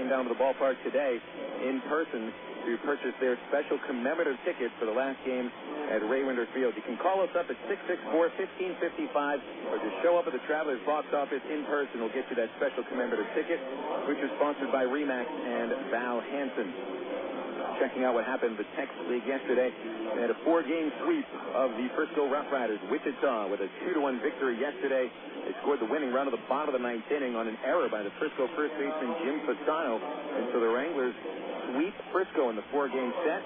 came down to the ballpark today in person to purchase their special commemorative tickets for the last game at Ray Winder Field. You can call us up at 664-1555 or just show up at the Travelers box office in person. We'll get you that special commemorative ticket, which is sponsored by Remax and Val Hansen. Checking out what happened in the Texas League yesterday. They had a 4-game sweep of the Frisco Rough Riders. Wichita with a 2-1 victory yesterday. They scored the winning run at the bottom of the ninth inning on an error by the Frisco first baseman Jim Fasano. And so the Wranglers sweep Frisco in the 4-game set.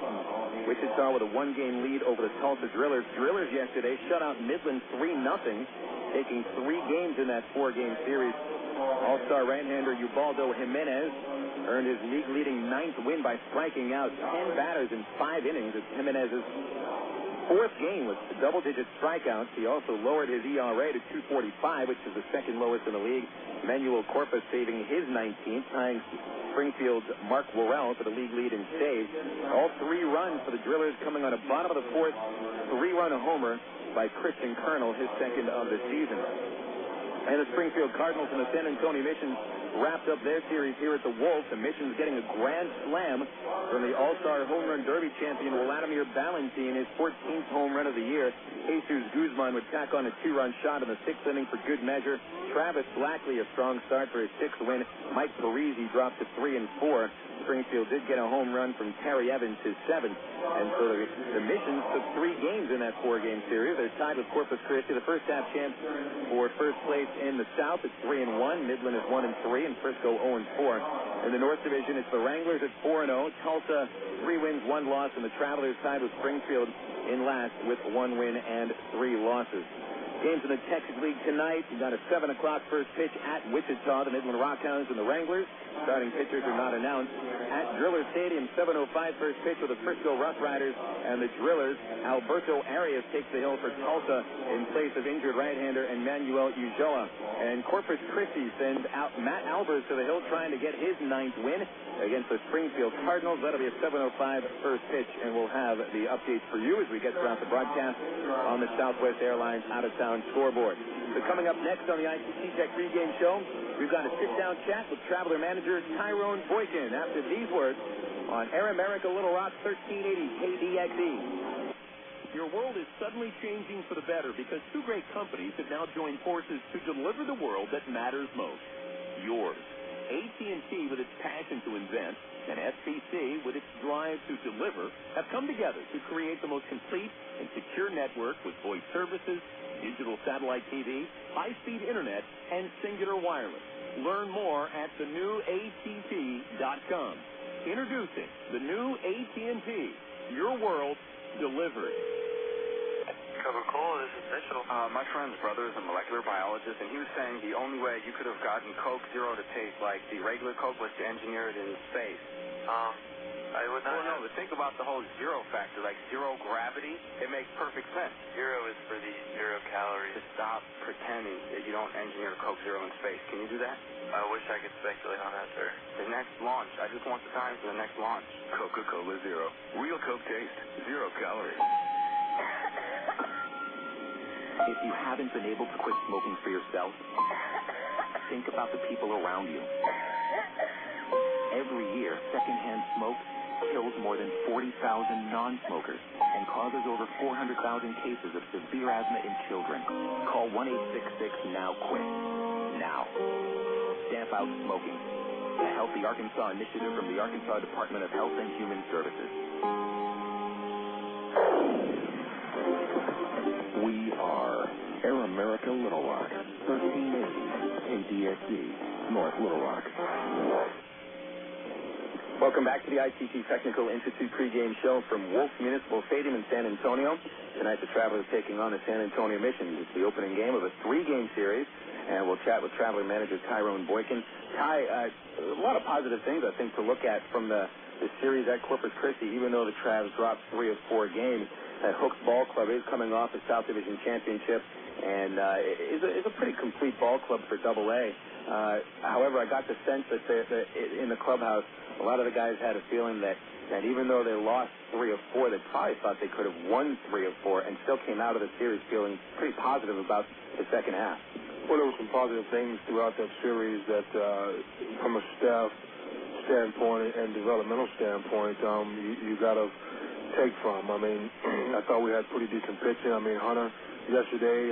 Wichita with a 1-game lead over the Tulsa Drillers. Drillers yesterday shut out Midland 3-0, taking 3 games in that 4-game series. All-star right-hander Ubaldo Jimenez earned his league-leading 9th win by striking out 10 batters in 5 innings. It's Jimenez's 4th game with double-digit strikeouts. He also lowered his ERA to 2.45, which is the second lowest in the league. Manuel Corpus saving his 19th, tying Springfield's Mark Worrell for the league lead in saves. All 3 runs for the Drillers coming on the bottom of the 4th. 3-run homer by Christian Colonel, his 2nd of the season. And the Springfield Cardinals and the San Antonio Missions wrapped up their series here at the Wolf. The Missions getting a grand slam from the All-Star Home Run Derby champion Wladimir Balentien, his 14th home run of the year. Jesús Guzmán would tack on a 2-run shot in the 6th inning for good measure. Travis Blackley, a strong start for his 6th win. Mike Parisi dropped to 3 and 4. Springfield did get a home run from Terry Evans, his 7th. And so the Missions took 3 games in that 4-game series. They're tied with Corpus Christi, the first half champs, for first place in the South. It's 3-1. Midland is 1-3, and Frisco 0-4. In the North Division, it's the Wranglers at 4-0. Tulsa 3 wins, 1 loss, and the Travelers tied with Springfield in last with 1 win and 3 losses. Games in the Texas League tonight. You got a 7 o'clock first pitch at Wichita, the Midland Rockhounds and the Wranglers. Starting pitchers are not announced. At Driller Stadium, 7:05 first pitch with the Frisco Rough Riders and the Drillers. Alberto Arias takes the hill for Tulsa in place of injured right-hander Emmanuel Ulloa. And Corpus Christi sends out Matt Albers to the hill trying to get his 9th win against the Springfield Cardinals. That'll be a 7:05 first pitch, and we'll have the updates for you as we get throughout the broadcast on the Southwest Airlines out-of-town scoreboard. So coming up next on the ITC Tech pregame show, we've got a sit-down chat with Traveler manager Tyrone Boykin after these words on Air America Little Rock 1380 KDXE. Your world is suddenly changing for the better because 2 great companies have now joined forces to deliver the world that matters most, yours. AT&T, with its passion to invent, and FCC, with its drive to deliver, have come together to create the most complete and secure network with voice services, digital satellite TV, high-speed internet, and singular wireless. Learn more at thenewatt.com. Introducing the new AT&T, your world delivered. Coca-Cola, this is Mitchell. My friend's brother is a molecular biologist, and he was saying the only way you could have gotten Coke Zero to taste like the regular Coke was to engineer it in space. I would not. Well, no, but think about the whole zero factor, like zero gravity. It makes perfect sense. Zero is for the 0 calories. To stop pretending that you don't engineer Coke Zero in space. Can you do that? I wish I could speculate on that, sir. The next launch. I just want the time for the next launch. Coca-Cola Zero. Real Coke taste. 0 calories. If you haven't been able to quit smoking for yourself, think about the people around you. Every year, secondhand smoke kills more than 40,000 non-smokers and causes over 400,000 cases of severe asthma in children. Call 1-866-NOW-QUIT. Now. Stamp out smoking. A Healthy Arkansas initiative from the Arkansas Department of Health and Human Services. We are Air America Little Rock, 1380 KDXE, North Little Rock. Welcome back to the ITC Technical Institute pregame show from Wolf Municipal Stadium in San Antonio. Tonight the Travelers taking on the San Antonio Missions. It's the opening game of a 3-game series, and we'll chat with Traveler manager Tyrone Boykin. Ty, a lot of positive things, I think, to look at from the series at Corpus Christi, even though the Travs dropped 3 of 4 games. That Hooks Ball Club is coming off the South Division Championship, and is a pretty complete ball club for AA. However, I got the sense that in the clubhouse, a lot of the guys had a feeling that even though they lost 3 of 4, they probably thought they could have won 3 of 4 and still came out of the series feeling pretty positive about the second half. Well, there were some positive things throughout that series that from a staff standpoint and developmental standpoint, you got to take from. I mean, I thought we had pretty decent pitching. I mean, Hunter yesterday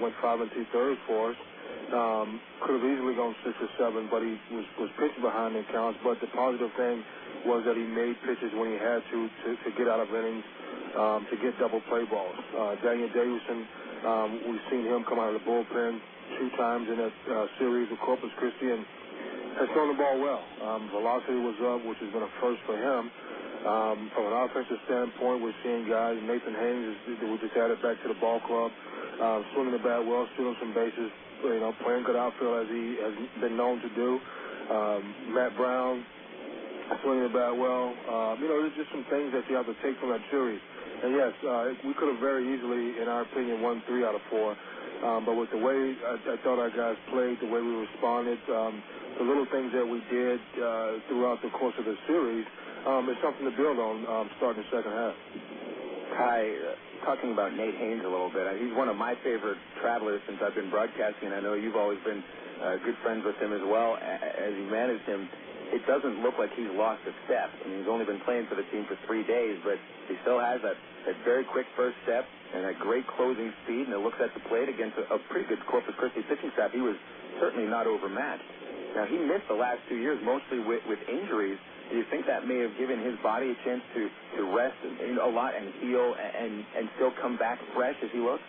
went 5 2/3 for us. Could have easily gone 6 or 7, but he was pitching behind in counts. But the positive thing was that he made pitches when he had to get out of innings, to get double play balls. Daniel Davison, we've seen him come out of the bullpen 2 times in that series with Corpus Christi and has thrown the ball well. Velocity was up, which has been a first for him. From an offensive standpoint, we're seeing guys, Nathan Haynes, we just added back to the ball club, swinging the bat well, stealing some bases, playing good outfield as he has been known to do. Matt Brown, swinging the bat well. There's just some things that you have to take from that series. And yes, we could have very easily, in our opinion, won 3 out of 4. But with the way I thought our guys played, the way we responded, the little things that we did throughout the course of the series, it's something to build on starting the second half. Hi, talking about Nate Haynes a little bit. He's one of my favorite travelers since I've been broadcasting. I know you've always been good friends with him as well as you managed him. It doesn't look like he's lost a step. I mean, he's only been playing for the team for 3 days, but he still has that very quick first step and that great closing speed, and it looks at the plate against a pretty good Corpus Christi pitching staff. He was certainly not overmatched. Now, he missed the last 2 years mostly with injuries. Do you think that may have given his body a chance to rest a lot and heal and still come back fresh as he looks?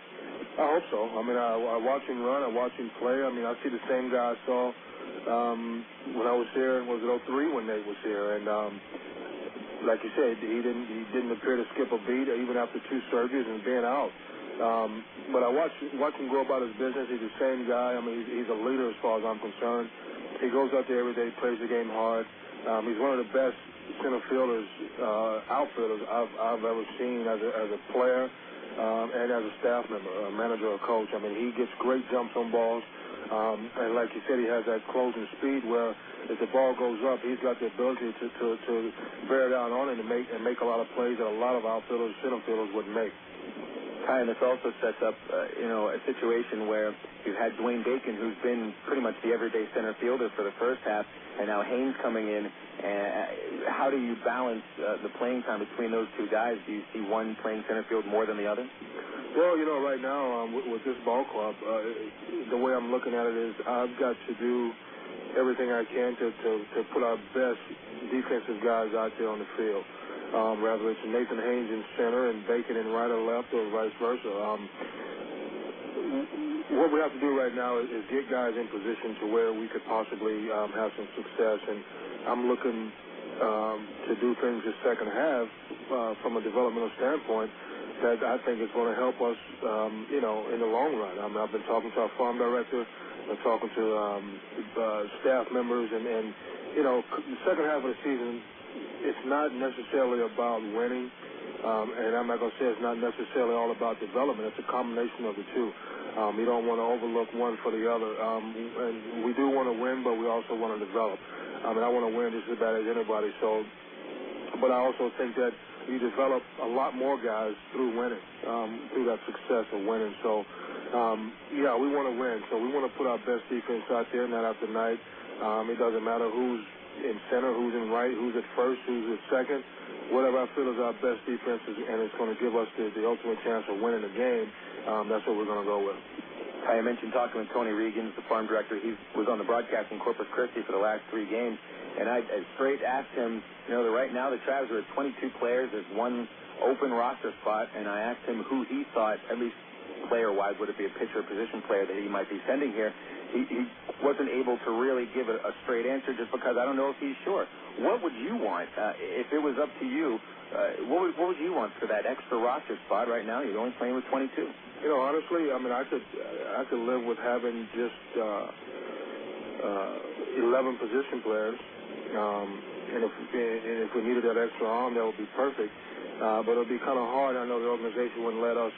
I hope so. I mean, I watch him run. I watch him play. I mean, I see the same guy I saw when I was here. Was it 03 when Nate was here? And like you said, he didn't appear to skip a beat even after 2 surgeries and being out. But I watch him go about his business. He's the same guy. I mean, he's a leader as far as I'm concerned. He goes out there every day, plays the game hard. He's one of the best center fielders, outfielders I've ever seen as a player and as a staff member, a manager or coach. I mean, he gets great jumps on balls. And like you said, he has that closing speed where if the ball goes up, he's got the ability to bear down on it and make a lot of plays that a lot of outfielders, center fielders wouldn't make. And this also sets up, a situation where you've had Dwayne Bacon, who's been pretty much the everyday center fielder for the first half, and now Haynes coming in. How do you balance the playing time between those 2 guys? Do you see one playing center field more than the other? Well, right now with this ball club, the way I'm looking at it is I've got to do everything I can to put our best defensive guys out there on the field. Whether it's Nathan Haynes in center and Bacon in right or left or vice versa. What we have to do right now is get guys in position to where we could possibly have some success. And I'm looking to do things the second half from a developmental standpoint that I think is going to help us, in the long run. I've been talking to our farm director, I've been talking to staff members, and the second half of the season, it's not necessarily about winning, and I'm not going to say it's not necessarily all about development. It's a combination of the two. You don't want to overlook one for the other. And we do want to win, but we also want to develop. I want to win just as bad as anybody. But I also think that you develop a lot more guys through winning, through that success of winning. So, we want to win. So we want to put our best defense out there night after night. It doesn't matter who's in center, who's in right, who's at first, who's at second. Whatever I feel is our best defense, and it's going to give us the ultimate chance of winning the game. That's what we're going to go with. I mentioned talking with Tony Regan, the farm director. He was on the broadcast in Corpus Christi for the last 3 games, and I straight asked him, right now the Travs are at 22 players. There's 1 open roster spot, and I asked him who he thought, at least player-wise, would it be a pitcher or position player that he might be sending here. He wasn't able to really give a straight answer just because I don't know if he's sure. What would you want if it was up to you? What would you want for that extra roster spot right now? You're only playing with 22. Honestly, I could live with having just 11 position players, and if we needed that extra arm, that would be perfect. But it would be kind of hard. I know the organization wouldn't let us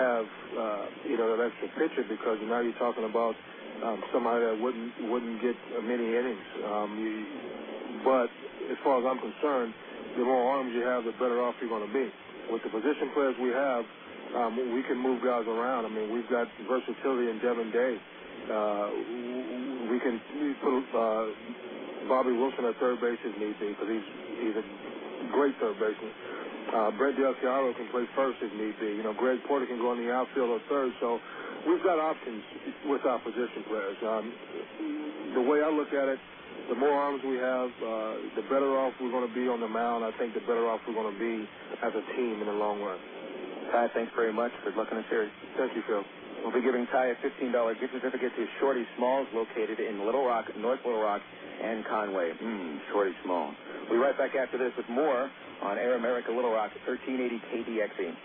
have that extra pitcher because now you're talking about somebody that wouldn't get many innings. But as far as I'm concerned, the more arms you have, the better off you're going to be. With the position players we have, we can move guys around. We've got versatility in Devin Day. We can put Bobby Wilson at third base if need be, because he's a great third baseman. Brett Del Chiaro can play first if need be. You know, Greg Porter can go in the outfield or third. So we've got options with our position players. The way I look at it, the more arms we have, the better off we're going to be on the mound. I think the better off we're going to be as a team in the long run. Ty, thanks very much. Good luck in the series. Thank you, Phil. We'll be giving Ty a $15 gift certificate to Shorty Smalls, located in Little Rock, North Little Rock, and Conway. Shorty Smalls. We'll be right back after this with more on Air America Little Rock, 1380 KDXE.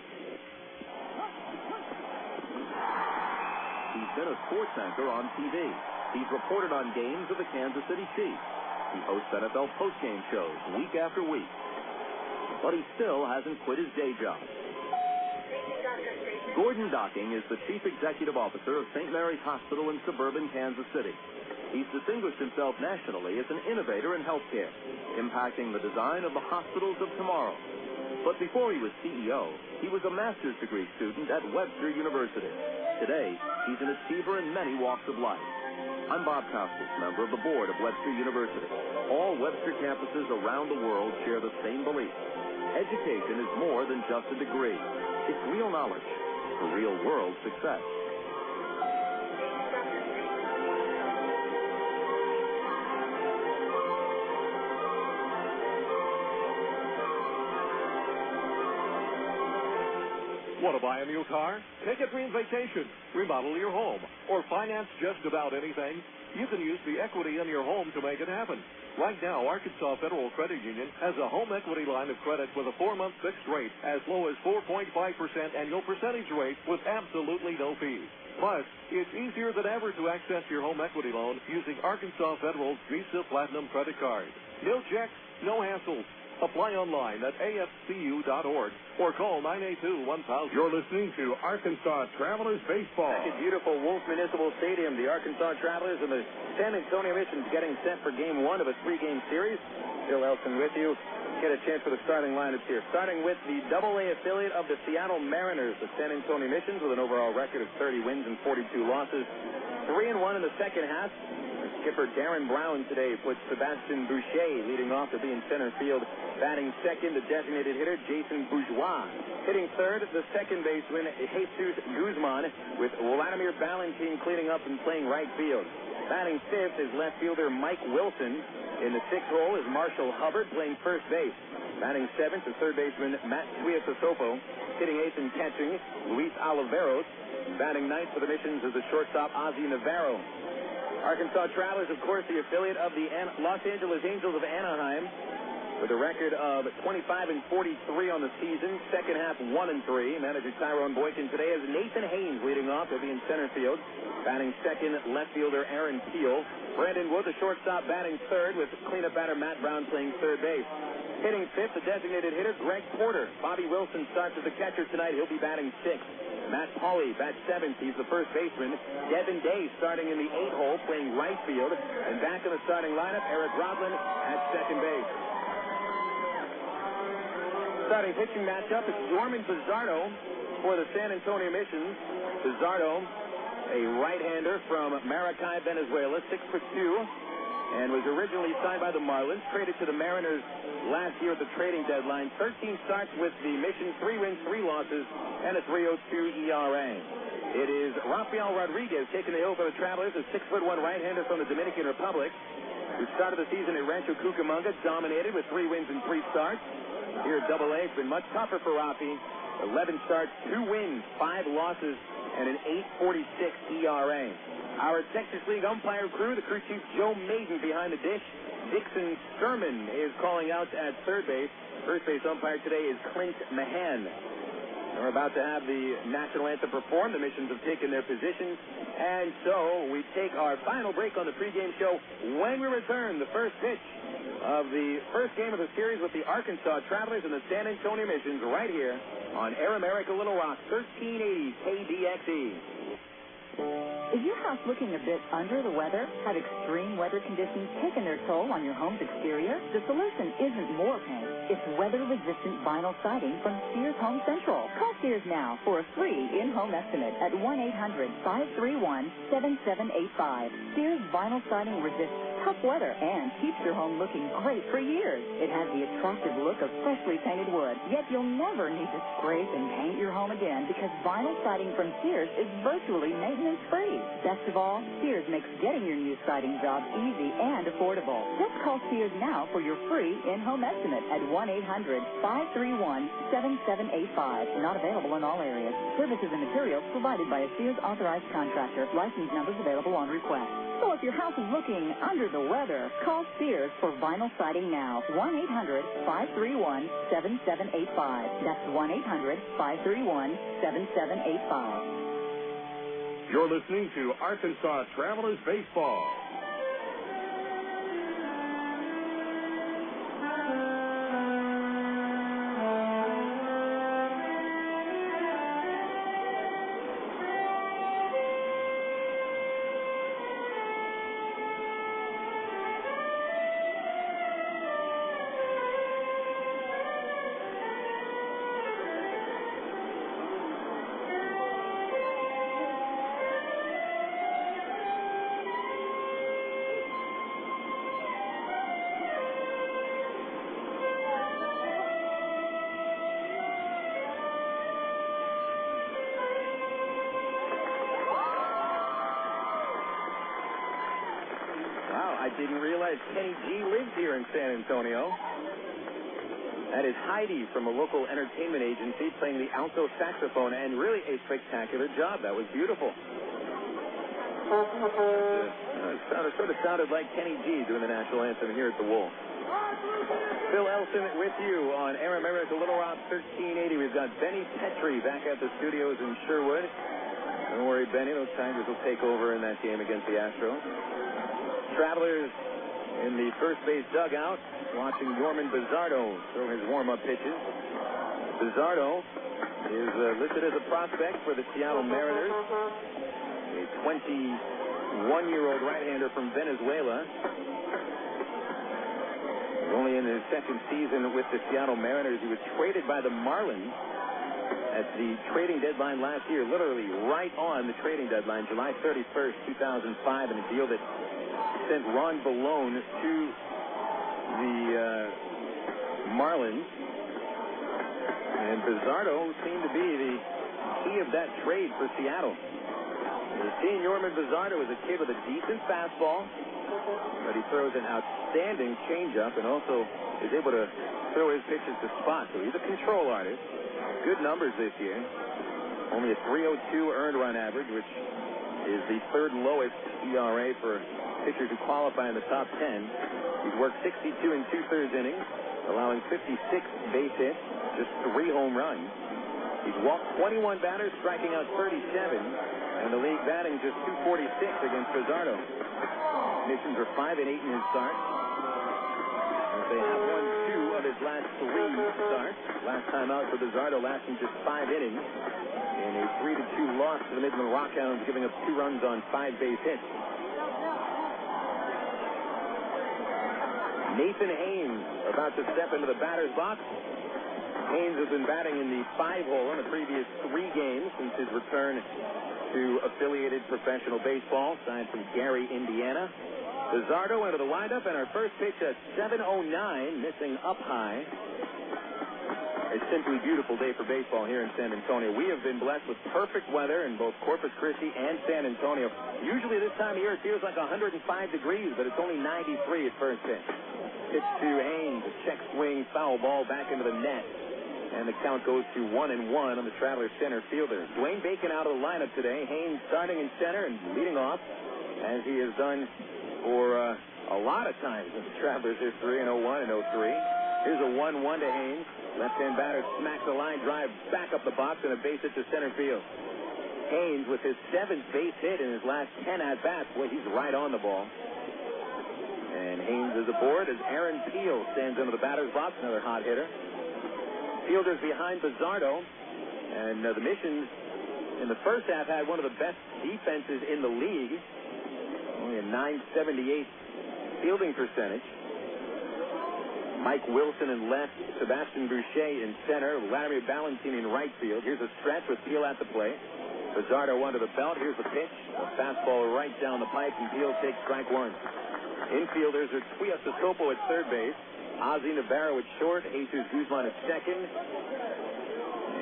He's been a sports anchor on TV. He's reported on games of the Kansas City Chiefs. He hosts NFL postgame shows week after week. But he still hasn't quit his day job. Gordon Docking is the Chief Executive Officer of St. Mary's Hospital in suburban Kansas City. He's distinguished himself nationally as an innovator in healthcare, impacting the design of the hospitals of tomorrow. But before he was CEO, he was a master's degree student at Webster University. Today, he's an achiever in many walks of life. I'm Bob Costas, member of the board of Webster University. All Webster campuses around the world share the same belief. Education is more than just a degree. It's real knowledge for real-world success. Want to buy a new car? Take a dream vacation, remodel your home, or finance just about anything? You can use the equity in your home to make it happen. Right now, Arkansas Federal Credit Union has a home equity line of credit with a 4-month fixed rate as low as 4.5% annual percentage rate with absolutely no fees. Plus, it's easier than ever to access your home equity loan using Arkansas Federal's Visa Platinum credit card. No checks, no hassles. Apply online at afcu.org or call 982-1000. You're listening to Arkansas Travelers Baseball. Back at beautiful Wolf Municipal Stadium, the Arkansas Travelers and the San Antonio Missions getting set for Game 1 of a 3-game series. Bill Elson with you. Get a chance for the starting lineups here. Starting with the AA affiliate of the Seattle Mariners, the San Antonio Missions, with an overall record of 30 wins and 42 losses. 3-1 in the second half. Skipper Darren Brown today puts Sebastian Boucher leading off to be in center field. Batting second, the designated hitter Jason Bourgeois. Hitting third, the second baseman Jesús Guzmán, with Wladimir Balentien cleaning up and playing right field. Batting fifth is left fielder Mike Wilson. In the sixth hole is Marshall Hubbard playing first base. Batting seventh is third baseman Matt Tuiasosopo. Hitting eighth and catching Luis Oliveros. Batting ninth for the Missions is the shortstop Ozzie Navarro. Arkansas Travelers, of course, the affiliate of the Los Angeles Angels of Anaheim, with a record of 25-43 on the season. Second half, 1-3. Manager Tyrone Boykin today has Nathan Haynes leading off. He'll be in center field. Batting second, left fielder Aaron Peel. Brandon Wood, the shortstop, batting third, with cleanup batter Matt Brown playing third base. Hitting fifth, the designated hitter Greg Porter. Bobby Wilson starts as the catcher tonight. He'll be batting sixth. Matt Pauley bats seventh. He's the first baseman. Devin Day starting in the 8th hole, playing right field. And back in the starting lineup, Eric Rodlin at second base. Starting pitching matchup is Yorman Bazardo for the San Antonio Missions. Bazardo, a right-hander from Maracay, Venezuela, 6'2", and was originally signed by the Marlins, traded to the Mariners last year at the trading deadline. 13 starts with the Missions, 3 wins, 3 losses, and a 3.02 ERA. It is Rafael Rodriguez taking the hill for the Travelers, a 6'1" right-hander from the Dominican Republic, who started the season at Rancho Cucamonga, dominated with 3 wins and 3 starts. Here at AA, it's been much tougher for Rafi. 11 starts, 2 wins, 5 losses, and an 8.46 ERA. Our Texas League umpire crew, the crew chief Joe Maiden behind the dish. Dixon Sturman is calling out at third base. First base umpire today is Clint Mahan. We're about to have the national anthem performed. The Missions have taken their positions. And so we take our final break on the pregame show. When we return, the first pitch of the first game of the series with the Arkansas Travelers and the San Antonio Missions right here on Air America Little Rock, 1380 KDXE. Is your house looking a bit under the weather? Have extreme weather conditions taken their toll on your home's exterior? The solution isn't more paint. It's weather-resistant vinyl siding from Sears Home Central. Call Sears now for a free in-home estimate at 1-800-531-7785. Sears vinyl siding resists tough weather and keeps your home looking great for years. It has the attractive look of freshly painted wood, yet you'll never need to scrape and paint your home again because vinyl siding from Sears is virtually maintenance-free. Best of all, Sears makes getting your new siding job easy and affordable. Just call Sears now for your free in-home estimate at 1-800-531-7785. Not available in all areas. Services and materials provided by a Sears authorized contractor. License numbers available on request. So if your house is looking under the weather, call Sears for vinyl siding now. 1-800-531-7785. That's 1-800-531-7785. You're listening to Arkansas Travelers Baseball. I didn't realize Kenny G lives here in San Antonio. That is Heidi from a local entertainment agency playing the alto saxophone, and really a spectacular job. That was beautiful. It sort of sounded like Kenny G doing the national anthem here at the Wolf. Phil Elson with you on Air America Little Rock 1380. We've got Benny Petrie back at the studios in Sherwood. Don't worry, Benny. Those Tigers will take over in that game against the Astros. Travelers in the first base dugout watching Yorman Bazardo throw his warm-up pitches. Bazardo is listed as a prospect for the Seattle Mariners, a 21-year-old right-hander from Venezuela. Only in his second season with the Seattle Mariners. He was traded by the Marlins at the trading deadline last year, literally right on the trading deadline, July 31st, 2005, in a deal that sent Ron Balone to the Marlins. And Bazardo seemed to be the key of that trade for Seattle. Seeing Yorman Bazardo as a kid with a decent fastball, but he throws an outstanding changeup and also is able to throw his pitches to spots. So he's a control artist. Good numbers this year. Only a 3.02 earned run average, which is the third lowest ERA for pitchers who qualify in the top 10. He's worked 62 and 2/3 innings, allowing 56 base hits, just 3 home runs. He's walked 21 batters, striking out 37, and the league batting just .246 against Bazardo. Missions are 5 and 8 in his start. They have won 2 of his last 3 starts. Last time out for Bazardo, lasting just 5 innings in a 3-2 loss to the Midland Rockhounds, giving up 2 runs on 5 base hits. Nathan Haynes about to step into the batter's box. Haynes has been batting in the 5-hole in the previous 3 games since his return to affiliated professional baseball, signed from Gary, Indiana. Bazardo into the windup, and our first pitch at 7:09, missing up high. A simply beautiful day for baseball here in San Antonio. We have been blessed with perfect weather in both Corpus Christi and San Antonio. Usually this time of year it feels like 105 degrees, but it's only 93 at first pitch. Pitch to Haynes, a check swing, foul ball back into the net. And the count goes to 1-1 on the Travelers center fielder. Dwayne Bacon out of the lineup today. Haynes starting in center and leading off, as he has done for a lot of times in the Travelers' history in 01 and 03. Here's a 1-1 to Haynes. Left-hand batter smacks the line drive back up the box and a base hit to center field. Haynes with his 7th base hit in his last 10 at-bats. Boy, he's right on the ball. And Haynes is aboard as Aaron Peel stands into the batter's box, another hot hitter. Fielders behind Bazardo, and the Missions in the first half had one of the best defenses in the league. Only a .978 fielding percentage. Mike Wilson in left, Sebastian Boucher in center, Wladimir Balentien in right field. Here's a stretch with Peel at the plate. Bazardo under the belt. Here's the pitch. A fastball right down the pipe, and Peel takes strike 1. Infielders are Tuiasosopo at third base, Oswaldo Navarro at short, Jesús Guzmán at second,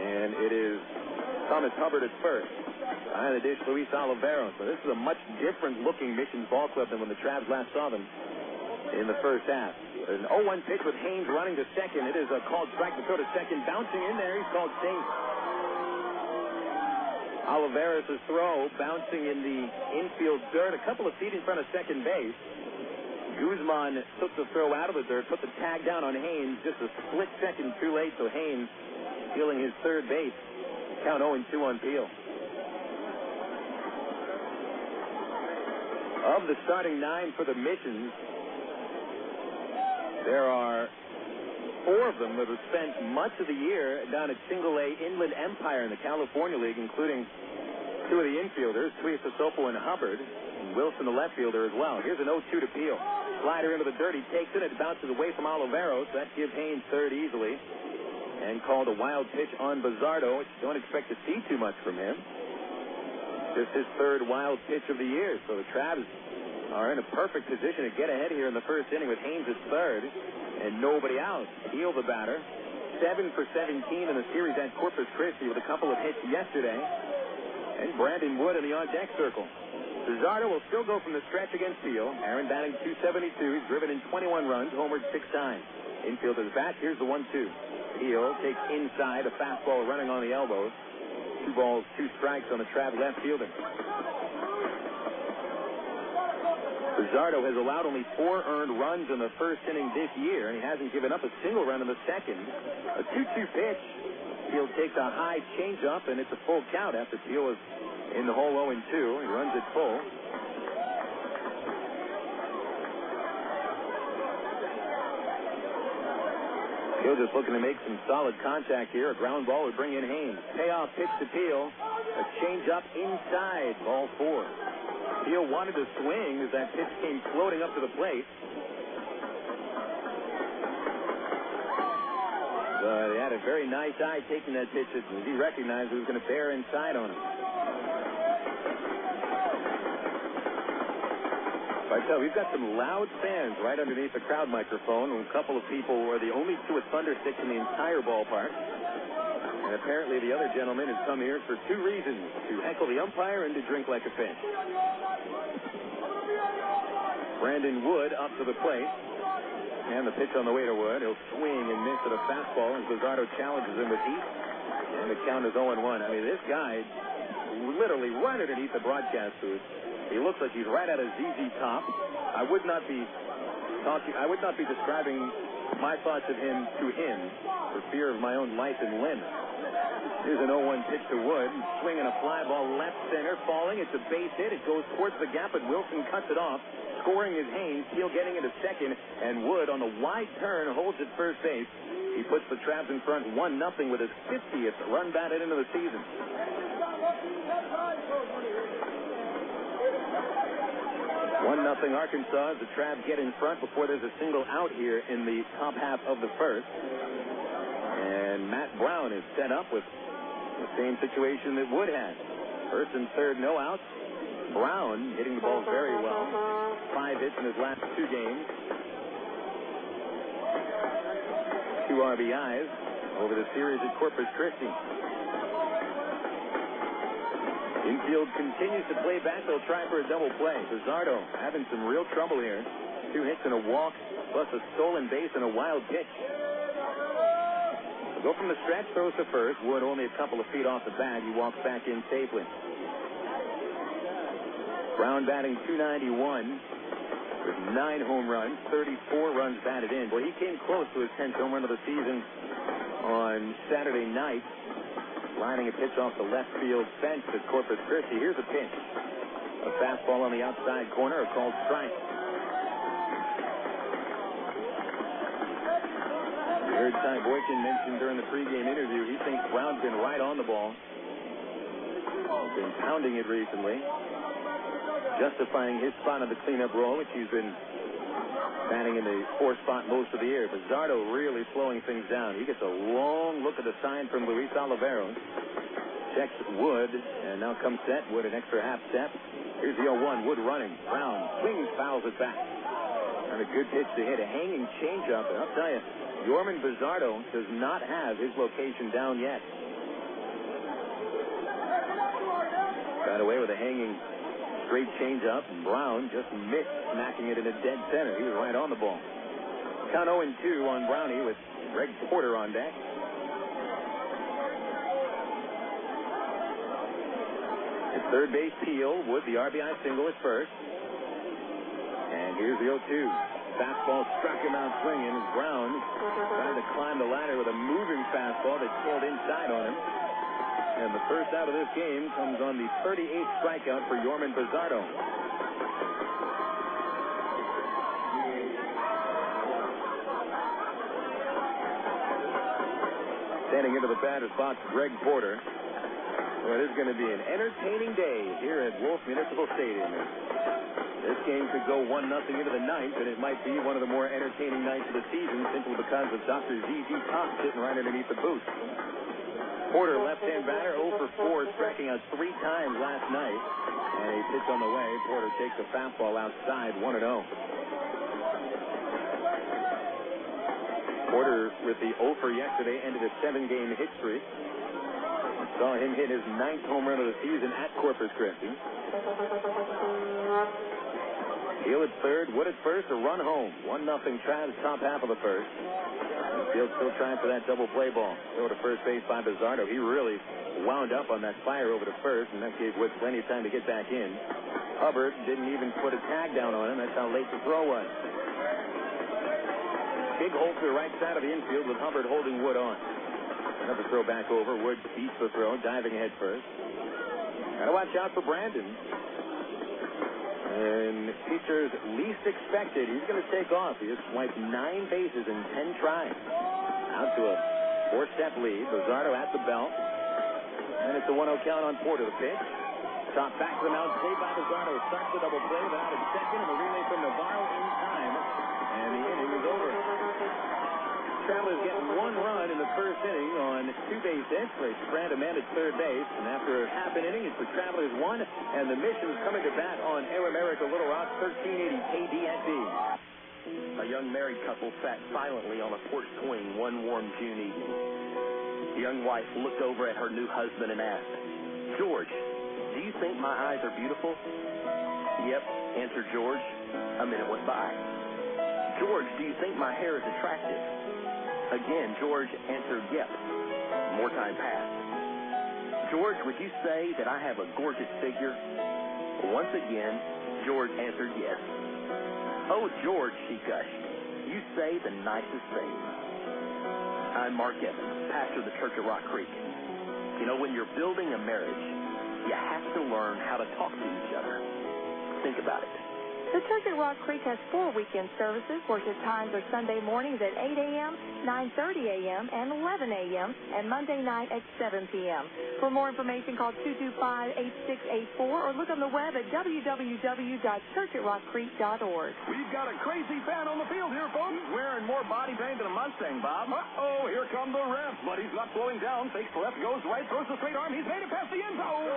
and it is Thomas Hubbard at first. Behind the dish, Luis Oliveros. So this is a much different-looking Missions ball club than when the Travs last saw them in the first half. An 0-1 pitch with Haynes running to second. It is a called strike to throw to second. Bouncing in there, he's called safe. Oliveros' throw bouncing in the infield dirt, a couple of feet in front of second base. Guzmán took the throw out of the dirt, put the tag down on Haynes, just a split second too late, so Haynes stealing his third base. Count 0-2 on Peel. Of the starting 9 for the Missions, there are 4 of them that have spent much of the year down at Single-A Inland Empire in the California League, including 2 of the infielders, Tuiasosopo and Hubbard, and Wilson, the left fielder, as well. Here's an 0-2 to Peel. Slider into the dirt. He takes it. It bounces away from Oliveros. That gives Haynes third easily. And called a wild pitch on Bazardo, which you don't expect to see too much from him. Just his third wild pitch of the year. So the Travs are in a perfect position to get ahead here in the first inning with Haynes at third and nobody out. Peel, the batter, 7 for 17 in the series at Corpus Christi with a couple of hits yesterday. And Brandon Wood in the on-deck circle. Bazardo will still go from the stretch against Peel. Aaron batting .272. He's driven in 21 runs, homered 6 times. Infielders back. Here's the 1-2. Peel takes inside, a fastball running on the elbows. 2 balls, 2 strikes on the Trav left fielder. Bazardo has allowed only 4 earned runs in the first inning this year, and he hasn't given up a single run in the second. A 2-2 pitch. Peel takes a high changeup, and it's a full count after Peel is in the hole 0-2. He runs it full. Peel just looking to make some solid contact here. A ground ball would bring in Haynes. Payoff pitch to Peel. A changeup inside. Ball 4. Peel wanted to swing as that pitch came floating up to the plate. But he had a very nice eye taking that pitch as he recognized it was going to bear inside on him. I tell you, we've got some loud fans right underneath the crowd microphone. A couple of people were the only 2 with thundersticks in the entire ballpark. And apparently the other gentleman has come here for 2 reasons: to heckle the umpire and to drink like a fish. Brandon Wood up to the plate. And the pitch on the way to Wood. He'll swing and miss at a fastball as Bazardo challenges him with heat. And the count is 0-1. I mean, this guy literally right underneath the broadcast booth. He looks like he's right out of ZZ Top. I would not be describing my thoughts of him to him for fear of my own life and limb. Here's an 0-1 pitch to Wood. Swinging a fly ball left center, falling. It's a base hit. It goes towards the gap, but Wilson cuts it off. Scoring is Haynes. Peel getting into second, and Wood on the wide turn holds at first base. He puts the Travs in front 1-0 with his 50th run batted into the season. 1-0 Arkansas as the Travs get in front before there's a single out here in the top half of the first. And Matt Brown is set up with the same situation that Wood had. First and third, no outs. Brown hitting the ball very well. 5 hits in his last 2 games. 2 RBIs over the series at Corpus Christi. Infield continues to play back. They'll try for a double play. Bazardo having some real trouble here. 2 hits and a walk, plus a stolen base and a wild pitch. Go from the stretch, throws to first. Wood only a couple of feet off the bag. He walks back in safely. Brown batting .291 with 9 home runs, 34 runs batted in. Boy, he came close to his 10th home run of the season on Saturday night. Lining a pitch off the left field fence at Corpus Christi. Here's a pitch. A fastball on the outside corner, a called strike. We heard Ty Boykin mention during the pregame interview he thinks Brown's been right on the ball. He's been pounding it recently, justifying his spot on the cleanup roll, which he's been batting in the 4th spot most of the year. Bazardo really slowing things down. He gets a long look at the sign from Luis Oliveros. Checks Wood, and now comes set. Wood an extra half step. Here's the 0-1. Wood running. Brown swings, fouls it back. And a good pitch to hit, a hanging changeup. And I'll tell you, Yorman Bazardo does not have his location down yet. Got away with a hanging straight changeup. Brown just missed smacking it in a dead center. He was right on the ball. Count 0-2 on Brownie with Greg Porter on deck. At third base, Peel Wood, the RBI single at first. And here's the 0-2. Fastball struck him out swinging as Brown trying to climb the ladder with a moving fastball that sailed inside on him. And the first out of this game comes on the 38th strikeout for Yorman Bazardo. Standing into the batter's box, Greg Porter. Well, it is going to be an entertaining day here at Wolf Municipal Stadium. This game could go 1-0 into the ninth, and it might be one of the more entertaining nights of the season simply because of Dr. Z.Z. Top sitting right underneath the booth. Porter, left-hand batter, 0 for 4, striking out 3 times last night. And a pitch on the way. Porter takes a fastball outside, 1-0. Porter, with the 0 for yesterday, ended a 7-game hit streak. Saw him hit his 9th home run of the season at Corpus Christi. Hill at third, Wood at first, a run home. 1-0 Travs, top half of the first. Field still trying for that double play ball. Throw to first base by Bazardo. He really wound up on that fire over to first, and that gave Wood plenty of time to get back in. Hubbard didn't even put a tag down on him. That's how late the throw was. Big hole to the right side of the infield with Hubbard holding Wood on. Another throw back over. Wood beats the throw, diving head first. Got to watch out for Brandon. And pitcher's least expected, he's going to take off. He just swiped 9 bases in 10 tries. Out to a 4-step lead. Bazardo at the belt. And it's a 1-0 count on Porter. The pitch. Top back to the mound. Saved by Bazardo. Starts the double play, but out at second. And the relay from Navarro in time. And the inning is over. Travelers get 1 run in the first inning on 2 base hits. They spread a man at third base. And after half an inning, it's the Travelers 1. And the Missions coming to bat on Air America Little Rock, 1380 KDSE. A young married couple sat silently on a porch swing one warm June evening. The young wife looked over at her new husband and asked, "George, do you think my eyes are beautiful?" "Yep," answered George. A minute went by. "George, do you think my hair is attractive?" Again, George answered, "Yep." More time passed. "George, would you say that I have a gorgeous figure?" Once again, George answered yes. "Oh, George," she gushed, "you say the nicest things." I'm Mark Evans, pastor of the Church at Rock Creek. You know, when you're building a marriage, you have to learn how to talk to each other. Think about it. The Church at Rock Creek has 4 weekend services. Worship times are Sunday mornings at 8 a.m., 9:30 a.m., and 11 a.m., and Monday night at 7 p.m. For more information, call 225-8684 or look on the web at www.churchatrockcreek.org. We've got a crazy fan on the field here, folks. He's wearing more body paint than a Mustang, Bob. Uh-oh, here come the refs. But he's not slowing down. Fakes the left, goes right, throws the straight arm. He's made it past the end zone.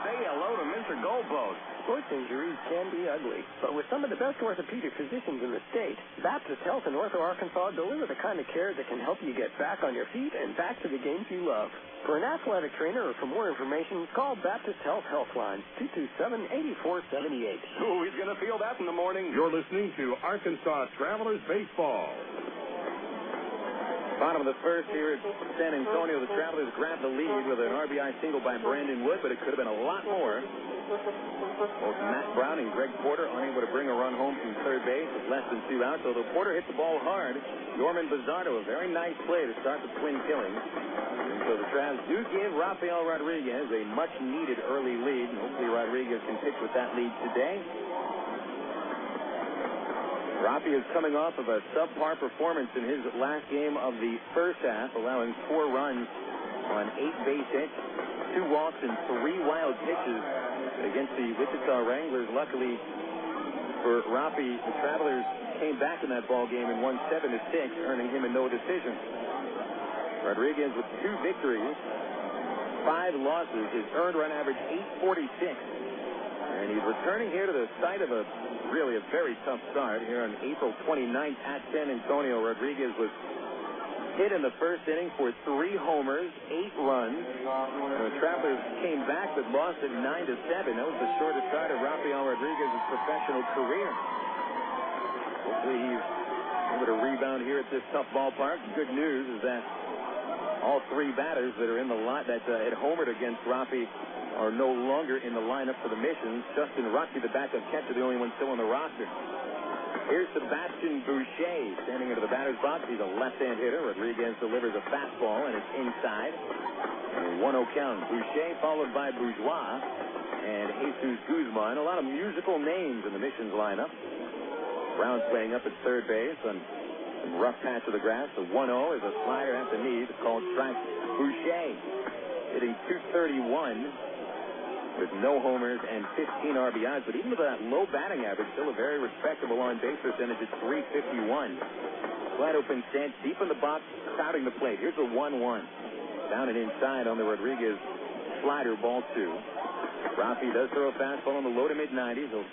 Say hello to Mr. Goalpost. Sports injuries can be ugly, but with some of the best orthopedic physicians in the state, Baptist Health in Ortho, Arkansas deliver the kind of care that can help you get back on your feet and back to the games you love. For an athletic trainer or for more information, call Baptist Health Healthline, 227-8478. Oh, he's going to feel that in the morning. You're listening to Arkansas Travelers Baseball. Bottom of the first here at San Antonio. The Travelers grabbed the lead with an RBI single by Brandon Wood, but it could have been a lot more. Both Matt Brown and Greg Porter unable to bring a run home from third base with less than 2 outs, although Porter hit the ball hard. Yorman Bazardo, a very nice play to start the twin killing. And so the Travs do give Rafael Rodriguez a much-needed early lead, and hopefully Rodriguez can pitch with that lead today. Rafi is coming off of a subpar performance in his last game of the first half, allowing 4 runs on 8 base hits, 2 walks, and 3 wild pitches against the Wichita Wranglers. Luckily for Rafi, the Travelers came back in that ball game and won 7-6, earning him a no decision. Rodriguez with 2 victories, 5 losses, his earned run average 846. And he's returning here to the site of a very tough start here on April 29th at San Antonio. Rodriguez was hit in the first inning for 3 homers, 8 runs. The Travelers came back but lost it 9-7. That was the shortest start of Rafael Rodriguez's professional career. Hopefully he's able to rebound here at this tough ballpark. The good news is that all 3 batters that are in the lot that had homered against Rafi are no longer in the lineup for the Missions. Justin Rutsey, the backup catcher, the only one still on the roster. Here's Sebastian Boucher standing into the batter's box. He's a left-hand hitter. Rodriguez delivers a fastball, and it's inside. And 1-0 count. Boucher followed by Bourgeois and Jesús Guzmán. A lot of musical names in the Missions lineup. Brown's playing up at third base on some rough patch of the grass. The 1-0 is a slider at the knee. It's called strike. Boucher hitting .231. with no homers and 15 RBIs. But even with that low batting average, still a very respectable on-base percentage at .351. Wide open stance, deep in the box, crowding the plate. Here's a 1-1. Down and inside on the Rodriguez slider, ball 2. Rafi does throw a fastball in the low to mid-90s. He'll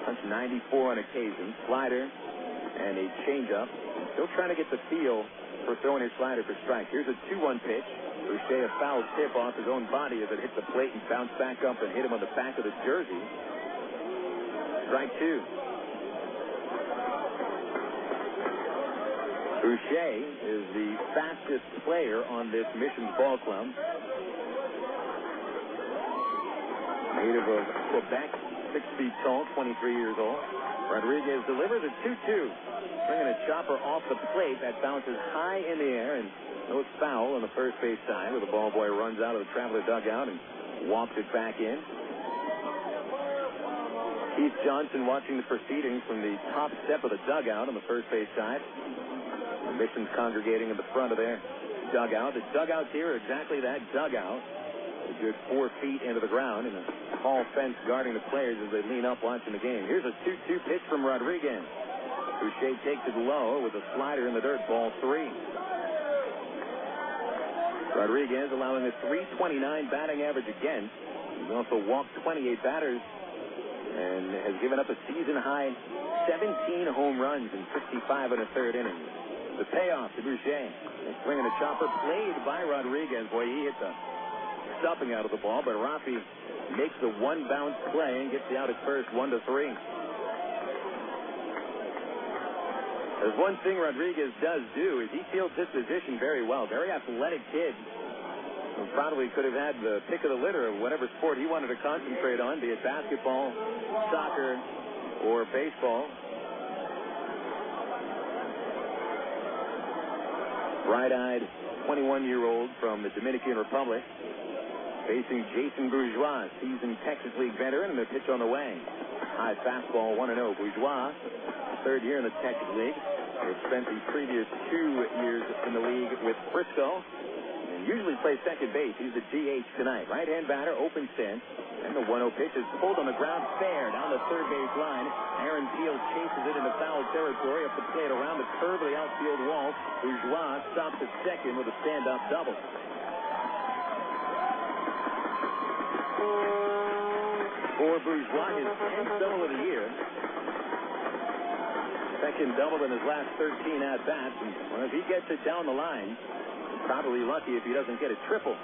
punch 94 on occasion. Slider and a changeup. Still trying to get the feel for throwing his slider for strike. Here's a 2-1 pitch. Boucher, a foul tip off his own body as it hit the plate and bounced back up and hit him on the back of the jersey. Strike 2. Boucher is the fastest player on this Missions ball club. Native of Quebec, 6 feet tall, 23 years old. Rodriguez delivers a 2-2. Bringing a chopper off the plate that bounces high in the air and goes foul on the first base side, where the ball boy runs out of the Traveler dugout and walks it back in. Keith Johnson watching the proceedings from the top step of the dugout on the first base side. The Missions congregating in the front of their dugout. The dugouts here are exactly that, dugout. A good 4 feet into the ground and a tall fence guarding the players as they lean up watching the game. Here's a 2-2 pitch from Rodriguez. Boucher takes it low with a slider in the dirt, ball 3. Rodriguez allowing a .329 batting average against. He's also walked 28 batters and has given up a season-high 17 home runs in 65 and a third innings. The payoff to Boucher. Swinging a chopper played by Rodriguez. Boy, he hit the stuffing out of the ball, but Rafi makes the one bounce play and gets the out at first, 1-3. There's one thing Rodriguez does do is he fields his position very well. Very athletic kid. Who probably could have had the pick of the litter of whatever sport he wanted to concentrate on, be it basketball, soccer, or baseball. Bright-eyed 21-year-old from the Dominican Republic facing Jason Bourgeois, seasoned Texas League veteran, and the pitch on the way. High fastball, 1-0. Bourgeois, third year in the Texas League. He spent the previous 2 years in the league with Frisco and usually plays second base. He's the DH tonight. Right-hand batter, open stance. And the 1-0 pitch is pulled on the ground fair down the third base line. Aaron Peel chases it into foul territory up the plate around the curve of the outfield wall. Bourgeois stops at second with a stand-up double. For Bourgeois, his 10th double of the year. Second double in his last 13 at-bats. And well, if he gets it down the line, he's probably lucky if he doesn't get a triple.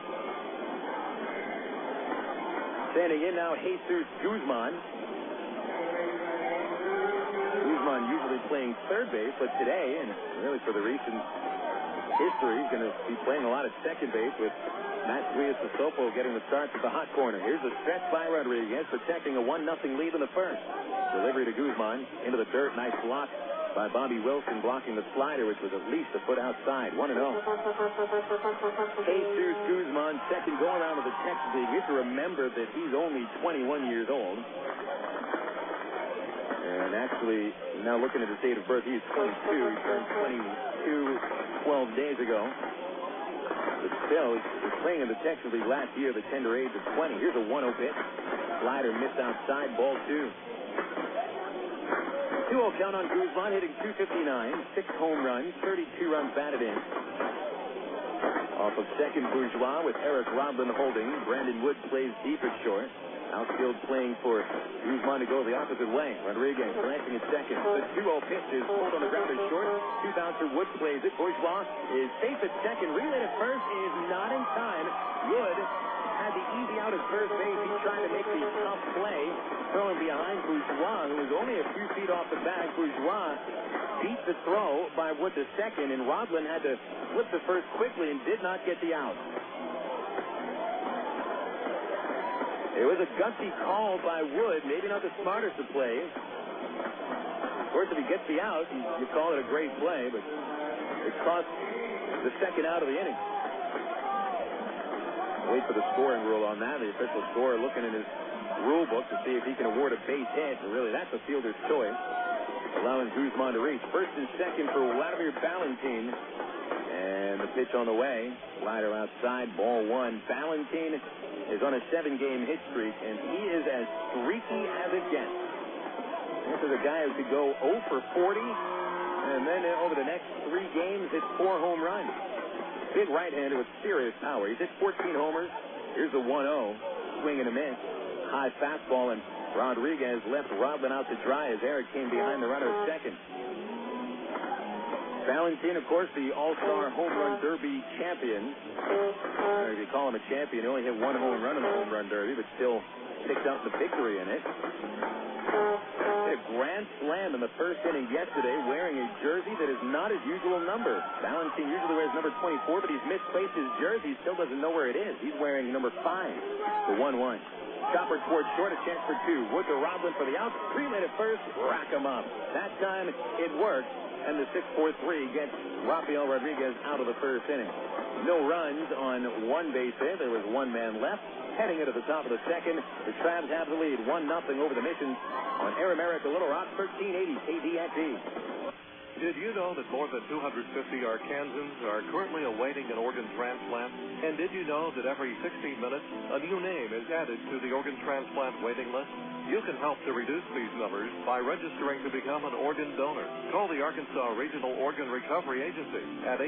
Standing in now, Jesús Guzmán. Guzmán usually playing third base, but today, and really for the recent history, he's going to be playing a lot of second base with Matt Tuiasosopo getting the starts at the hot corner. Here's a stretch by Rodriguez, protecting a 1-0 lead in the first. Delivery to Guzmán into the dirt. Nice block by Bobby Wilson, blocking the slider, which was at least a foot outside. 1-0. Jesús Guzmán, second go around of the Texas League. You have to remember that he's only 21 years old. And actually, now looking at his date of birth, he's 22. He turned 22 12 days ago. But still, he was playing in the Texas League last year at the tender age of 20. Here's a 1-0 pitch. Slider missed outside, ball 2. 2-0 count on Guzmán, hitting .259, 6 home runs, 32 runs batted in. Off of second, Bourgeois with Eric Rodlin holding. Brandon Wood plays deep at short. Outfield playing for Guzmán to go the opposite way. Rodriguez glancing at second. The 2-0 pitch is pulled on the ground and short. 2-bouncer Wood plays it. Bourgeois is safe at second. Relay to first is not in time. Wood had the easy out at first base. He's trying to make the tough play. Throwing behind Bourgeois, who was only a few feet off the bag. Bourgeois beat the throw by Wood to second, and Rodlin had to flip the first quickly and did not get the out. It was a gutsy call by Wood, maybe not the smartest of plays. Of course, if he gets the out, you call it a great play, but it cost the second out of the inning. Wait for the scoring rule on that. The official scorer looking in his rule book to see if he can award a base hit. And really, that's a fielder's choice, allowing Guzmán to reach. First and second for Wladimir Balentien. And the pitch on the way. Slider outside, ball one. Balentien is on a 7-game hit streak, and he is as streaky as it gets. This is a guy who could go 0 for 40, and then over the next 3 games, hit 4 home runs. Big right-hander with serious power. He's hit 14 homers. Here's the 1-0. Swing and a miss. High fastball, and Rodriguez left Rodlin out to dry as Eric came behind the runner at second. Balentien, of course, the All-Star Home Run Derby champion. Or if you call him a champion, he only hit 1 home run in the Home Run Derby, but still picked up the victory in it. A grand slam in the first inning yesterday, wearing a jersey that is not his usual number. Balentien usually wears number 24, but he's misplaced his jersey. He still doesn't know where it is. He's wearing number 5, the 1-1. Chopper towards short, a chance for 2. Wood to Rodlin for the out. 3-man at first, rack him up. That time it worked, and the 6-4-3 gets Rafael Rodriguez out of the first inning. No runs on 1 base hit. There was 1 man left. Heading into the top of the second, the Travs have the lead, 1-0 over the Missions on Air America Little Rock, 1380 KDXE. Did you know that more than 250 Arkansans are currently awaiting an organ transplant? And did you know that every 16 minutes, a new name is added to the organ transplant waiting list? You can help to reduce these numbers by registering to become an organ donor. Call the Arkansas Regional Organ Recovery Agency at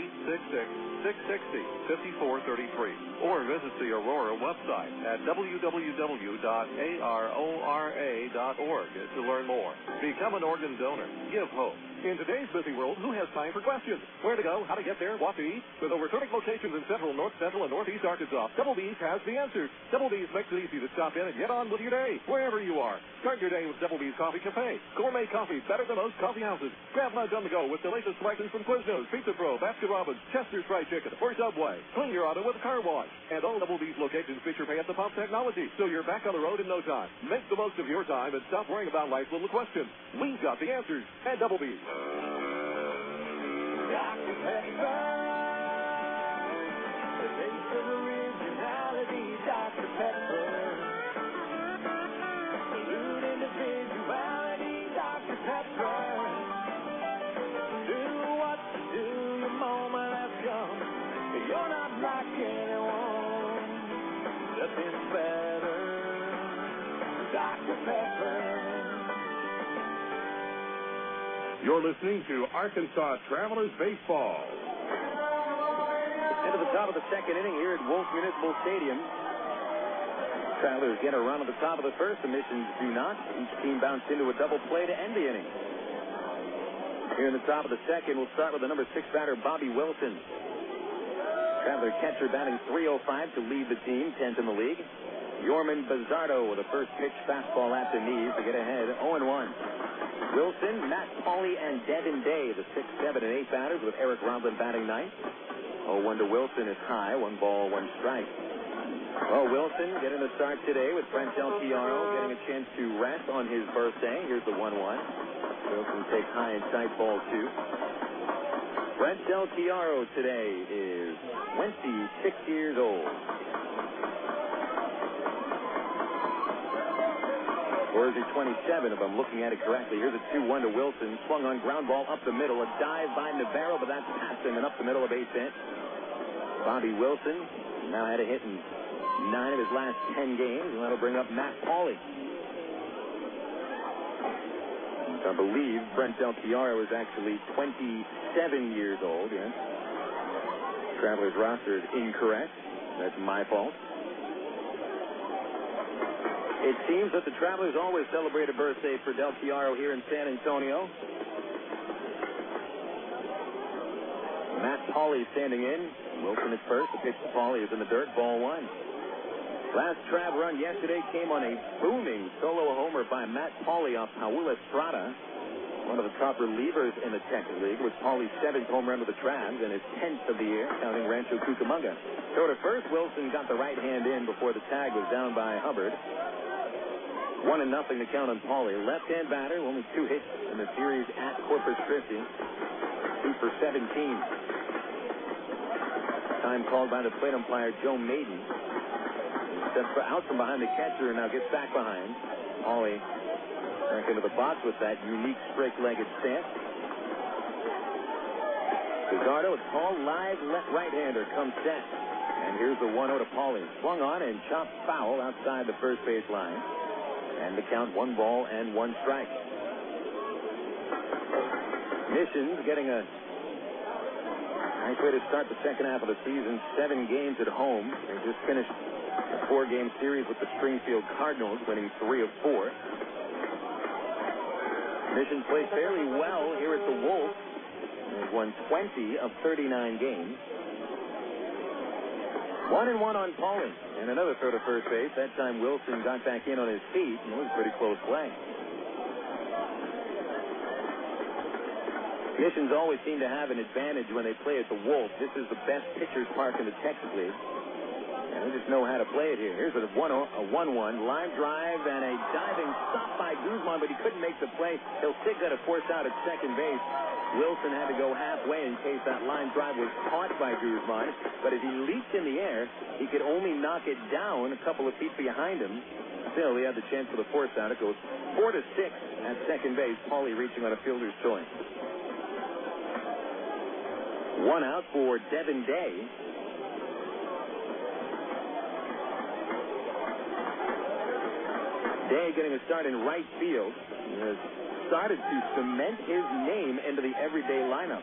866-660-5433 or visit the Aurora website at www.arora.org to learn more. Become an organ donor. Give hope. In today's busy world, who has time for questions? Where to go, how to get there, what to eat? With over 30 locations in Central, North Central, and Northeast Arkansas, Double B's has the answers. Double B's makes it easy to stop in and get on with your day, wherever you are. Start your day with Double B's Coffee Cafe. Gourmet coffee, better than most coffee houses. Grab lunch on the go with the latest selections from Quiznos, Pizza Pro, Baskin Robbins, Chester's Fried Chicken, or Subway. Clean your auto with a car wash. And all Double B's locations feature pay-at-the-pump technology, so you're back on the road in no time. Make the most of your time and stop worrying about life's little questions. We've got the answers at Double B's. Dr. Pepper, the taste of originality, Dr. Pepper. Salute individuality, Dr. Pepper. Do what to do, your moment has come. You're not like anyone, nothing's better, Dr. Pepper. You're listening to Arkansas Travelers Baseball. Into the top of the second inning here at Wolf Municipal Stadium. Travelers get a run at the top of the first. The Missions do not. Each team bounced into a double play to end the inning. Here in the top of the second, we'll start with the number 6 batter, Bobby Wilson. Traveler catcher batting .305 to lead the team, 10th in the league. Yorman Bazardo with a first pitch fastball at the knees to get ahead, 0-1. Wilson, Matt Pauley, and Devin Day, the 6, 7, and 8 batters, with Eric Rodlin batting ninth. 0-1 to Wilson is high, 1 ball, 1 strike. Well, Wilson getting the start today with Brent Del Chiaro getting a chance to rest on his birthday. Here's the 1-1. Wilson takes high and tight, ball 2. Brent Del Chiaro today is 26 years old. Or is he 27 if I'm looking at it correctly? Here's a 2-1 to Wilson. Swung on ground ball up the middle. A dive by Navarro, but that's past him and up the middle, a base hit. Bobby Wilson now had a hit in 9 of his last 10 games, and that'll bring up Matt Pauley. I believe Brent Del Chiaro is actually 27 years old, yes. Travelers roster is incorrect. That's my fault. It seems that the Travelers always celebrate a birthday for Del Chiaro here in San Antonio. Matt Pauley standing in. Wilson at first. The pitch to Pauley is in the dirt. Ball one. Last Trav run yesterday came on a booming solo homer by Matt Pauley off Paul Estrada, one of the top relievers in the Texas League. Was Pauley's 7th home run with the Travs and his 10th of the year, counting Rancho Cucamonga. So to first, Wilson got the right hand in before the tag was down by Hubbard. 1-0 to count on Pauley. Left-hand batter, only 2 hits in the series at Corpus Christi. 2 for 17. Time called by the plate umpire, Joe Maiden. Steps out from behind the catcher and now gets back behind. Pauley back into the box with that unique straight-legged stance. Bazardo, a tall, live right-hander, comes set. And here's the 1-0 to Pauley. Swung on and chopped foul outside the first base line. And the count 1 ball and 1 strike. Missions getting a nice way to start the second half of the season. 7 games at home. They just finished a 4-game series with the Springfield Cardinals, winning 3 of 4. Missions played fairly well here at the Wolf. They've won 20 of 39 games. 1-1 on Pauley. And another throw to first base. That time Wilson got back in on his feet, and it was pretty close play. Missions always seem to have an advantage when they play at the Wolf. This is the best pitcher's park in the Texas League. And they just know how to play it here. Here's a 1-1. Line drive and a diving stop by Guzmán, but he couldn't make the play. He'll stick that a force out at second base. Wilson had to go halfway in case that line drive was caught by Guzmán. But as he leaped in the air, he could only knock it down a couple of feet behind him. Still, he had the chance for the force out. It goes 4-6 at second base. Pauley reaching on a fielder's choice. 1 out for Devin Day. Day getting a start in right field. He has started to cement his name into the everyday lineup.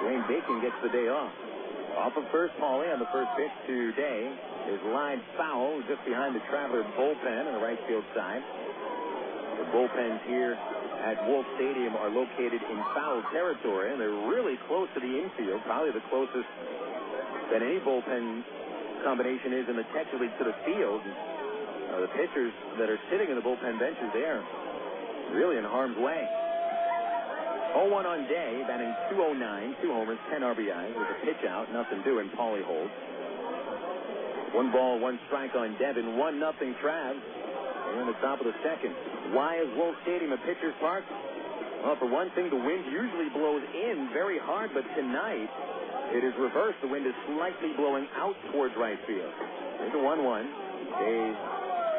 Wayne Bacon gets the day off. Off of first, Pauley on the first pitch to Day. His line foul just behind the Traveler bullpen on the right field side. The bullpens here at Wolf Stadium are located in foul territory, and they're really close to the infield, probably the closest that any bullpen combination is in the Texas League to the field. The pitchers that are sitting in the bullpen benches there really in harm's way. 0-1 on Day, batting .209, 2 homers, 10 RBIs. With a pitch out, nothing doing. Pauley holds. 1 ball, 1 strike on Devin. 1-0 Travs. We're in the top of the second. Why is Wolf Stadium a pitcher's park? Well, for one thing, the wind usually blows in very hard, but tonight it is reversed. The wind is slightly blowing out towards right field. There's a 1-1. Day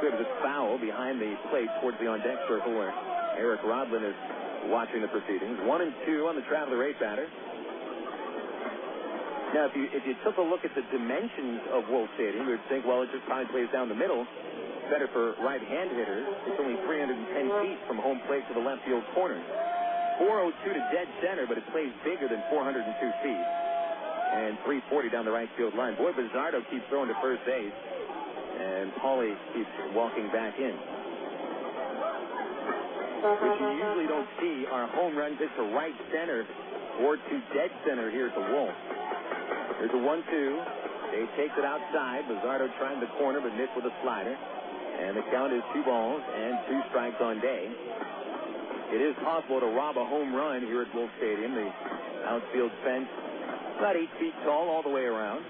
good as a foul behind the plate towards the on-deck circle where Eric Rodlin is watching the proceedings. 1-2 on the Traveler 8 batter. Now, if you took a look at the dimensions of Wolf Stadium, you would think, well, it just probably plays down the middle. Better for right-hand hitters. It's only 310 feet from home plate to the left field corner. 402 to dead center, but it plays bigger than 402 feet. And 340 down the right field line. Boy, Bazardo keeps throwing to first base. And Pauley keeps walking back in. Which you usually don't see are home runs hit to right center or to dead center here at the Wolf. There's a 1-2. They takes it outside. Bazardo tried the corner but missed with a slider. And the count is 2 balls and 2 strikes on Day. It is possible to rob a home run here at Wolf Stadium. The outfield fence about 8 feet tall all the way around.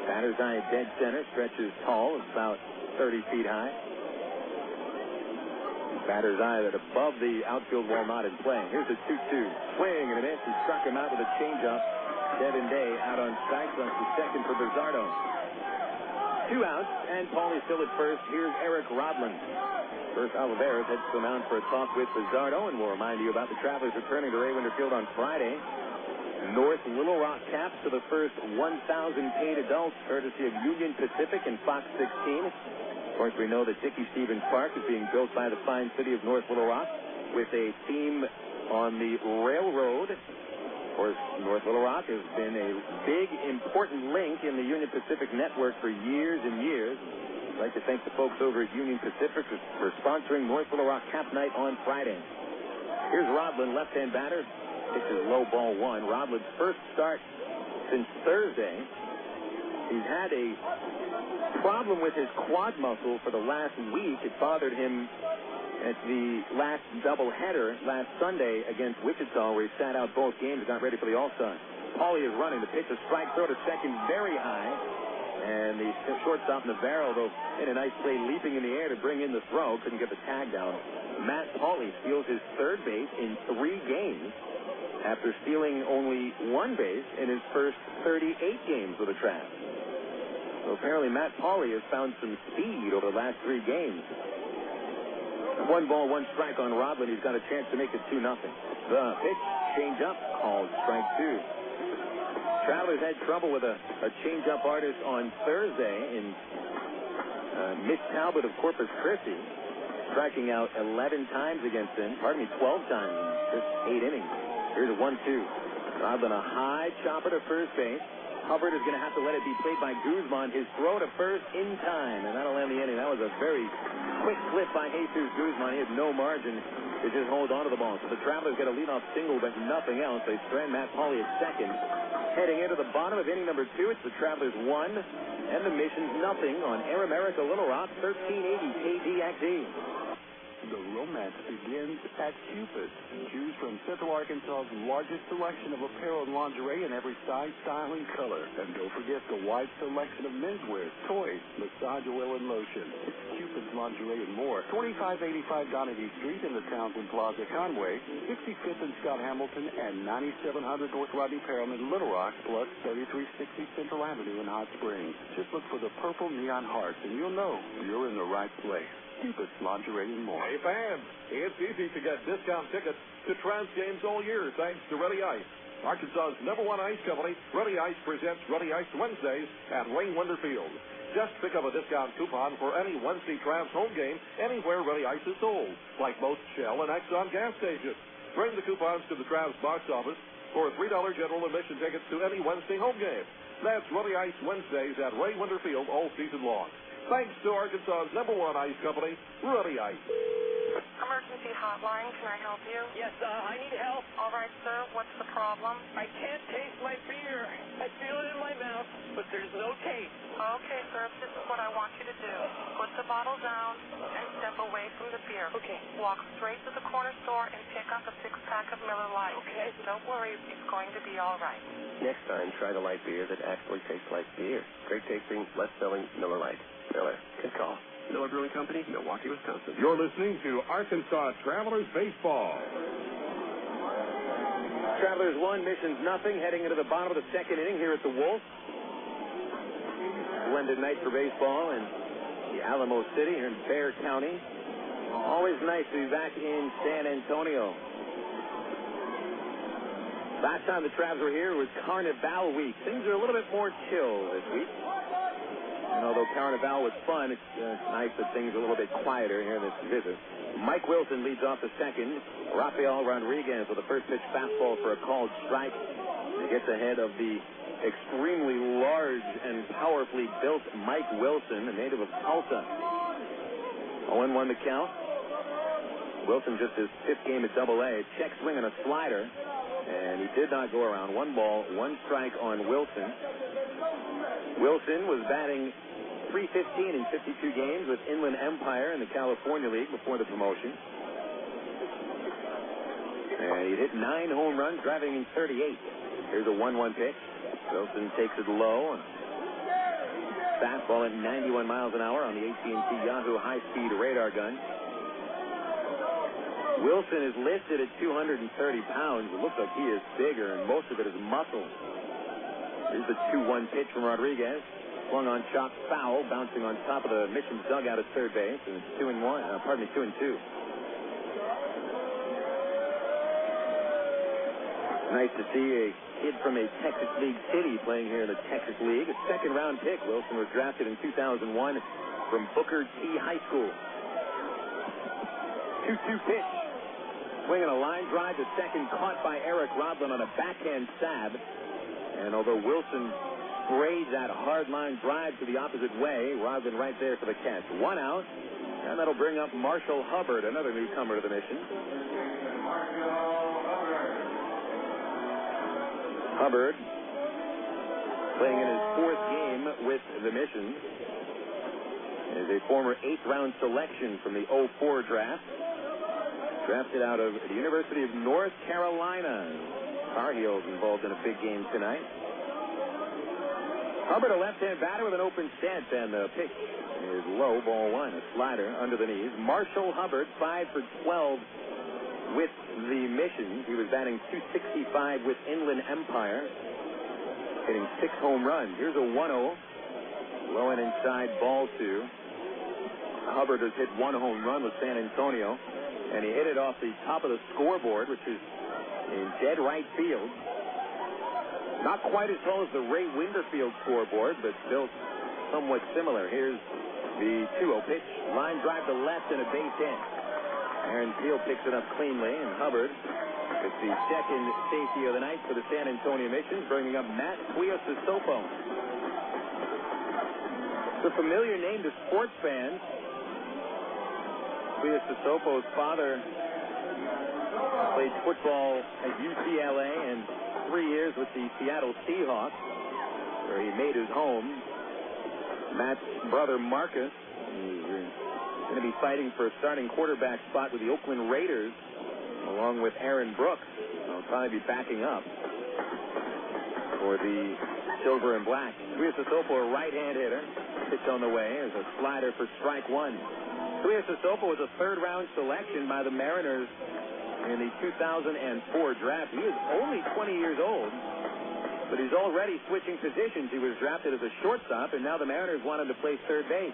Batter's eye at dead center, stretches tall. It's about 30 feet high. Batter's eye that above the outfield wall not in play. Here's a 2-2. Swing and a miss. He struck him out with a changeup. Devin Day out on strike. That's the second for Bazardo. 2 outs, and Pauley still at first. Here's Eric Rodlin. First, Oliveras heads to the mound for a talk with Bazardo, and we'll remind you about the Travelers returning to Ray Winder Field on Friday. North Little Rock caps to the first 1,000 paid adults, courtesy of Union Pacific and Fox 16. Of course, we know that Dickey Stevens Park is being built by the fine city of North Little Rock with a theme on the railroad. Of course, North Little Rock has been a big, important link in the Union Pacific network for years and years. I'd like to thank the folks over at Union Pacific for sponsoring North Little Rock Cap Night on Friday. Here's Rodlin, left-hand batter. Pitches low, ball one. Rodlin's first start since Thursday. He's had a problem with his quad muscle for the last week. It bothered him at the last doubleheader last Sunday against Wichita, where he sat out both games and got ready for the All-Star. Paulie is running. The pitch, a strike, throw to second very high. And the shortstop, Navarro, though, in a nice play, leaping in the air to bring in the throw. Couldn't get the tag down. Matt Paulie steals his third base in 3 games after stealing only 1 base in his first 38 games with the Traps. So apparently Matt Paulie has found some speed over the last 3 games. 1 ball, 1 strike on Rodlin. He's got a chance to make it 2-0. The pitch, change up, called strike 2. Travelers had trouble with a change-up artist on Thursday in Mitch Talbot of Corpus Christi, striking out 11 times against him. 12 times in just 8 innings. Here's a 1-2. Rodlin, a high chopper to first base. Hubbard is going to have to let it be played by Guzmán. His throw to first in time, and that'll end the inning. That was a very quick flip by Jesús Guzmán. He had no margin to just hold on to the ball. So the Travelers get a leadoff single, but nothing else. They strand Matt Paulie at second. Heading into the bottom of inning number 2, it's the Travelers 1 and the Missions nothing on Air America Little Rock, 1380 KDXE. The romance begins at Cupid's. Choose from Central Arkansas's largest selection of apparel and lingerie in every size, style, and color. And don't forget the wide selection of menswear, toys, massage oil, and lotion. It's Cupid's Lingerie and more. 2585 Donahue Street in the Townsend Plaza, Conway, 65th and Scott Hamilton, and 9700 North Rodney Perelman, Little Rock, plus 3360 Central Avenue in Hot Springs. Just look for the purple neon hearts, and you'll know you're in the right place. Cupid's Lingerie and more. Hey, fans, it's easy to get discount tickets to Trans games all year thanks to Ready Ice. Arkansas's #1 ice company, Ready Ice presents Ready Ice Wednesdays at Wayne Winder Field. Just pick up a discount coupon for any Wednesday Trans home game anywhere Ready Ice is sold, like most Shell and Exxon gas stations. Bring the coupons to the Trans box office for $3 general admission tickets to any Wednesday home game. That's Ready Ice Wednesdays at Wayne Winder Field all season long. Thanks to Arkansas's #1 ice company, Ready Ice. Emergency hotline, can I help you? Yes, I need help. All right, sir, what's the problem? I can't taste my beer. I feel it in my mouth, but there's no taste. Okay, sir, this is what I want you to do. Put the bottle down and step away from the beer. Okay. Walk straight to the corner store and pick up a 6-pack of Miller Lite. Okay. Don't worry, it's going to be all right. Next time, try the light beer that actually tastes like beer. Great tasting, less selling Miller Lite. Miller, good call. Miller Brewing Company, Milwaukee, Wisconsin. You're listening to Arkansas Travelers Baseball. Travelers 1, Missions nothing, heading into the bottom of the second inning here at the Wolf. Splendid night for baseball in the Alamo City here in Bexar County. Always nice to be back in San Antonio. Last time the Travs were here was Carnival week. Things are a little bit more chill this week. And although Carnival was fun, it's nice that things are a little bit quieter here in this visit. Mike Wilson leads off the second. Rafael Rodriguez with a first pitch fastball for a called strike. He gets ahead of the extremely large and powerfully built Mike Wilson, a native of Tulsa. 0-1 the count. Wilson just his 5th game at Double-A. Check swing and a slider. And he did not go around. 1 ball, 1 strike on Wilson. Wilson was batting .315 in 52 games with Inland Empire in the California League before the promotion. And he hit 9 home runs, driving in 38. Here's a 1-1 pitch. Wilson takes it low. Fastball at 91 miles an hour on the AT&T Yahoo high-speed radar gun. Wilson is listed at 230 pounds. It looks like he is bigger, and most of it is muscle. Here's the 2-1 pitch from Rodriguez. Swung on, chopped foul, bouncing on top of the Missions dugout at third base, and it's 2-2. Nice to see a kid from a Texas League city playing here in the Texas League. A second-round pick. Wilson was drafted in 2001 from Booker T. High School. 2-2 pitch. Swinging a line drive to second, caught by Eric Rodlin on a backhand stab. And although Wilson sprayed that hard line drive to the opposite way. Rodman right there for the catch. 1 out, and that'll bring up Marshall Hubbard, another newcomer to the Mission. Hubbard playing in his 4th game with the Mission. Is a former 8th-round selection from the 04 draft. Drafted out of the University of North Carolina. Tar Heels involved in a big game tonight. Hubbard, a left-hand batter with an open stance, and the pitch is low, ball 1, a slider under the knees. Marshall Hubbard, 5 for 12 with the Mission. He was batting .265 with Inland Empire, hitting 6 home runs. Here's a 1-0, low and inside, ball 2. Hubbard has hit 1 home run with San Antonio, and he hit it off the top of the scoreboard, which is in dead right field. Not quite as tall as the Ray Winderfield scoreboard, but still somewhat similar. Here's the 2-0 pitch. Line drive to left and a base hit. Aaron Field picks it up cleanly, and Hubbard gets the 2nd safety of the night for the San Antonio Mission, bringing up Matt Tuiasosopo. It's a familiar name to sports fans. Tuiasosopo's father played football at UCLA and 3 years with the Seattle Seahawks, where he made his home. Matt's brother Marcus is going to be fighting for a starting quarterback spot with the Oakland Raiders, along with Aaron Brooks. He'll probably be backing up for the Silver and Black. Tuiasosopo, a right-hand hitter. Pitch on the way is a slider for strike 1. Tuiasosopo was a 3rd-round selection by the Mariners in the 2004 draft. He is only 20 years old, but he's already switching positions. He was drafted as a shortstop, and now the Mariners want him to play third base.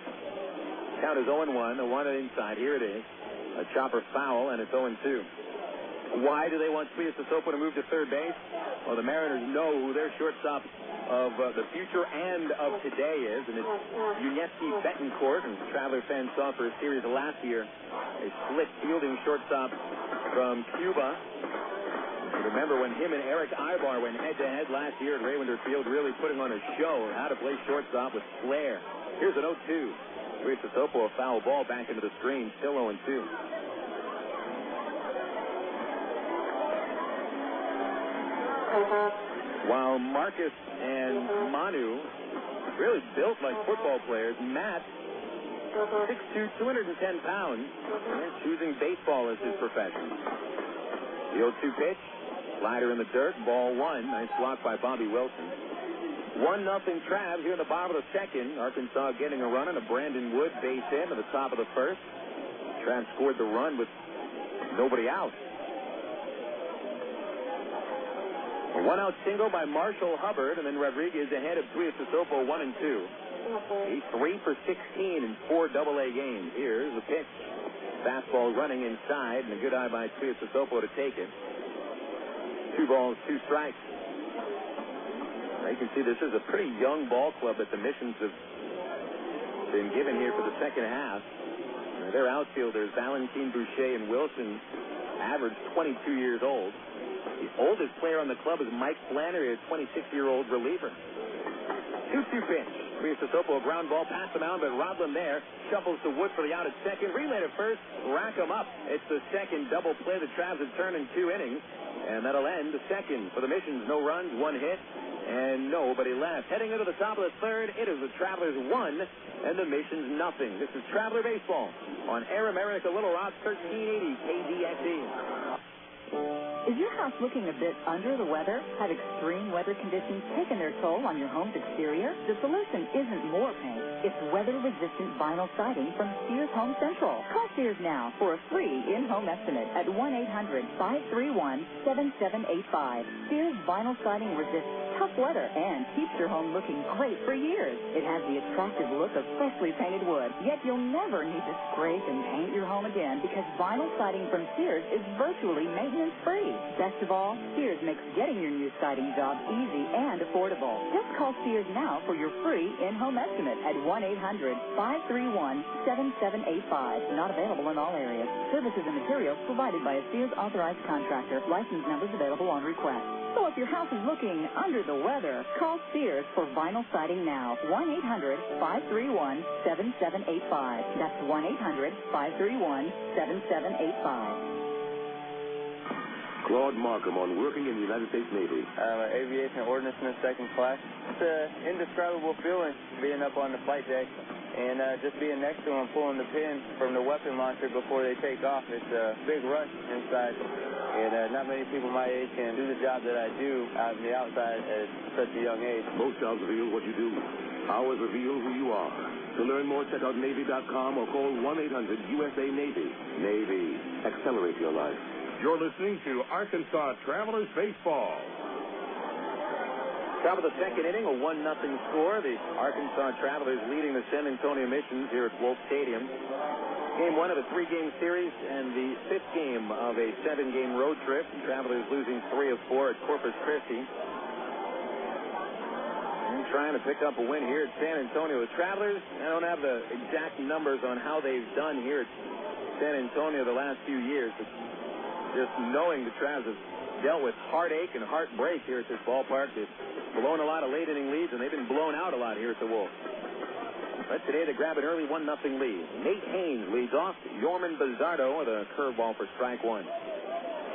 Count is 0-1, a 1 inside. Here it is. A chopper foul, and it's 0-2. Why do they want Tuiasosopo to move to third base? Well, the Mariners know who their shortstop of the future and of today is, and it's Yuniesky Betancourt, and Traveler fans saw for a series last year, a slick fielding shortstop from Cuba. You remember when him and Eric Ibar went head-to-head last year at Raymonder Field, really putting on a show of how to play shortstop with flair. Here's an 0-2. Tuiasosopo, a foul ball back into the screen, still 0-2. While Marcus and Manu really built like football players, Matt, 6'2", 210 pounds, choosing baseball as his profession. The 0-2 pitch, slider in the dirt, ball 1. Nice block by Bobby Wilson. 1-0 Travs here in the bottom of the 2nd. Arkansas getting a run on a Brandon Wood base hit at the top of the 1st. Travs scored the run with nobody out. A 1-out single by Marshall Hubbard, and then Rodriguez ahead of Tuiasosopo, 1-2. He's 3 for 16 in 4 AA games. Here's the pitch. Fastball running inside, and a good eye by Tuiasosopo to take it. 2 balls, 2 strikes. Now you can see this is a pretty young ball club that the Missions have been given here for the second half. Their outfielders, Balentien, Boucher, and Wilson, average 22 years old. The oldest player on the club is Mike Flannery, a 26-year-old reliever. 2-2 pitch. Tuiasosopo, a ground ball past the mound, but Rodman there shuffles to Wood for the out at second. Relay to first. Rack him up. It's the second double play the Travs have turned in 2 innings. And that'll end the second for the Missions. No runs, 1 hit, and nobody left. Heading into the top of the 3rd, it is the Travelers 1 and the Missions nothing. This is Traveler Baseball on Air America Little Rock, 1380 KDXE. Is your house looking a bit under the weather? Have extreme weather conditions taken their toll on your home's exterior? The solution isn't more paint. It's weather-resistant vinyl siding from Sears Home Central. Call Sears now for a free in-home estimate at 1-800-531-7785. Sears vinyl siding resists tough weather and keeps your home looking great for years. It has the attractive look of freshly painted wood, yet you'll never need to scrape and paint your home again because vinyl siding from Sears is virtually maintenance-free. Best of all, Sears makes getting your new siding job easy and affordable. Just call Sears now for your free in-home estimate at 1-800-531-7785. Not available in all areas. Services and materials provided by a Sears authorized contractor. License numbers available on request. So if your house is looking under the weather, call Sears for vinyl siding now. 1-800-531-7785. That's 1-800-531-7785. Claude Markham on working in the United States Navy. I'm an aviation ordnance second class. It's an indescribable feeling being up on the flight deck and just being next to them, pulling the pin from the weapon launcher before they take off. It's a big rush inside, and not many people my age can do the job that I do out in the outside at such a young age. Most jobs reveal what you do. Ours reveal who you are. To learn more, check out Navy.com or call 1-800-USA-NAVY. Navy. Accelerate your life. You're listening to Arkansas Travelers Baseball. Top of the second inning, a 1-0 score. The Arkansas Travelers leading the San Antonio Missions here at Wolf Stadium. Game 1 of a 3-game series and the 5th game of a 7-game road trip. The Travelers losing 3 of 4 at Corpus Christi. And trying to pick up a win here at San Antonio. The Travelers, I don't have the exact numbers on how they've done here at San Antonio the last few years, but just knowing the Travs have dealt with heartache and heartbreak here at this ballpark. They've blown a lot of late-inning leads, and they've been blown out a lot here at the Wolf. But today they grab an early 1-0 lead. Nate Haynes leads off. Yorman Bazardo with a curveball for strike one.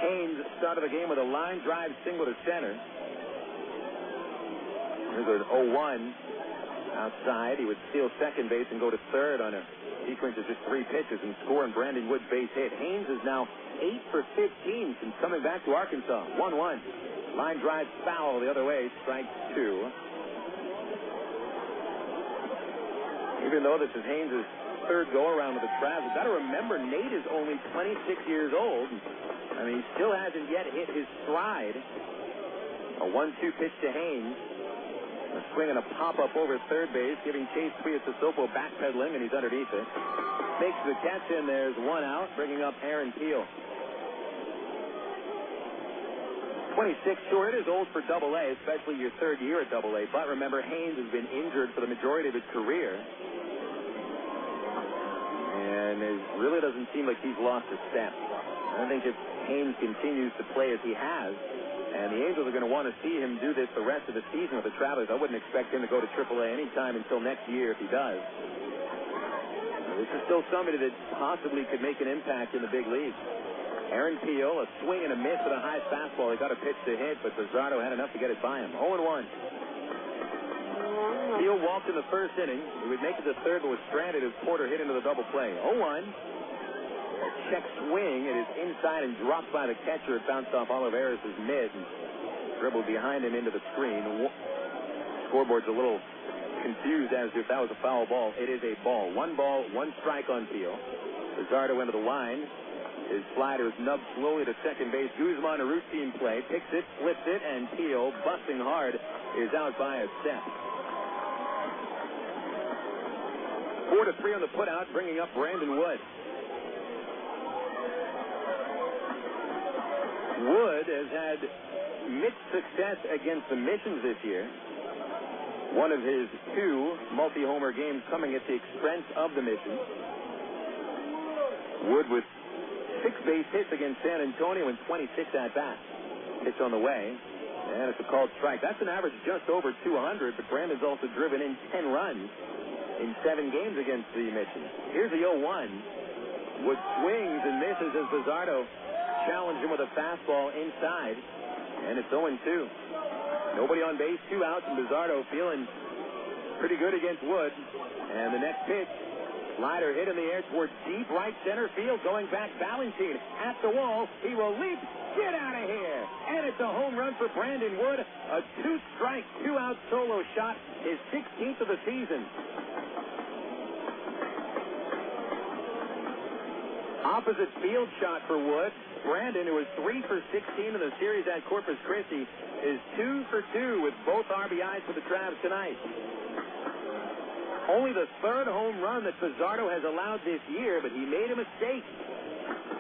Haynes started the game with a line drive single to center. There's an 0-1 outside. He would steal second base and go to third on a sequence of just 3 pitches and score in Brandon Wood's base hit. Haynes is now 8 for 15 since coming back to Arkansas. 1-1. Line drive foul the other way. Strike 2. Even though this is Haynes' third go-around with the Travs, you've got to remember Nate is only 26 years old. I mean, he still hasn't yet hit his stride. A 1-2 pitch to Haynes. A swing and a pop-up over third base, giving chase Tuiasosopo backpedaling, and he's underneath it. Makes the catch in. There's 1 out, bringing up Aaron Peel. 26, sure, it is old for Double-A, especially your third year at Double-A. But remember, Haynes has been injured for the majority of his career. And it really doesn't seem like he's lost a step. I think if Haynes continues to play as he has, and the Angels are going to want to see him do this the rest of the season with the Travelers, I wouldn't expect him to go to AAA anytime until next year if he does. This is still somebody that possibly could make an impact in the big leagues. Aaron Peel, a swing and a miss with a high fastball. He got a pitch to hit, but Bazardo had enough to get it by him. 0-1. Peel walked in the first inning. He would make it to third, but was stranded as Porter hit into the double play. 0-1. A check swing. It is inside and dropped by the catcher. It bounced off Oliveras' mid and dribbled behind him into the screen. Scoreboard's a little confused as if that was a foul ball. It is a ball. 1 ball, 1 strike on Peel. Bazardo went to the line. His slider is nubbed slowly to second base. Guzmán, a routine play, picks it, flips it, and Peel, busting hard, is out by a step. 4-3 on the putout, bringing up Brandon Wood. Wood has had mixed success against the Missions this year. One of his 2 multi-homer games coming at the expense of the Missions. Wood with 6 base hits against San Antonio and 26 at-bats. Pitch on the way, and it's a called strike. That's an average just over 200, but Brandon's also driven in 10 runs in 7 games against the Missions. Here's the 0-1. Wood swings and misses as Bazardo challenged him with a fastball inside, and it's 0-2. Nobody on base, 2 outs, and Bazardo feeling pretty good against Wood. And the next pitch, slider hit in the air towards deep right center field. Going back, Balentien at the wall. He will leap. Get out of here. And it's a home run for Brandon Wood. A 2-strike, 2-out solo shot. His 16th of the season. Opposite field shot for Wood. Brandon, who was 3 for 16 in the series at Corpus Christi, is 2 for 2 with both RBIs for the Travs tonight. Only the 3rd home run that Bazardo has allowed this year, but he made a mistake.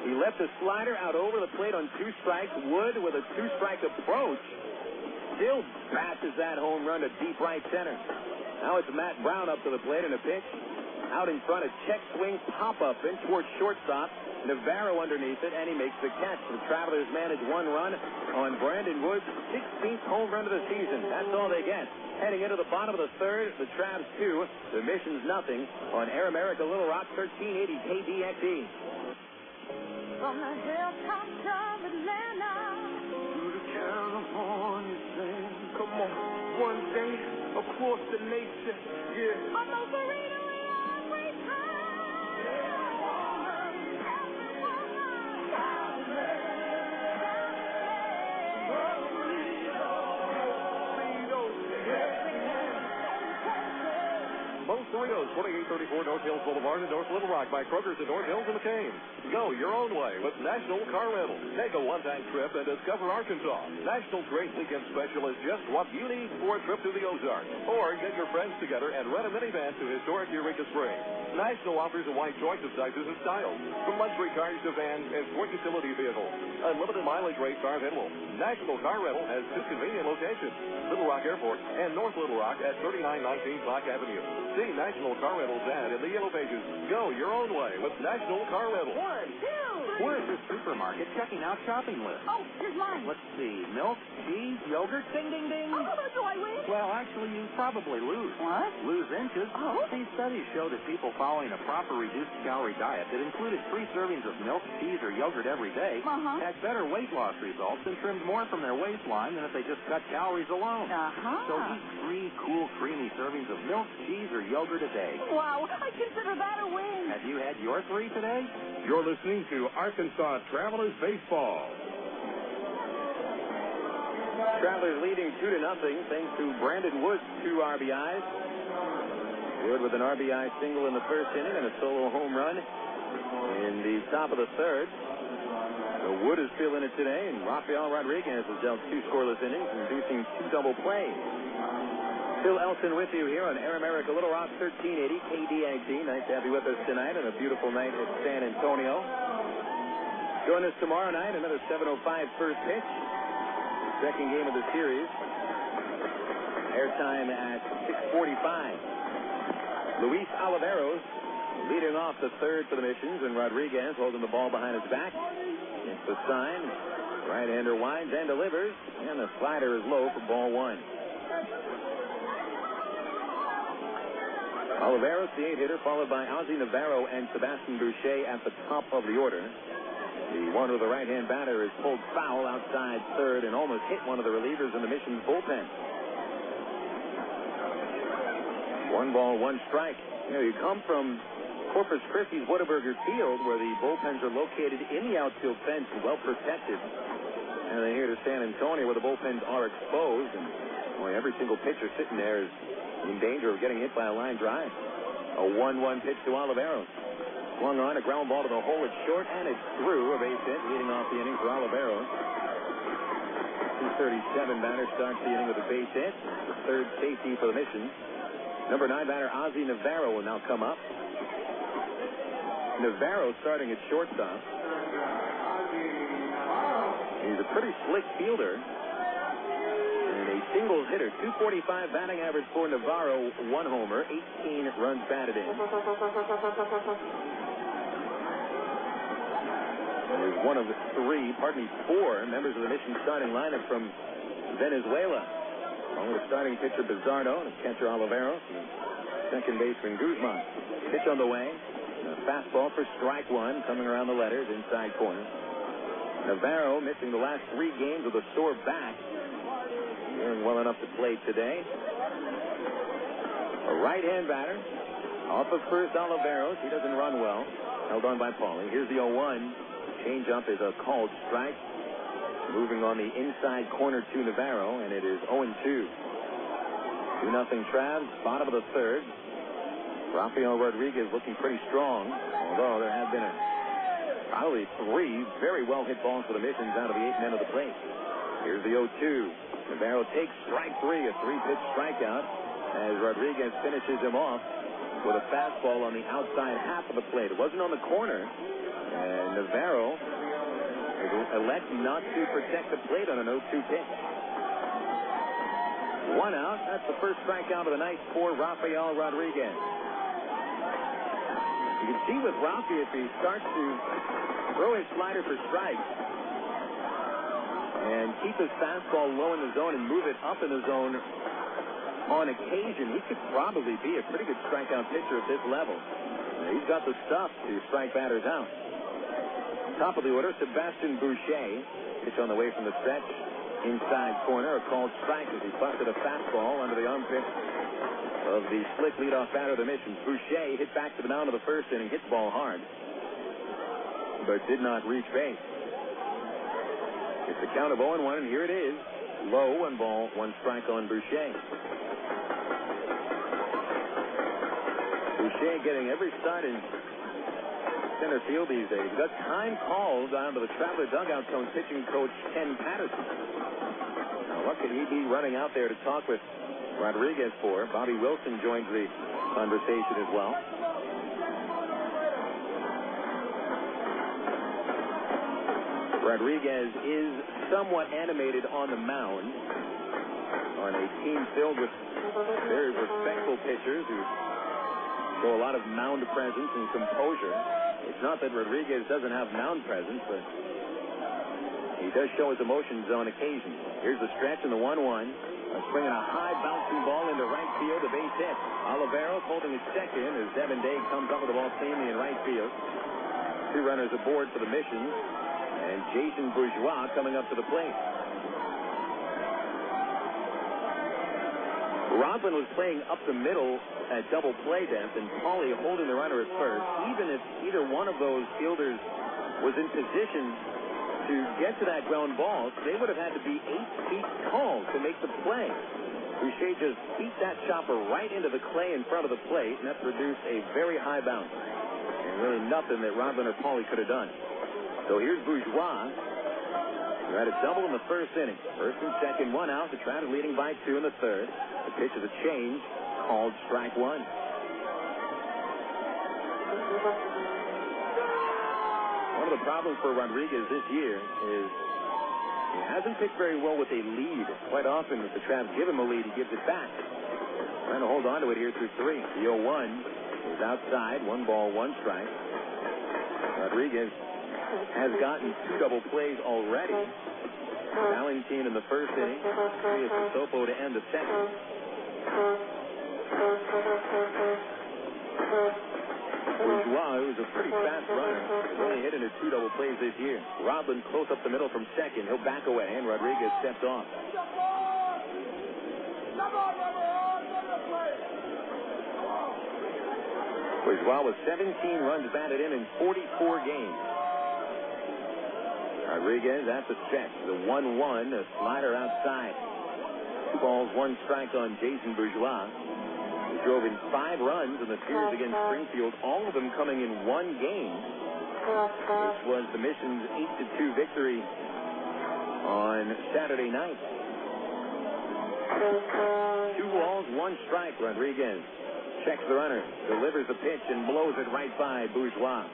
He left the slider out over the plate on 2 strikes. Wood, with a 2-strike approach, still bashes that home run to deep right center. Now it's Matt Brown up to the plate in a pitch. Out in front, a check swing pop-up in towards shortstop. Navarro underneath it, and he makes the catch. The Travelers manage 1 run on Brandon Wood's 16th home run of the season. That's all they get. Heading into the bottom of the third, the Travs 2, the Missions nothing on Air America Little Rock 1380 KDXE. From the hilltops of Atlanta to the California sand. Come on, one day across the nation, yeah. On the burrito in every Most Burritos, 2834 North Hills Boulevard in North Little Rock by Kroger's in North Hills and McCain. Go your own way with National Car Rental. Take a one-time trip and discover Arkansas. National's great weekend special is just what you need for a trip to the Ozarks. Or get your friends together and rent a minivan to historic Eureka Springs. National offers a wide choice of sizes and styles, from luxury cars to vans and sport utility vehicles. Unlimited mileage rates are available. National Car Rental has 2 convenient locations, Little Rock Airport and North Little Rock at 3919 Clock Avenue. See National Car Rental's ad in the Yellow Pages. Go your own way with National Car Rental. 1, 2. We're at the supermarket checking out shopping lists. Oh, here's mine. Let's see. Milk, cheese, yogurt, ding, ding, ding. Oh, do I win? Well, actually, you probably lose. What? Lose inches. Oh. These studies show that people following a proper reduced calorie diet that included 3 servings of milk, cheese, or yogurt every day had better weight loss results and trimmed more from their waistline than if they just cut calories alone. So eat 3 cool, creamy servings of milk, cheese, or yogurt a day. Wow, I consider that a win. Have you had your 3 today? You're listening to Arkansas Travelers Baseball. Travelers leading 2-0 thanks to Brandon Wood's 2 RBIs. Wood with an RBI single in the first inning and a solo home run in the top of the third. So Wood is feeling it today, and Rafael Rodriguez has dealt 2 scoreless innings, inducing 2 double plays. Phil Elson with you here on Air America Little Rock 1380 KDXE. Nice to have you with us tonight on a beautiful night at San Antonio. Join us tomorrow night, another 7:05 first pitch. Second game of the series. Airtime at 6:45. Luis Oliveros leading off the third for the Missions, and Rodriguez holding the ball behind his back. It's the sign. Right-hander winds and delivers, and the slider is low for ball 1. Oliveros, the 8-hitter, followed by Ozzie Navarro and Sebastian Boucher at the top of the order. The one with the right-hand batter is pulled foul outside third and almost hit one of the relievers in the Missions bullpen. 1 ball, 1 strike. You come from Corpus Christi's Whataburger Field, where the bullpens are located in the outfield fence, well protected. And then here to San Antonio, where the bullpens are exposed, and every single pitcher sitting there is in danger of getting hit by a line drive. A 1-1 pitch to Oliveros. Swung on, a ground ball to the hole. It's short, and it's through. A base hit, leading off the inning for Oliveros. 2:37 batter starts the inning with a base hit. The third safety for the Mission. Number 9 batter Ozzie Navarro will now come up. Navarro starting at shortstop. He's a pretty slick fielder. And a singles hitter. 245 batting average for Navarro. 1 homer, 18 runs batted in. There's one of the 4 members of the Mission starting lineup from Venezuela. Along with starting pitcher Bazardo, and catcher Oliveros, and second baseman Guzmán. Pitch on the way. A fastball for strike 1, coming around the letters, inside corner. Navarro missing the last 3 games with a sore back. Doing well enough to play today. A right-hand batter. Off of first, Oliveros. He doesn't run well. Held on by Pauly. Here's the 0-1. Change-up is a called strike. Moving on the inside corner to Navarro, and it is 0-2. 2-0 Travs, bottom of the third. Rafael Rodriguez looking pretty strong, although there have been probably 3 very well-hit balls for the Missions out of the 8 men of the plate. Here's the 0-2. Navarro takes strike 3, a 3-pitch strikeout, as Rodriguez finishes him off with a fastball on the outside half of the plate. It wasn't on the corner, and Navarro elects not to protect the plate on an 0-2 pitch. 1 out. That's the first strikeout of the night for Rafael Rodriguez. You can see with Ralphie, if he starts to throw his slider for strikes and keep his fastball low in the zone and move it up in the zone on occasion, he could probably be a pretty good strikeout pitcher at this level. He's got the stuff to strike batters out. Top of the order, Sebastian Boucher. Pitch on the way from the stretch. Inside corner, a called strike as he busted a fastball under the armpit of the slick leadoff batter of the Missions. Boucher hit back to the mound of the first inning, hit the ball hard, but did not reach base. It's a count of 0-1, and here it is. Low, 1 ball, 1 strike on Boucher. Boucher getting every start in center field these days. He got time called down to the Traveler dugout from pitching coach Ken Patterson. Now, what could he be running out there to talk with Rodriguez for? Bobby Wilson joins the conversation as well. Rodriguez is somewhat animated on the mound on a team filled with very respectful pitchers who show a lot of mound presence and composure. It's not that Rodriguez doesn't have mound presence, but he does show his emotions on occasion. Here's the stretch in the 1-1. Swinging a high bouncing ball into right field, a base hit. Oliveros holding his second as Devin Day comes up with the ball cleanly in right field. 2 runners aboard for the Missions, and Jason Bourgeois coming up to the plate. Roblin was playing up the middle at double play depth, and Paulie holding the runner at first. Even if either one of those fielders was in position to get to that ground ball, they would have had to be 8 feet tall to make the play. Boucher just beat that chopper right into the clay in front of the plate, and that produced a very high bounce. And really nothing that Roblin or Paulie could have done. So here's Bourgeois, who had a double in the first inning. First and second, 1 out. The Travelers leading by 2 in the third. The pitch is a change, called strike 1. One of the problems for Rodriguez this year is he hasn't pitched very well with a lead. Quite often, if the Travs give him a lead, he gives it back. Trying to hold on to it here through 3. The 0-1 is outside. 1 ball, 1 strike. Rodriguez has gotten 2 double plays already. Balentien in the first inning. Tuiasosopo to end the second. Bourgeois, who's a pretty fast runner, has only hit into 2 double plays this year. Roblin close up the middle from second. He'll back away, and Rodriguez steps off. Bourgeois with 17 runs batted in 44 games. Rodriguez at the stretch. The 1-1, a slider outside. 2 balls, 1 strike on Jason Bourgeois. He drove in 5 runs in the series against Springfield, all of them coming in 1 game. This was the Mission's 8-2 victory on Saturday night. 2 balls, 1 strike. Rodriguez checks the runner, delivers the pitch, and blows it right by Bourgeois.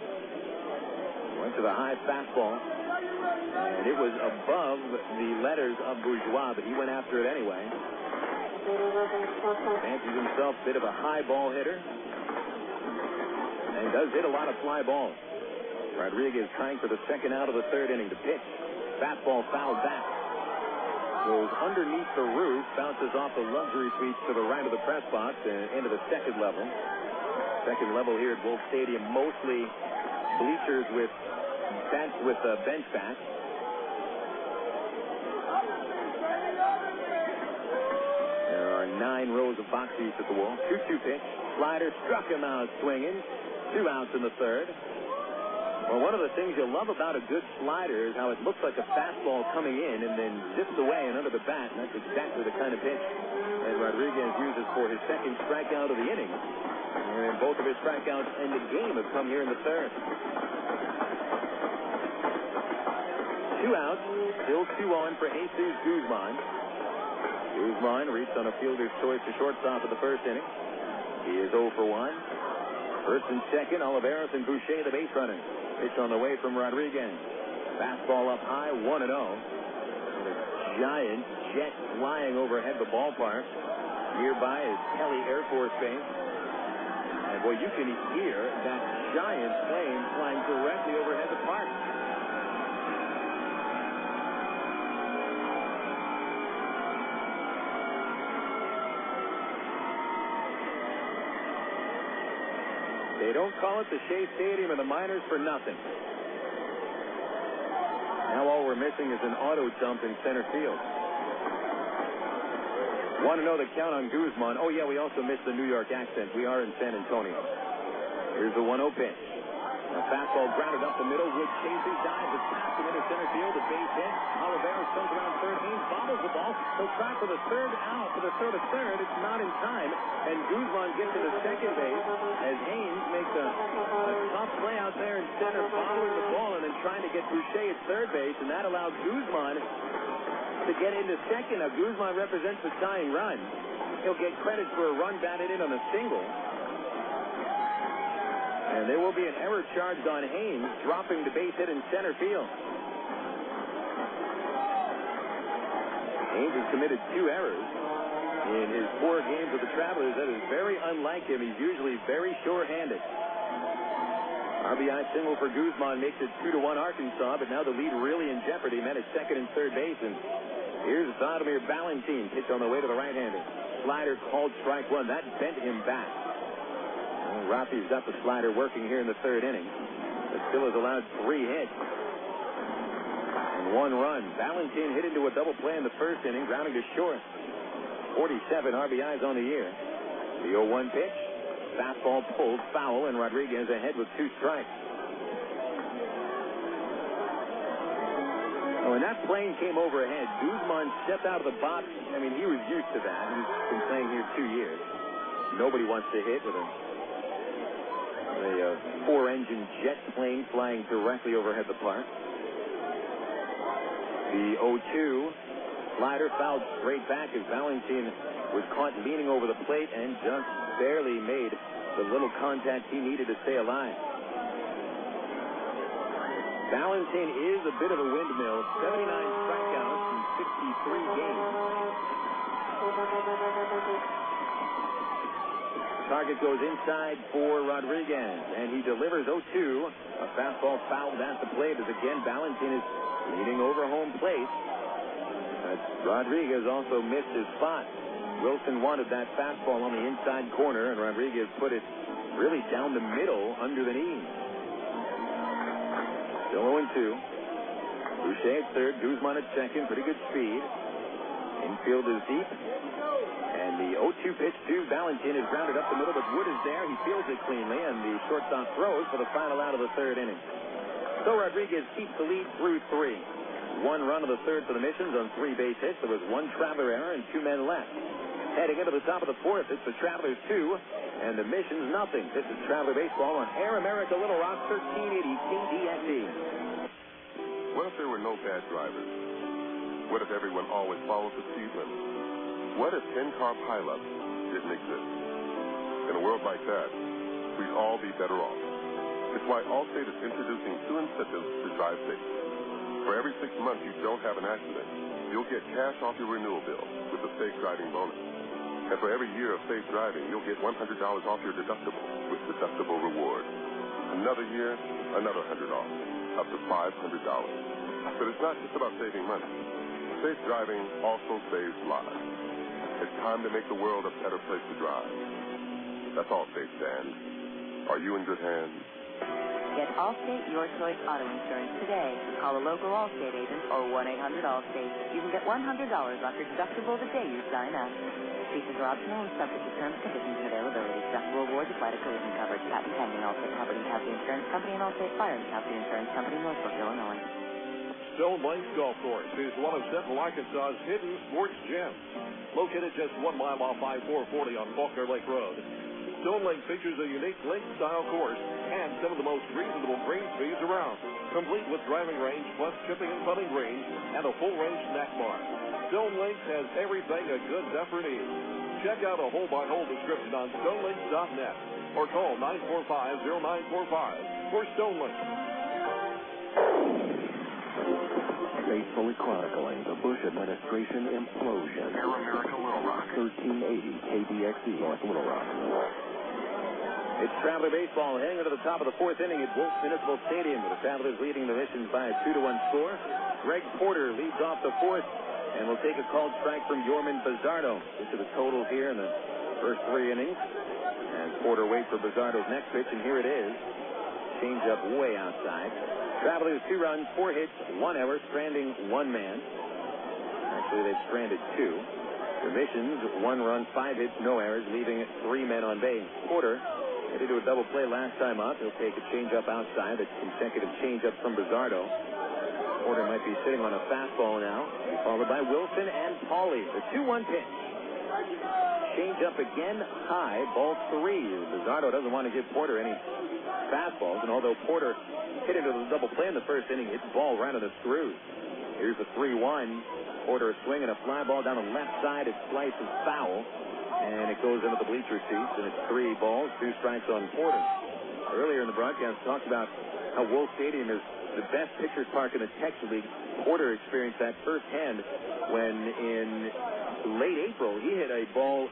Went to the high fastball, and it was above the letters of Bourgeois, but he went after it anyway. Fancies himself a bit of a high ball hitter, and does hit a lot of fly balls. Rodriguez trying for the second out of the third inning to pitch. Fastball fouled back. Goes underneath the roof, bounces off the luxury suites to the right of the press box and into the second level. Second level here at Wolf Stadium, mostly bleachers with bench back. There are 9 rows of box seats at the wall. 2-2 pitch. Slider struck him out swinging. 2 outs in the third. Well, one of the things you love about a good slider is how it looks like a fastball coming in and then zips away and under the bat, and that's exactly the kind of pitch that Rodriguez uses for his second strikeout of the inning. And both of his strikeouts in the game have come here in the third. 2 outs, still 2 on for Jesús Guzmán. Guzmán reached on a fielder's choice to shortstop in the first inning. He is 0 for 1. First and second, Oliveros and Boucher, the base runners. Pitch on the way from Rodriguez. Fastball up high, 1-0. A giant jet flying overhead the ballpark. Nearby is Kelly Air Force Base. And, boy, you can hear that giant plane flying directly overhead the park. They don't call it the Shea Stadium of the Miners for nothing. Now all we're missing is an auto dump in center field. Want to know the count on Guzmán? Oh, yeah, we also missed the New York accent. We are in San Antonio. Here's the 1-0 pitch. A fastball grounded up the middle. Wood chases, dives, it's passed into center field. A base hit. Oliveros comes around third. Haynes bobbles the ball. He'll try for the third out. For the throw to third. It's not in time. And Guzmán gets to the second base as Haynes makes a tough play out there in center, bobbling the ball and then trying to get Boucher at third base. And that allowed Guzmán to get into second. Now, Guzmán represents the tying run. He'll get credit for a run batted in on a single. And there will be an error charged on Haynes, dropping the base hit in center field. Haynes has committed 2 errors in his 4 games with the Travelers. That is very unlike him. He's usually very sure-handed. RBI single for Guzmán makes it 2-1 Arkansas, but now the lead really in jeopardy. Men at second and third base, and here's Wladimir Balentien, pitch on the way to the right-hander. Slider called strike 1. That bent him back. Rafi's got the slider working here in the third inning, but still has allowed 3 hits and 1 run. Balentien hit into a double play in the first inning, grounding to short. 47 RBIs on the year. The 0-1 pitch. Fastball pulled foul, and Rodriguez ahead with 2 strikes. When that plane came overhead, Guzmán stepped out of the box. I mean, he was used to that. He's been playing here 2 years. Nobody wants to hit with a 4-engine jet plane flying directly overhead the park. The 0-2 slider fouled straight back as Balentien was caught leaning over the plate and just barely made the little contact he needed to stay alive. Balentien is a bit of a windmill. 79 strikeouts in 63 games. Target goes inside for Rodriguez, and he delivers 0-2. A fastball fouled at the plate as again Balentien is leading over home plate. Rodriguez also missed his spot. Wilson wanted that fastball on the inside corner, and Rodriguez put it really down the middle under the knee. Still 0-2. Boucher at third, Guzmán at second, pretty good speed. Infield is deep. And the 0-2 pitch to Balentien is grounded up the middle, but Wood is there. He fields it cleanly, and the shortstop throws for the final out of the third inning. So Rodriguez keeps the lead through 3. 1 run of the third for the Missions on 3 base hits. There was 1 Traveler error and 2 men left. Heading into the top of the 4th, it's the Travelers 2 and the Missions nothing. This is Traveler Baseball on Air America Little Rock 1380 KDXE. What if there were no bad drivers? What if everyone always follows the speed limit? What if 10-car pileups didn't exist? In a world like that, we'd all be better off. It's why Allstate is introducing 2 incentives to drive safe. For every 6 months you don't have an accident, you'll get cash off your renewal bill with the Safe Driving bonus. And for every year of safe driving, you'll get $100 off your deductible with Deductible Reward. Another year, another $100 off, up to $500. But it's not just about saving money. Safe driving also saves lives. It's time to make the world a better place to drive. That's Allstate stands. Are you in good hands? Get Allstate Your Choice Auto Insurance today. Call a local Allstate agent or 1-800-ALLSTATE. You can get $100 off your deductible the day you sign up. Features are optional and subject to terms, conditions, and availability. Deductible rewards apply to collision coverage. Patent pending. Allstate Property and Casualty Insurance Company and Allstate Fire and Casualty Insurance Company, Northbrook, Illinois. Stone Lakes Golf Course is one of Central Arkansas's hidden sports gems. Located just 1 mile off I-440 on Faulkner Lake Road, Stone Lake features a unique lake-style course and some of the most reasonable green speeds around, complete with driving range plus chipping and putting greens and a full-range snack bar. Stone Lakes has everything a good duffer needs. Check out a hole-by-hole description on stonelakes.net or call 945-0945 for Stone Lakes. Faithfully chronicling the Bush administration implosion. Air America Little Rock. 1380 KDXE North Little Rock. It's Traveler baseball heading into the top of the fourth inning at Wolf Municipal Stadium, with the Travelers leading the Missions by a 2-1 score. Greg Porter leads off the fourth and will take a called strike from Yorman Bazardo. Into the totals here in the first 3 innings. As Porter waits for Bazardo's next pitch, and here it is. Change up way outside. Travelers 2 runs, 4 hits, 1 error, stranding 1 man. Actually, they've stranded 2. The Missions, 1 run, 5 hits, no errors, leaving 3 men on base. Porter hit into a double play last time up. He'll take a changeup outside. That's consecutive changeup from Bazardo. Porter might be sitting on a fastball now. Followed by Wilson and Pauly. The 2-1 pitch. Changeup again, high, ball 3. Bazardo doesn't want to give Porter any fastballs, and although Porter hit into the double play in the first inning, hit the ball right on the screws. Here's the 3-1. Porter a swing and a fly ball down the left side. It slices foul, and it goes into the bleacher seats, and it's 3 balls, 2 strikes on Porter. Earlier in the broadcast, talked about how Wolf Stadium is the best pitcher's park in the Texas League. Porter experienced that firsthand when in late April he hit a ball.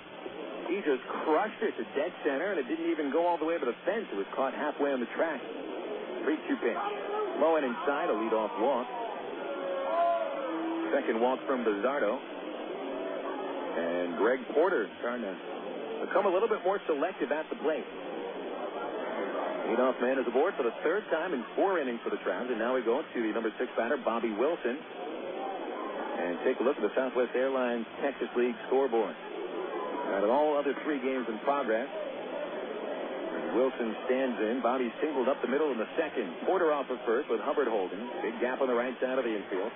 He just crushed it to dead center, and it didn't even go all the way to the fence. It was caught halfway on the track. 3-2 pitch. Low and inside, a leadoff walk. Second walk from Bazardo. And Greg Porter trying to become a little bit more selective at the plate. Leadoff man is aboard for the 3rd time in 4 innings for the Travs. And now we go to the number 6 batter, Bobby Wilson. And take a look at the Southwest Airlines Texas League scoreboard. Out of all other 3 games in progress, Wilson stands in. Bobby singled up the middle in the 2nd. Porter off of first with Hubbard holding. Big gap on the right side of the infield.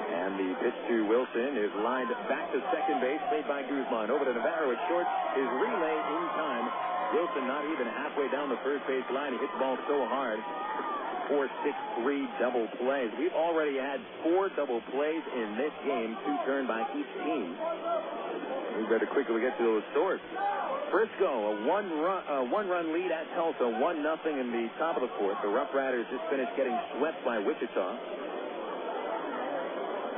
And the pitch to Wilson is lined back to second base, played by Guzmán. Over to Navarro at short. His relay in time. Wilson not even halfway down the first base line. He hit the ball so hard. 4-6-3 double plays. We've already had 4 double plays in this game, 2 turned by each team. We better quickly get to those scores. Frisco, a one-run lead at Tulsa, 1-0 in the top of the 4th. The Rough Riders just finished getting swept by Wichita.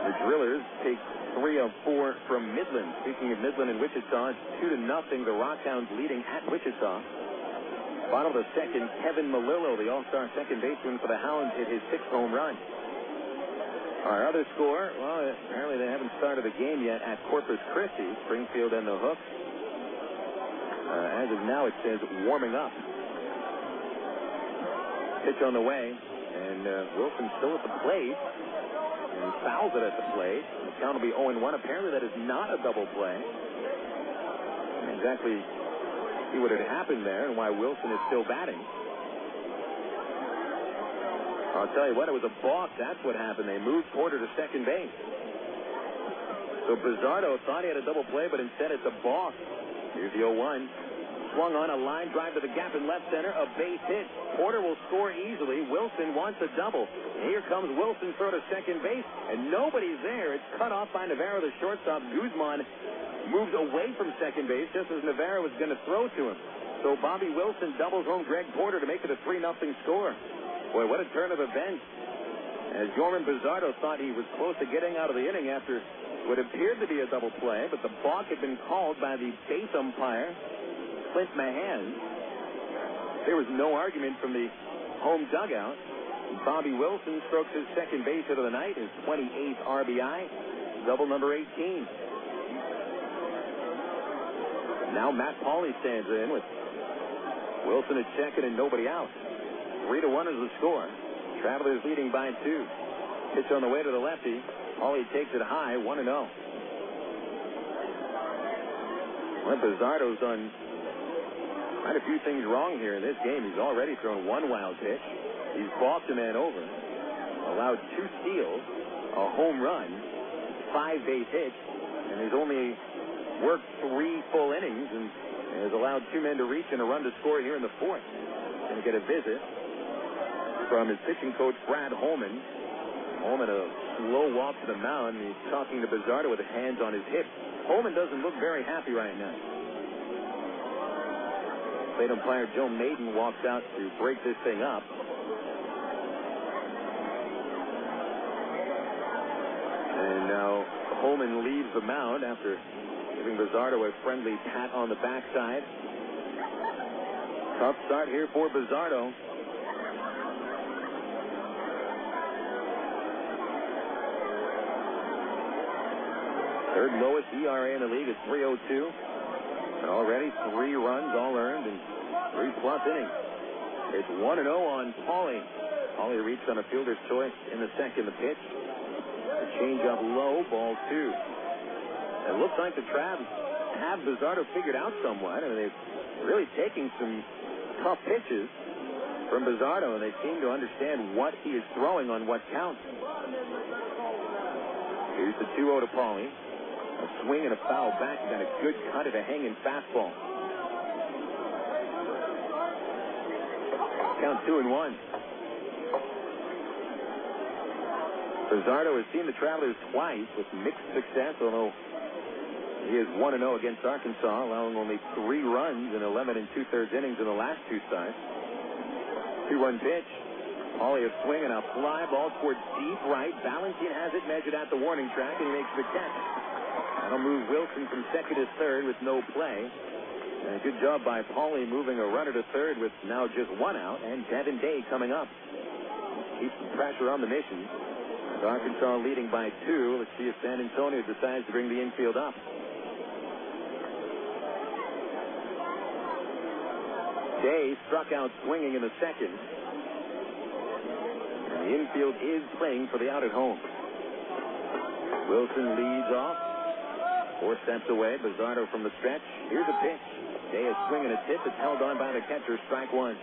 The Drillers take 3 of 4 from Midland. Speaking of Midland and Wichita, it's 2-0. The Rockhounds leading at Wichita. Bottom of the 2nd, Kevin Malillo, the all-star second baseman for the Hounds, hit his 6th home run. Our other score, well, apparently they haven't started the game yet at Corpus Christi. Springfield and the Hooks. As of now, it says warming up. Pitch on the way, and Wilson still at the plate. And he fouls it at the plate. The count will be 0-1. Apparently that is not a double play. And exactly see what had happened there and why Wilson is still batting. I'll tell you what, it was a balk. That's what happened. They moved Porter to second base. So Bazardo thought he had a double play, but instead it's a balk. Here's the 0-1. Swung on a line drive to the gap in left center, a base hit. Porter will score easily. Wilson wants a double. And here comes Wilson throw to second base, and nobody's there. It's cut off by Navarro, the shortstop. Guzmán moves away from second base just as Navarro was going to throw to him. So Bobby Wilson doubles home Greg Porter to make it a 3-0 score. Boy, what a turn of events. As Yorman Bazardo thought he was close to getting out of the inning after what appeared to be a double play, but the balk had been called by the base umpire, Clint Mahan. There was no argument from the home dugout. Bobby Wilson strokes his second base hit of the night, his 28th RBI, double number 18. Now Matt Pauly stands in with Wilson at second and nobody out. 3-1 is the score. Travelers leading by 2. Pitch on the way to the lefty. Pauly takes it high, 1-0. Well, Bazardo's done quite a few things wrong here in this game. He's already thrown 1 wild pitch. He's balked a man over. Allowed 2 steals, a home run, 5 base hits, and he's only worked 3 full innings and has allowed 2 men to reach and a run to score here in the 4th. Going to get a visit from his pitching coach, Brad Holman. Holman, a slow walk to the mound. He's talking to Bazardo with his hands on his hips. Holman doesn't look very happy right now. Plate umpire Joe Maiden walks out to break this thing up. And now Holman leaves the mound after giving Bazardo a friendly pat on the backside. Tough start here for Bazardo. Third lowest ERA in the league is 3.02. And already 3 runs all earned in 3+ innings. It's 1-0 on Paulie. Paulie reached on a fielder's choice in the second. The pitch. The change-up low, ball 2. It looks like the Travs have Bazardo figured out somewhat. I mean, they're really taking some tough pitches from Bazardo, and they seem to understand what he is throwing on what counts. Here's the 2-0 to Paulie. A swing and a foul back. He got a good cut at a hanging fastball. Count 2-1. Bazardo has seen the Travelers twice with mixed success, although he is 1-0 against Arkansas, allowing only 3 runs in 11 2/3 innings in the last 2 starts. 2-1 pitch. Paulie a swing and a fly ball towards deep right. Balentien has it measured at the warning track, and he makes the catch. That'll move Wilson from second to third with no play. And a good job by Paulie moving a runner to third with now just 1 out, and Devin Day coming up. Keeps some pressure on the mission. With Arkansas leading by 2. Let's see if San Antonio decides to bring the infield up. Day struck out swinging in the second. And the infield is playing for the out at home. Wilson leads off. 4 steps away. Bazardo from the stretch. Here's a pitch. Day is swinging a tip. It's held on by the catcher. Strike 1.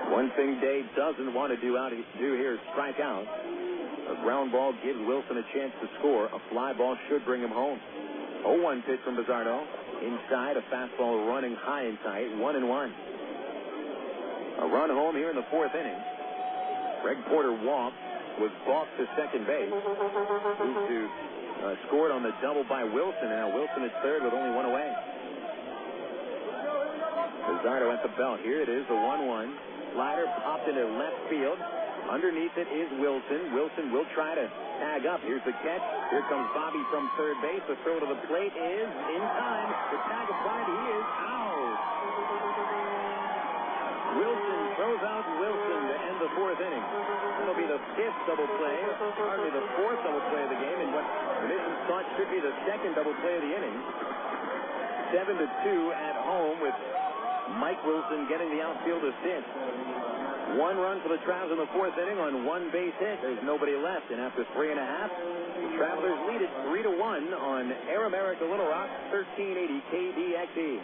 One thing Day doesn't want to do here is strike out. A ground ball gives Wilson a chance to score. A fly ball should bring him home. 0-1 pitch from Bazardo. Inside, a fastball running high and tight. 1-1. A run home here in the 4th inning. Greg Porter walked, was balked to second base. Moved to scored on the double by Wilson. Now Wilson is third with only 1 away. Bazardo at the belt. Here it is, the 1-1. Slider popped into left field. Underneath it is Wilson. Wilson will try to tag up. Here's the catch. Here comes Bobby from third base. The throw to the plate is in time. The tag applied. He is out. Wilson throws out Wilson to end the 4th inning. It'll be the 5th double play, hardly the 4th double play of the game, and what the mission thought should be the 2nd double play of the inning. 7-2 at home with Mike Wilson getting the outfield assist. 1 run for the Travs in the 4th inning on 1 base hit. There's nobody left, and after 3 1/2, the Travelers lead it 3-1 on Air America Little Rock, 1380 KDXE.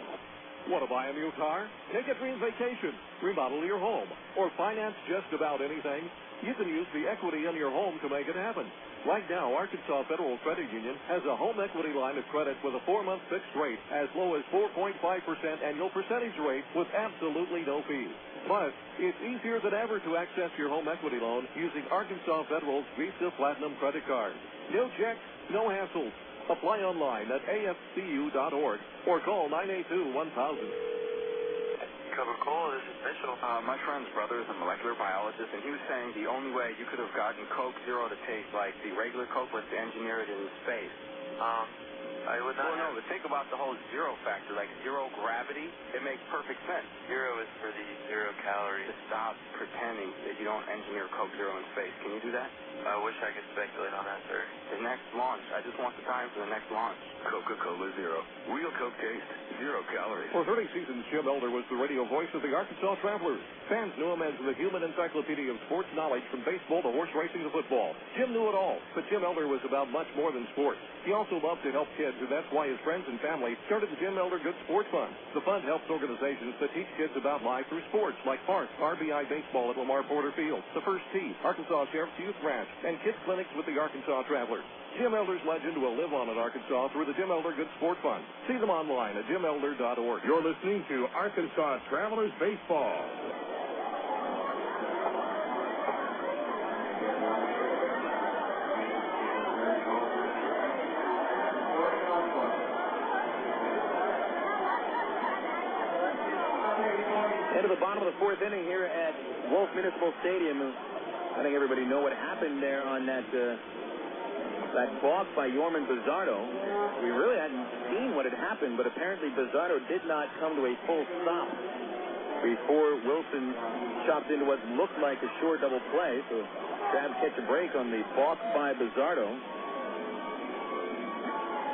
Want to buy a new car? Take a dream vacation, remodel your home, or finance just about anything? You can use the equity in your home to make it happen. Right now, Arkansas Federal Credit Union has a home equity line of credit with a 4-month fixed rate as low as 4.5% annual percentage rate with absolutely no fees. Plus, it's easier than ever to access your home equity loan using Arkansas Federal's Visa Platinum credit card. No checks, no hassles. Apply online at afcu.org or call 982-1000. Coca-Cola, this is Mitchell. My friend's brother is a molecular biologist, and he was saying the only way you could have gotten Coke Zero to taste like the regular Coke was to engineer it in space. I would not. Well, no, but think about the whole zero factor, like zero gravity. It makes perfect sense. 0 is for the 0 calories. Just stop pretending that you don't engineer Coke Zero in space. Can you do that? I wish I could speculate on that, sir. The next launch. I just want the time for the next launch. Coca-Cola Zero. Real Coke taste. 0 calories. For 30 seasons, Jim Elder was the radio voice of the Arkansas Travelers. Fans knew him as the human encyclopedia of sports knowledge from baseball to horse racing to football. Jim knew it all, but Jim Elder was about much more than sports. He also loved to help kids, and that's why his friends and family started the Jim Elder Good Sports Fund. The fund helps organizations that teach kids about life through sports, like Park, RBI Baseball at Lamar Porter Field, the First Tee, Arkansas Sheriff's Youth Ranch, and kids clinics with the Arkansas Travelers. Jim Elder's legend will live on in Arkansas through the Jim Elder Good Sport Fund. See them online at jimelder.org. You're listening to Arkansas Travelers Baseball. Into the bottom of the 4th inning here at Wolf Municipal Stadium. I think everybody know what happened there on that That balk by Yorman Bazardo. We really hadn't seen what had happened, but apparently Bazardo did not come to a full stop before Wilson chopped into what looked like a short double play. So Travs catch a break on the balk by Bazardo.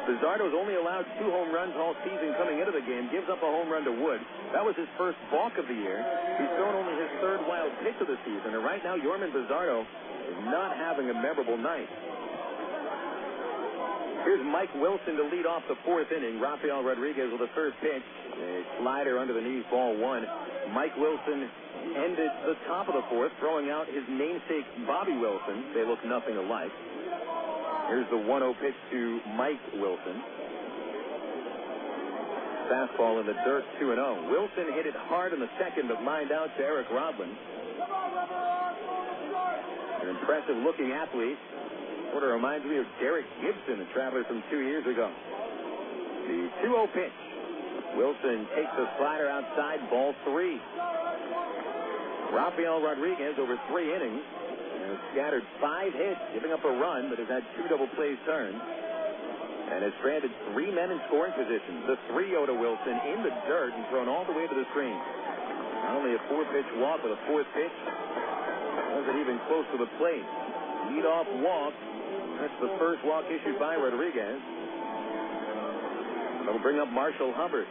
Bazardo's only allowed 2 home runs all season coming into the game, gives up a home run to Wood. That was his first balk of the year. He's thrown only his 3rd wild pitch of the season, and right now Yorman Bazardo is not having a memorable night. Here's Mike Wilson to lead off the 4th inning. Rafael Rodriguez with the first pitch. A slider under the knees, ball 1. Mike Wilson ended the top of the 4th, throwing out his namesake Bobby Wilson. They look nothing alike. Here's the 1-0 pitch to Mike Wilson. Fastball in the dirt, 2-0. Wilson hit it hard in the 2nd, but lined out to Eric Rodland. An impressive-looking athlete. Sort of reminds me of Derek Gibson, a Traveler from 2 years ago. The 2-0 pitch. Wilson takes the slider outside, ball 3. Rafael Rodriguez over 3 innings. Has scattered 5 hits, giving up a run, but has had 2 double plays turned. And has stranded 3 men in scoring position. The 3-0 to Wilson in the dirt and thrown all the way to the screen. Not only a 4-pitch walk, but a 4th pitch wasn't even close to the plate. Lead-off walk. That's the first walk issued by Rodriguez. That'll bring up Marshall Hubbard.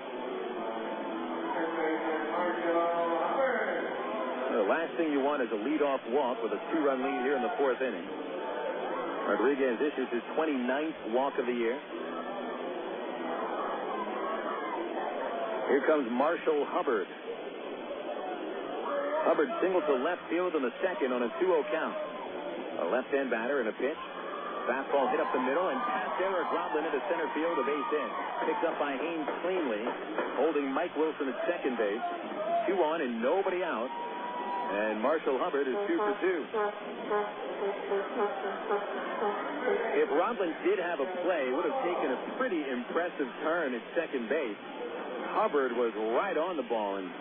The last thing you want is a lead-off walk with a 2-run lead here in the 4th inning. Rodriguez issues his 29th walk of the year. Here comes Marshall Hubbard. Hubbard singled to left field in the 2nd on a 2-0 count. A left-hand batter and a pitch. Fastball hit up the middle and past Eric Rodland into center field, a base hit. Picked up by Haynes cleanly, holding Mike Wilson at second base. 2 on and nobody out. And Marshall Hubbard is 2 for 2. If Rodland did have a play, it would have taken a pretty impressive turn at second base. Hubbard was right on the ball, and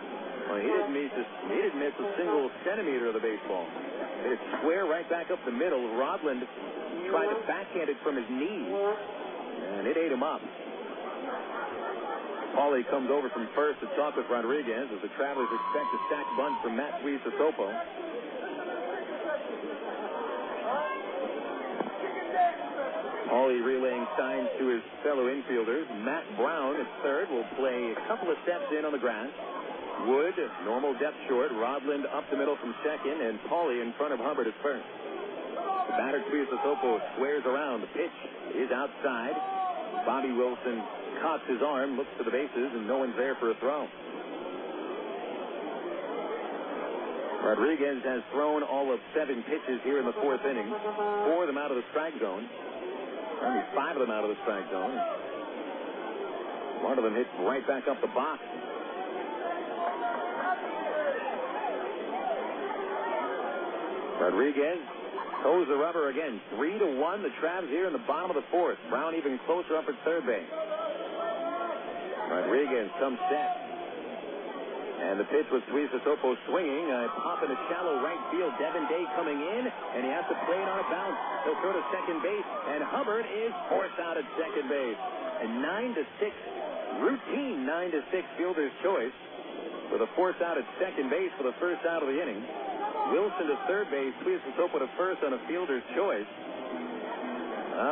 he didn't miss a single centimeter of the baseball. Hit it square right back up the middle. Rodland tried to backhand it from his knees, and it ate him up. Paulie comes over from first to talk with Rodriguez as the Travelers expect a sac bunt from Matt Tuiasosopo. Paulie relaying signs to his fellow infielders. Matt Brown at third will play a couple of steps in on the grass. Wood, normal depth short. Rodland up the middle from second, and Paulie in front of Hubbard at first. The batter Tuiasosopo squares around. The pitch is outside. Bobby Wilson cocks his arm, looks to the bases, and no one's there for a throw. Rodriguez has thrown all of 7 pitches here in the 4th inning. 4 of them out of the strike zone. Only 5 of them out of the strike zone. One of them hits right back up the box. Rodriguez toes the rubber again. 3-1. The Travs here in the bottom of the 4th. Brown even closer up at third base. Rodriguez comes set. And the pitch with Tuiasosopo swinging. A pop into shallow right field. Devin Day coming in, and he has to play it on a bounce. He'll throw to second base, and Hubbard is forced out at second base. A 9-6, routine 9-6 fielder's choice with a force out at second base for the first out of the inning. Wilson to third base, Tuiasosopo to first on a fielder's choice.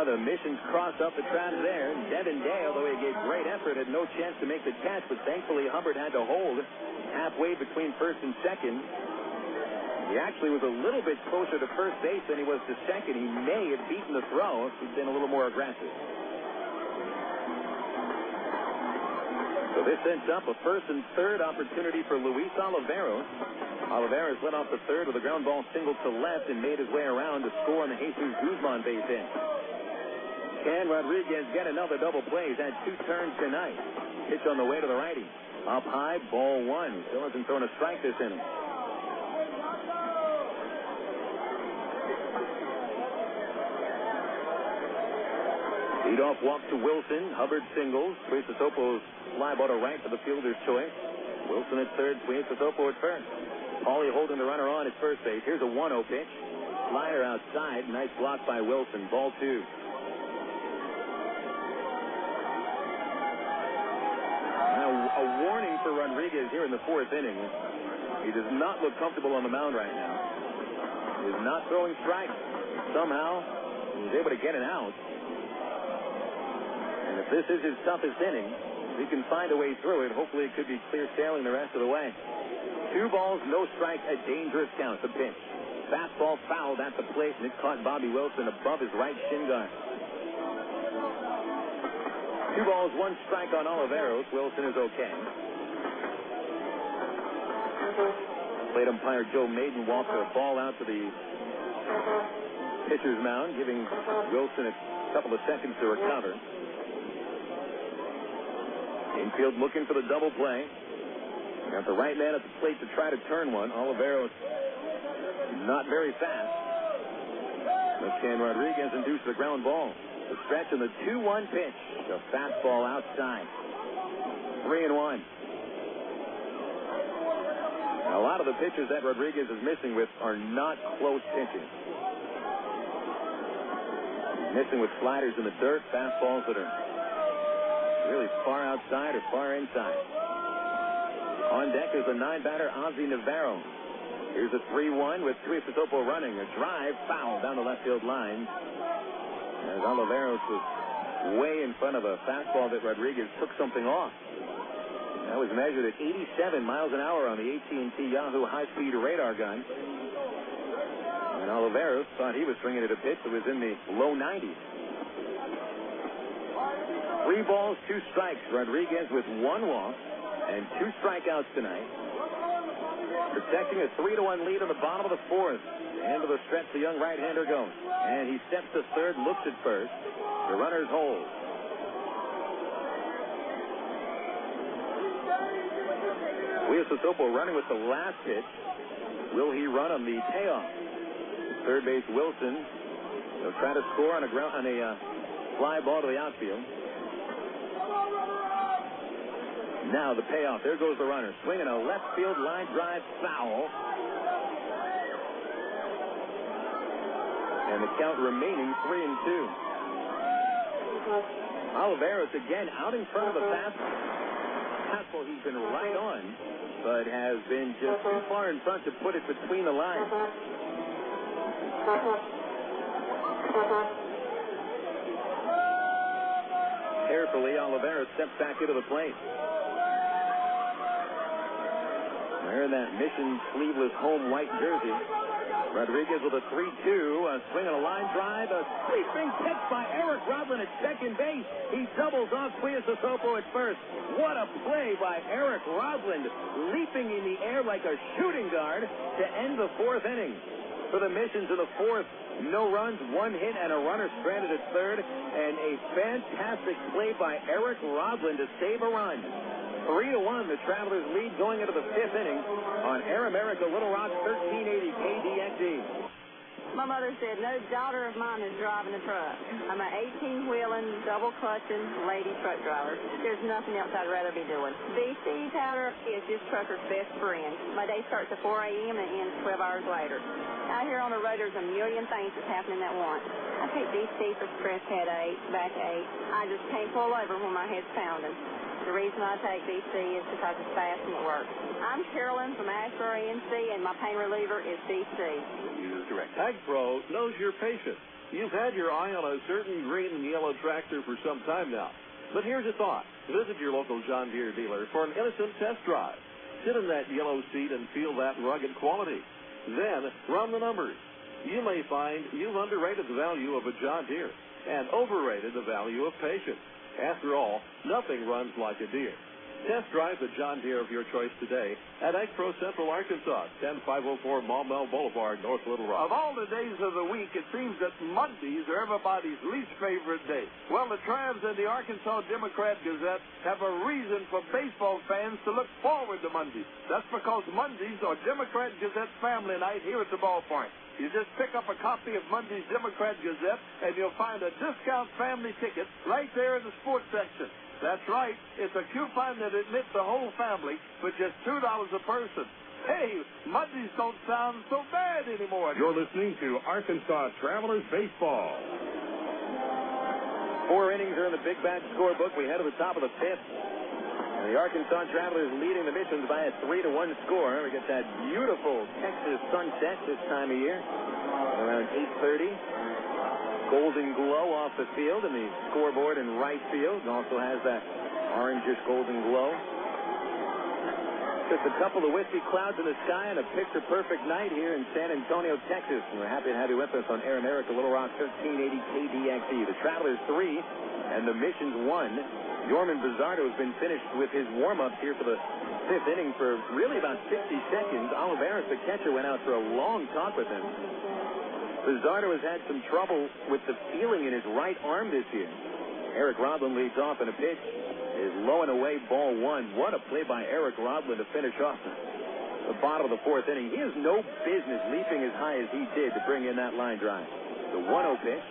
The missions crossed up the Travs there. Devin Day, although he gave great effort, had no chance to make the catch, but thankfully Hubbard had to hold halfway between first and second. He actually was a little bit closer to first base than he was to second. He may have beaten the throw if he'd been a little more aggressive. So this sets up a first and third opportunity for Luis Oliveros. Oliveros led off the third with a ground ball single to left and made his way around to score on the Jesús Guzmán base hit. Can Rodriguez get another double play? He's had 2 turns tonight. Pitch on the way to the righty. Up high, ball 1. Still hasn't thrown a strike this inning. Leadoff walk to Wilson. Hubbard singles. Tuiasosopo's fly ball to right for the fielder's choice. Wilson at third. Tuiasosopo at first. Paulie holding the runner on at first base. Here's a 1-0 pitch. Slider outside. Nice block by Wilson. Ball 2. Now, a warning for Rodriguez here in the fourth inning. He does not look comfortable on the mound right now. He is not throwing strikes. Somehow, he was able to get an out. And if this is his toughest inning, if he can find a way through it, hopefully it could be clear sailing the rest of the way. 2 balls, no strike, a dangerous count. The pitch. Fastball fouled at the plate, and it caught Bobby Wilson above his right shin guard. 2 balls, 1 strike on Oliveros. Wilson is okay. Plate umpire Joe Maiden walked a ball out to the pitcher's mound, giving Wilson a couple of seconds to recover. Infield looking for the double play. Got the right man at the plate to try to turn one. Oliveros not very fast. Left-hand Rodriguez induced the ground ball. The stretch and the 2-1 pitch. The fastball outside. 3-1. A lot of the pitches that Rodriguez is missing with are not close pitches. Missing with sliders in the dirt, fastballs that are really far outside or far inside. On deck is the 9-batter Ozzie Navarro. Here's a 3-1 with Tuiasosopo running. A drive foul down the left field line. As Oliveros was way in front of a fastball that Rodriguez took something off. That was measured at 87 miles an hour on the AT&T Yahoo high-speed radar gun. And Oliveros thought he was swinging at a pitch that was in the low 90s. 3 balls, 2 strikes. Rodriguez with 1 walk and 2 strikeouts tonight. Protecting a 3-1 lead on the bottom of the 4th. End of the stretch, the young right-hander goes. And he steps to third, looks at first. The runners hold. Tuiasosopo running with the last pitch. Will he run on the payoff? Third base Wilson. He'll try to score on a fly ball to the outfield. Now the payoff. There goes the runner. Swinging a left field line drive foul. And the count remaining 3-2. Oliveros again out in front of the fastball. He's been right on, but has been just too far in front to put it between the lines. Carefully, Oliveros steps back into the plate. Wearing that Mission sleeveless home white jersey. Rodriguez with a 3-2, a swing on a line drive, a sweeping pitch by Eric Rodlin at second base. He doubles off Tuiasosopo at first. What a play by Eric Rodlin, leaping in the air like a shooting guard to end the 4th inning. For the Mission to the 4th, no runs, 1 hit, and a runner stranded at third, and a fantastic play by Eric Rodlin to save a run. 3-1, the Travelers lead going into the 5th inning on Air America Little Rock 1380 KDXE. My mother said, no daughter of mine is driving a truck. I'm an 18-wheeling, double-clutching lady truck driver. There's nothing else I'd rather be doing. BC powder is this trucker's best friend. My day starts at 4 a.m. and ends 12 hours later. Out here on the road, there's a million things that's happening at once. I take BC for stress headache, backache. I just can't pull over when my head's pounding. The reason I take BC is because it's fast and it works. I'm Carolyn from Asheboro, NC, and my pain reliever is BC. Use direct. Ag Pro knows you're patient. You've had your eye on a certain green and yellow tractor for some time now. But here's a thought. Visit your local John Deere dealer for an innocent test drive. Sit in that yellow seat and feel that rugged quality. Then run the numbers. You may find you've underrated the value of a John Deere and overrated the value of patience. After all, nothing runs like a Deere. Test drive the John Deere of your choice today at Ag Pro Central Arkansas, 10504 Maumelle Boulevard, North Little Rock. Of all the days of the week, it seems that Mondays are everybody's least favorite day. Well, the Travs and the Arkansas Democrat-Gazette have a reason for baseball fans to look forward to Mondays. That's because Mondays are Democrat-Gazette family night here at the ballpark. You just pick up a copy of Monday's Democrat-Gazette, and you'll find a discount family ticket right there in the sports section. That's right. It's a coupon that admits the whole family for just $2 a person. Hey, Mondays don't sound so bad anymore. You're listening to Arkansas Travelers Baseball. 4 innings are in the Big Bad scorebook. We head to the top of the 5th. And the Arkansas Travelers leading the Missions by a 3-1 score. We get that beautiful Texas sunset this time of year. Around 8:30. Golden glow off the field, and the scoreboard in right field also has that orangish golden glow. Just a couple of wispy clouds in the sky and a picture-perfect night here in San Antonio, Texas. And we're happy to have you with us on Air America, Little Rock 1380 KDXE. The Travelers 3 and the Missions 1. Yorman Bazardo has been finished with his warm-ups here for the 5th inning for really about 60 seconds. Olivares, the catcher, went out for a long talk with him. Bazardo has had some trouble with the feeling in his right arm this year. Eric Rodlin leads off, and a pitch is low and away, ball 1. What a play by Eric Rodlin to finish off the bottom of the 4th inning. He has no business leaping as high as he did to bring in that line drive. The 1-0 pitch.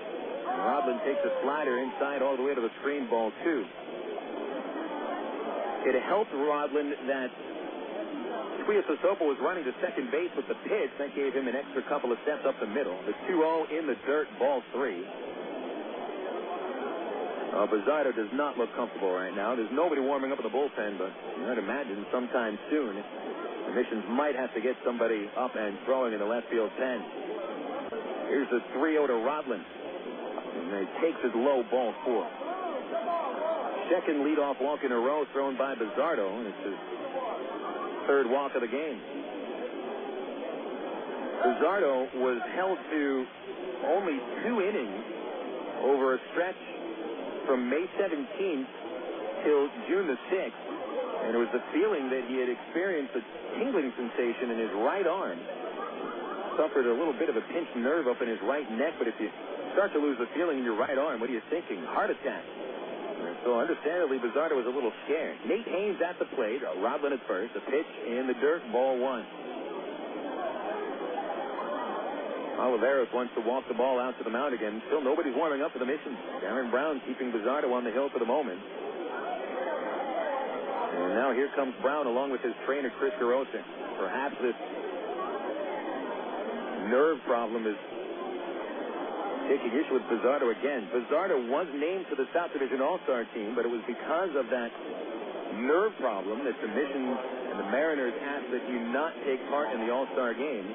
And Rodlin takes a slider inside all the way to the screen, ball 2. It helped Rodlin that Tuiasosopo was running to second base with the pitch. That gave him an extra couple of steps up the middle. The 2-0 in the dirt, ball 3. Bazardo does not look comfortable right now. There's nobody warming up in the bullpen, but I'd imagine sometime soon the Missions might have to get somebody up and throwing in the left field pen. Here's the 3-0 to Rodlin. And he takes it low, ball 4. Second leadoff walk in a row thrown by Bazardo, and it's his 3rd walk of the game. Bazardo was held to only 2 innings over a stretch from May 17th till June the 6th, and it was the feeling that he had experienced a tingling sensation in his right arm. Suffered a little bit of a pinched nerve up in his right neck, but if you start to lose the feeling in your right arm, what are you thinking? Heart attack. So understandably, Bazardo was a little scared. Nate Haynes at the plate. Rodlin at first. A pitch in the dirt. Ball 1. Olivares wants to walk the ball out to the mound again. Still nobody's warming up for the Missions. Darren Brown keeping Bazardo on the hill for the moment. And now here comes Brown along with his trainer, Chris Garosa. Perhaps this nerve problem is taking issue with Bazardo again. Bazardo was named to the South Division All-Star team, but it was because of that nerve problem that the Missions and the Mariners asked that he not take part in the All-Star game.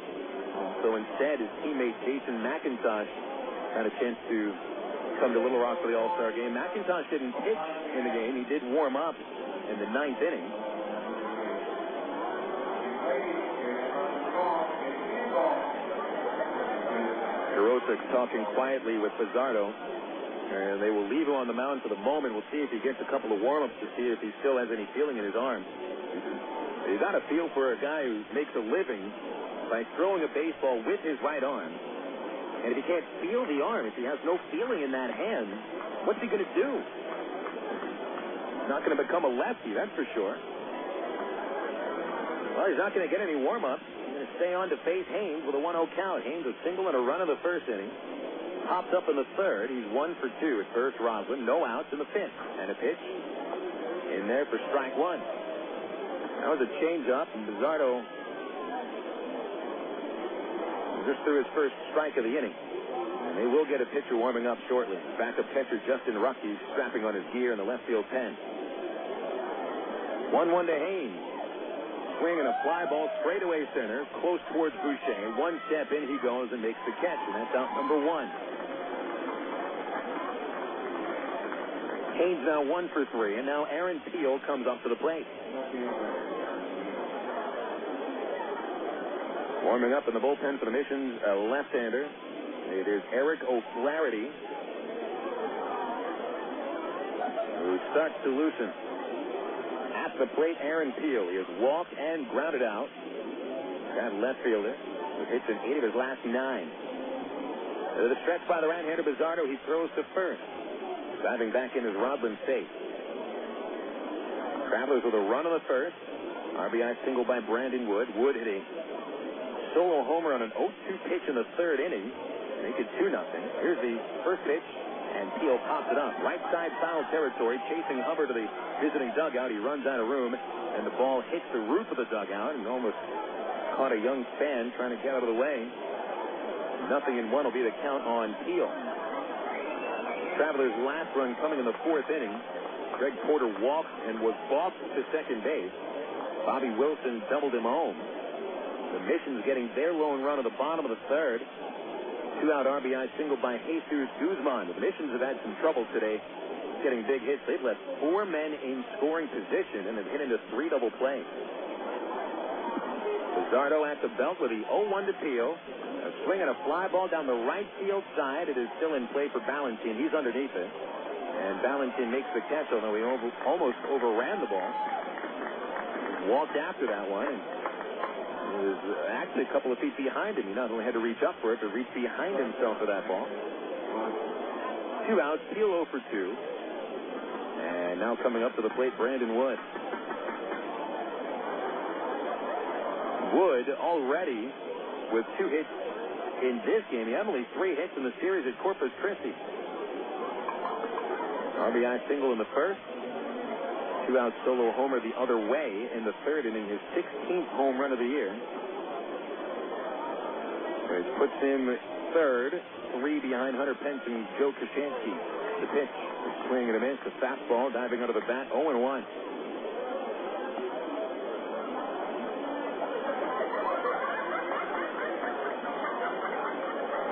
So instead, his teammate Jason McIntosh had a chance to come to Little Rock for the All-Star game. McIntosh didn't pitch in the game. He did warm up in the 9th inning. Garosa talking quietly with Bazardo, and they will leave him on the mound for the moment. We'll see if he gets a couple of warm-ups to see if he still has any feeling in his arm. You got to feel for a guy who makes a living by throwing a baseball with his right arm. And if he can't feel the arm, if he has no feeling in that hand, what's he going to do? Not going to become a lefty, that's for sure. Well, he's not going to get any warm-up. He's going to stay on to face Haynes with a 1-0 count. Haynes a single and a run in the 1st inning. Pops up in the 3rd. He's 1 for 2 at first. Rodlin, no outs in the 5th. And a pitch in there for strike 1. That was a change-up, and Bazardo just threw his first strike of the inning. And they will get a pitcher warming up shortly. Backup catcher Justin Rucky strapping on his gear in the left field pen. 1-1 to Haynes. Swinging a fly ball straight away center, close towards Boucher. 1 step in he goes and makes the catch, and that's out number 1. Haynes now 1 for 3, and now Aaron Peel comes up to the plate. Warming up in the bullpen for the Missions, a left-hander. It is Eric O'Flaherty, who starts to loosen. At the plate, Aaron Peel. He has walked and grounded out. That left fielder who hits in 8 of his last 9. The stretch by the right-hander Bazardo. He throws to first. Driving back in is Rodlin safe. Travelers with a run on the 1st. RBI single by Brandon Wood. Wood hit a solo homer on an 0-2 pitch in the 3rd inning. Make it 2-0. Here's the first pitch, and Peel pops it up. Right side foul territory, chasing Hubbard to the visiting dugout. He runs out of room, and the ball hits the roof of the dugout and almost caught a young fan trying to get out of the way. 0-1 will be the count on Peel. Travelers' last run coming in the 4th inning. Greg Porter walked and was balked to second base. Bobby Wilson doubled him home. The Missions getting their lone run at the bottom of the third. 2-out RBI single by Jesús Guzmán. The Missions have had some trouble today getting big hits. They've left 4 men in scoring position and have hit into 3 double plays. Bazardo at the belt with the 0-1 to Peel. A swing and a fly ball down the right field side. It is still in play for Balentien. He's underneath it. And Balentien makes the catch, although he almost overran the ball. Walked after that one. And he was actually a couple of feet behind him. He not only had to reach up for it, but reach behind himself for that ball. 2 outs. Peel 0 for 2. And now coming up to the plate, Brandon Wood. Wood already with 2 hits in this game. He had only 3 hits in the series at Corpus Christi. RBI single in the first. 2-out solo homer the other way in the third inning. His 16th home run of the year. Which puts him third, 3 behind Hunter Pence and Joe Kashansky. The pitch, a swing and a miss, a fastball diving under the bat, 0-1.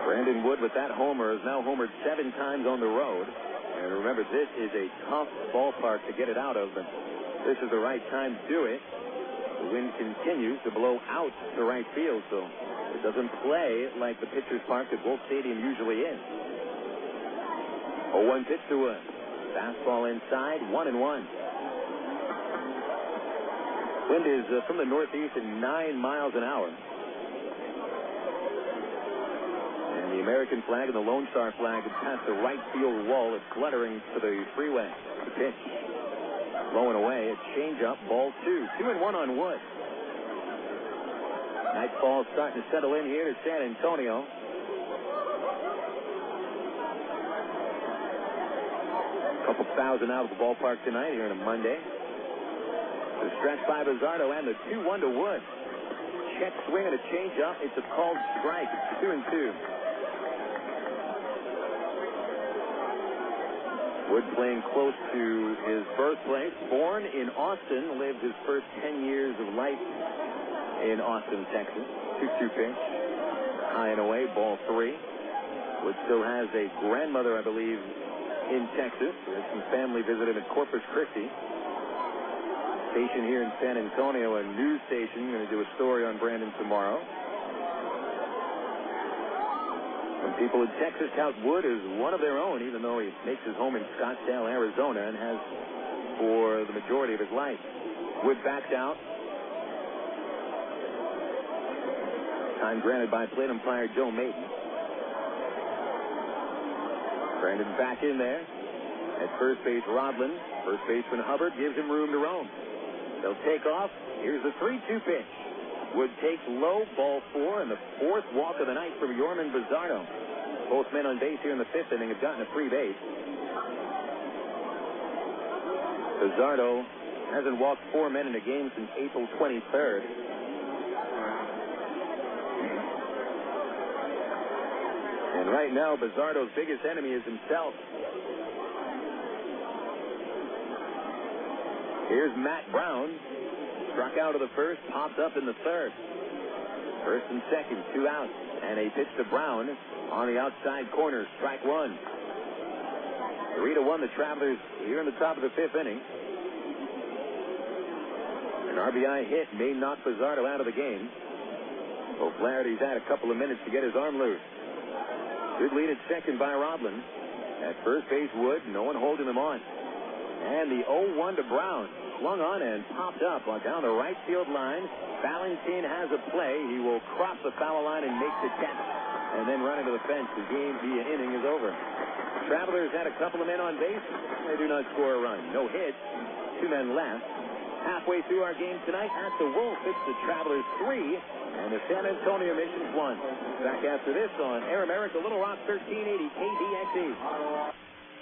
Brandon Wood with that homer has now homered 7 times on the road. And remember, this is a tough ballpark to get it out of, but this is the right time to do it. The wind continues to blow out to right field, so it doesn't play like the pitcher's park that Wolf Stadium usually is. 0-1 pitch to Wood. Fastball inside, 1-1. Wind is from the northeast at 9 miles an hour. The American flag and the Lone Star flag have passed the right field wall. It's fluttering to the freeway. The pitch. Blowing away. A change-up. Ball 2. 2-1 on Wood. Nightfall starting to settle in here to San Antonio. A couple thousand out of the ballpark tonight here on a Monday. The stretch by Bazardo and the 2-1 to Wood. Check swing and a change-up. It's a called strike. 2-2. Wood playing close to his birthplace. Born in Austin, lived his first 10 years of life in Austin, Texas. 2-2 pitch. High and away, ball 3. Wood still has a grandmother, I believe, in Texas. There's some family visited at Corpus Christi. Station here in San Antonio, a news station. Going to do a story on Brandon tomorrow. Some people in Texas count Wood as one of their own, even though he makes his home in Scottsdale, Arizona, and has for the majority of his life. Wood backs out. Time granted by plate umpire Joe Maton. Brandon back in there. At first base, Rodland. First baseman Hubbard gives him room to roam. They'll take off. Here's the 3-2 pitch. Wood takes low, ball 4, and the 4th walk of the night from Yorman Bazardo. Both men on base here in the 5th inning have gotten a free base. Bazardo hasn't walked 4 men in a game since April 23rd. And right now, Bazardo's biggest enemy is himself. Here's Matt Brown. Struck out of the first, popped up in the third. First and second, 2 outs. And a pitch to Brown on the outside corner, strike 1. 3-1 the Travelers here in the top of the 5th inning. An RBI hit may knock Bazardo out of the game. O'Flaherty's had a couple of minutes to get his arm loose. Good lead at second by Rodland. At first base, Wood, no one holding him on. And the 0-1 to Brown. Swung on and popped up down the right field line. Balentien has a play. He will cross the foul line and make the catch, and then run into the fence. The game, the inning is over. Travelers had a couple of men on base. They do not score a run. No hits. 2 men left. Halfway through our game tonight at the Wolf, it's the Travelers 3 and the San Antonio Missions 1. Back after this on Air America Little Rock 1380 KDXE.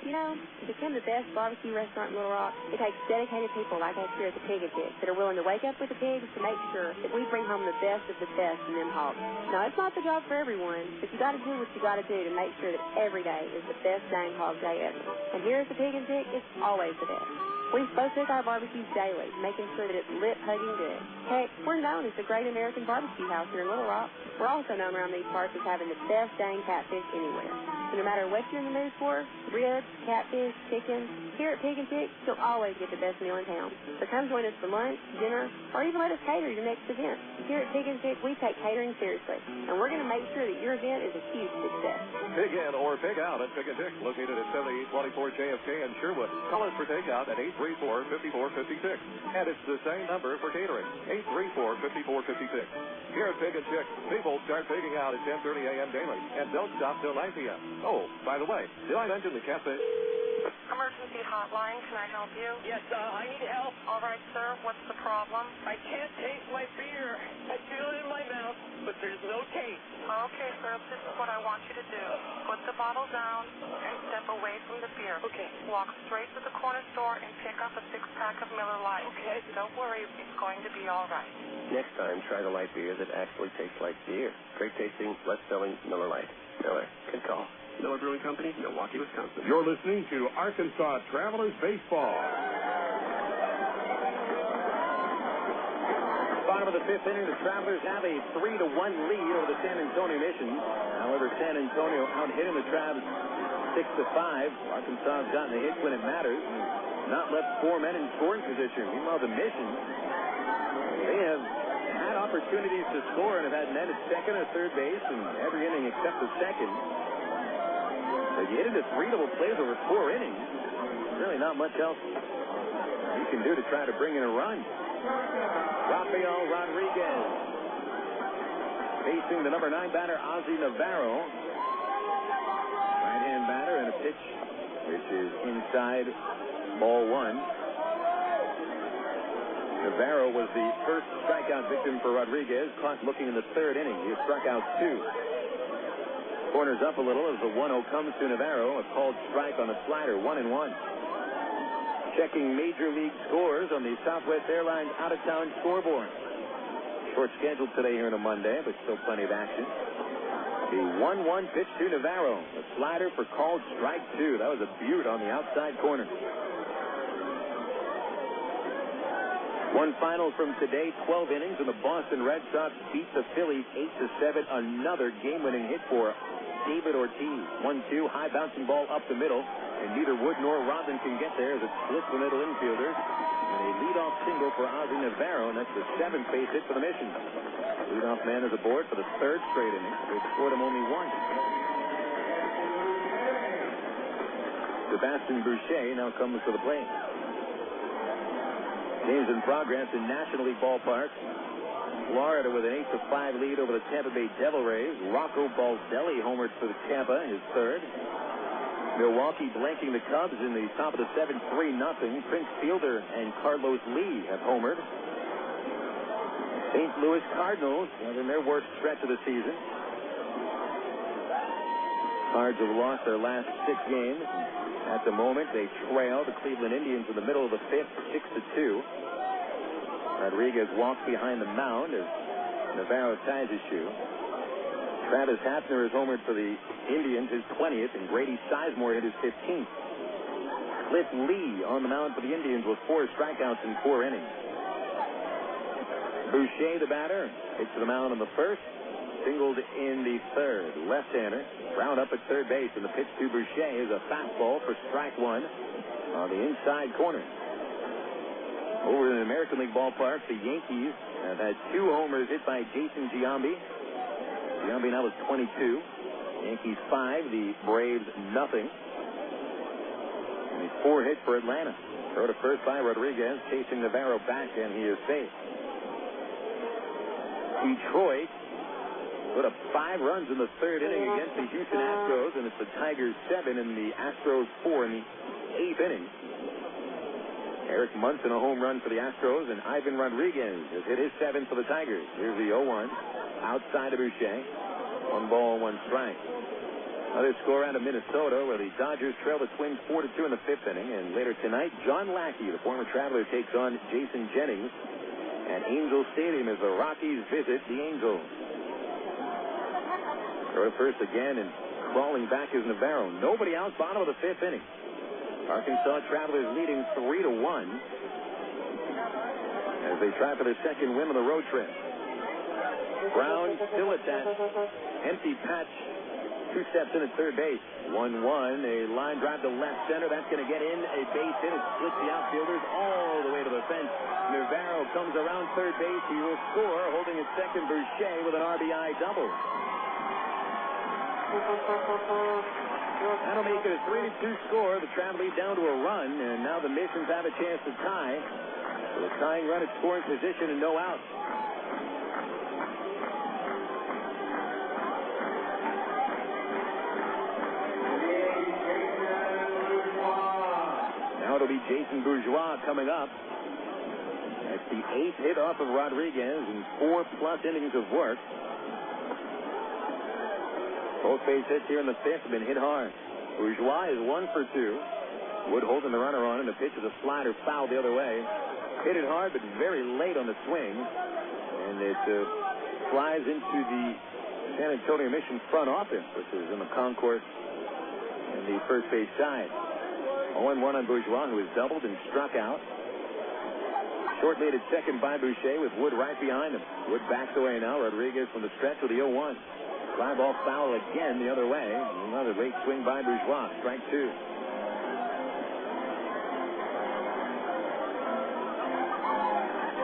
You know, to become the best barbecue restaurant in Little Rock, it takes dedicated people like us here at the Pig and Chick that are willing to wake up with the pigs to make sure that we bring home the best of the best in them hogs. Now, it's not the job for everyone, but you got to do what you got to do to make sure that every day is the best dang hog day ever. And here at the Pig and Chick, it's always the best. We both cook our barbecues daily, making sure that it's lip-hugging good. Heck, we're known as the Great American Barbecue House here in Little Rock. We're also known around these parts as having the best dang catfish anywhere. So no matter what you're in the mood for, ribs, catfish, chicken, here at Pig and Chick, you'll always get the best meal in town. So come join us for lunch, dinner, or even let us cater your next event. Here at Pig and Chick, we take catering seriously, and we're going to make sure that your event is a huge success. Pig in or pig out at Pig and Chick, located at 7824 JFK in Sherwood. Call us for takeout at 834-5456. And it's the same number for catering, 834-5456. Here at Pig and Chick, people start pigging out at 10:30 a.m. daily and don't stop till 9 p.m. Oh, by the way, did I mention the cafe? Emergency hotline, can I help you? Yes, I need help. All right, sir, what's the problem? I can't taste my beer. I feel it in my mouth, but there's no taste. Okay, sir, this is what I want you to do. Put the bottle down and step away from the beer. Okay. Walk straight to the corner store and pick up a 6-pack of Miller Lite. Okay. Don't worry, it's going to be all right. Next time, try the light beer that actually tastes like beer. Great tasting, less selling Miller Lite. Miller, good call. Miller Brewing Company, Milwaukee, Wisconsin. You're listening to Arkansas Travelers Baseball. Bottom of the fifth inning, the Travelers have a 3-1 lead over the San Antonio Mission. However, San Antonio out-hitting the Travs 6-5. Arkansas has gotten the hits when it matters. Not left 4 men in scoring position. Meanwhile, the Mission, they have had opportunities to score and have had men at second or third base in every inning except the second. So you hit into 3 double plays over 4 innings. Really not much else you can do to try to bring in a run. Rafael Rodriguez facing the number 9 batter, Ozzie Navarro. Right-hand batter and a pitch which is inside, ball 1. Navarro was the first strikeout victim for Rodriguez, caught looking in the 3rd inning. He has struck out 2. Corners up a little as the 1-0 comes to Navarro. A called strike on a slider, 1-1. Checking major league scores on the Southwest Airlines out-of-town scoreboard. Short schedule today here on a Monday, but still plenty of action. The 1-1 pitch to Navarro. A slider for called strike 2. That was a beaut on the outside corner. One final from today, 12 innings, and the Boston Red Sox beat the Phillies 8-7. Another game-winning hit for David Ortiz. 1-2, high bouncing ball up the middle, and neither Wood nor Robin can get there as it splits the middle infielders. And a leadoff single for Ozzie Navarro, and that's the 7th base hit for the Mission. Leadoff man is aboard for the 3rd straight inning. They've scored him only once. Sebastian Boucher now comes to the plate. Games in progress in National League ballparks. Florida with an 8-5 lead over the Tampa Bay Devil Rays. Rocco Baldelli homered for the Tampa, his 3rd. Milwaukee blanking the Cubs in the top of the 7th, 3-0. Prince Fielder and Carlos Lee have homered. St. Louis Cardinals in their worst stretch of the season. Cards have lost their last 6 games. At the moment, they trail the Cleveland Indians in the middle of the 5th, 6-2. Rodriguez walks behind the mound as Navarro ties his shoe. Travis Hafner is homered for the Indians, his 20th, and Grady Sizemore hit his 15th. Cliff Lee on the mound for the Indians with 4 strikeouts in 4 innings. Boucher, the batter, hits to the mound on the 1st. Singled in the 3rd. Left-hander. Round up at 3rd base, and the pitch to Boucher is a fastball for strike 1 on the inside corner. Over in the American League ballpark, the Yankees have had 2 homers hit by Jason Giambi. Giambi now is 22. Yankees 5, the Braves nothing. And 4 hits for Atlanta. Throw to first by Rodriguez, chasing Navarro back, and he is safe. Detroit put up 5 runs in the 3rd inning against the Houston Astros, and it's the Tigers 7 and the Astros 4 in the 8th inning. Eric Munson a home run for the Astros, and Ivan Rodriguez has hit his 7th for the Tigers. Here's the 0-1. Outside of Boucher. 1 ball, 1 strike. Another score out of Minnesota, where the Dodgers trail the Twins 4-2 in the 5th inning. And later tonight, John Lackey, the former Traveler, takes on Jason Jennings at Angel Stadium as the Rockies visit the Angels. Throw to first again, and crawling back is Navarro. Nobody out, bottom of the 5th inning. Arkansas Travelers leading 3-1 as they try for their second win on the road trip. Brown still at that empty patch. 2 steps in at third base. 1-1. A line drive to left center. That's going to get in. A base hit. It splits the outfielders all the way to the fence. Navarro comes around third base. He will score, holding at second. Boucher with an RBI double. That'll make it a 3-2 score. The Travelers down to a run, and now the Missions have a chance to tie. So the tying run at scoring position and no out. Now it'll be Jason Bourgeois coming up. That's the 8th hit off of Rodriguez in 4+ innings of work. Both base hits here in the 5th have been hit hard. Bourgeois is 1 for 2. Wood holding the runner on, and the pitch is a slider foul the other way. Hit it hard, but very late on the swing. And it flies into the San Antonio Mission front office, which is in the concourse in the first base side. 0-1 on Bourgeois, who has doubled and struck out. Short lead at second by Boucher with Wood right behind him. Wood backs away now. Rodriguez from the stretch with the 0-1. Fly ball foul again the other way. Another late swing by Bourgeois. Strike 2.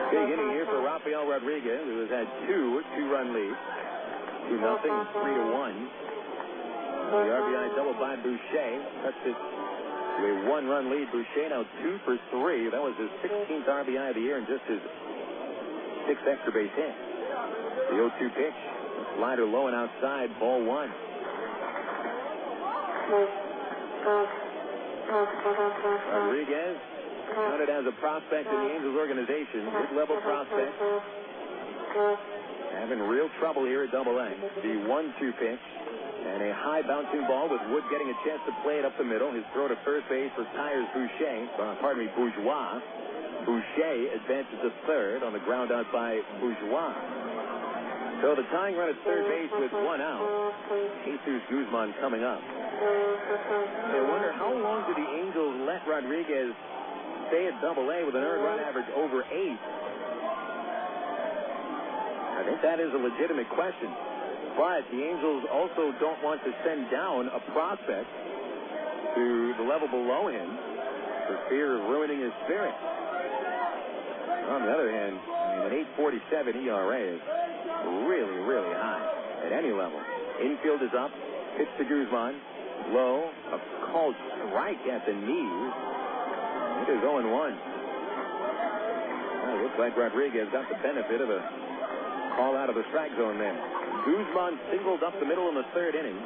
Big inning here for Rafael Rodriguez, who has had 2-run leads. 2-0, 3-1. The RBI double by Boucher. That's it. To a 1-run lead. Boucher now 2 for 3. That was his 16th RBI of the year and just his 6th extra base hit. The 0-2 pitch. Slider low and outside. Ball 1. Rodriguez counted as a prospect in the Angels organization. Mid-level prospect. Having real trouble here at AA. The 1-2 pitch. And a high bouncing ball with Wood getting a chance to play it up the middle. His throw to first base retires Bourgeois. Boucher advances to third on the ground out by Bourgeois. So the tying run at third base with 1 out. Jesús Guzmán coming up. I wonder how long do the Angels let Rodriguez stay at AA with an earned run average over 8? I think that is a legitimate question. But the Angels also don't want to send down a prospect to the level below him for fear of ruining his spirit. On the other hand, an 8.47 ERA is really, really high at any level. Infield is up. Pitch to Guzmán. Low. A called strike at the knees. It is 0-1. Well, it looks like Rodriguez got the benefit of a call out of the strike zone there. Guzmán singled up the middle in the 3rd inning.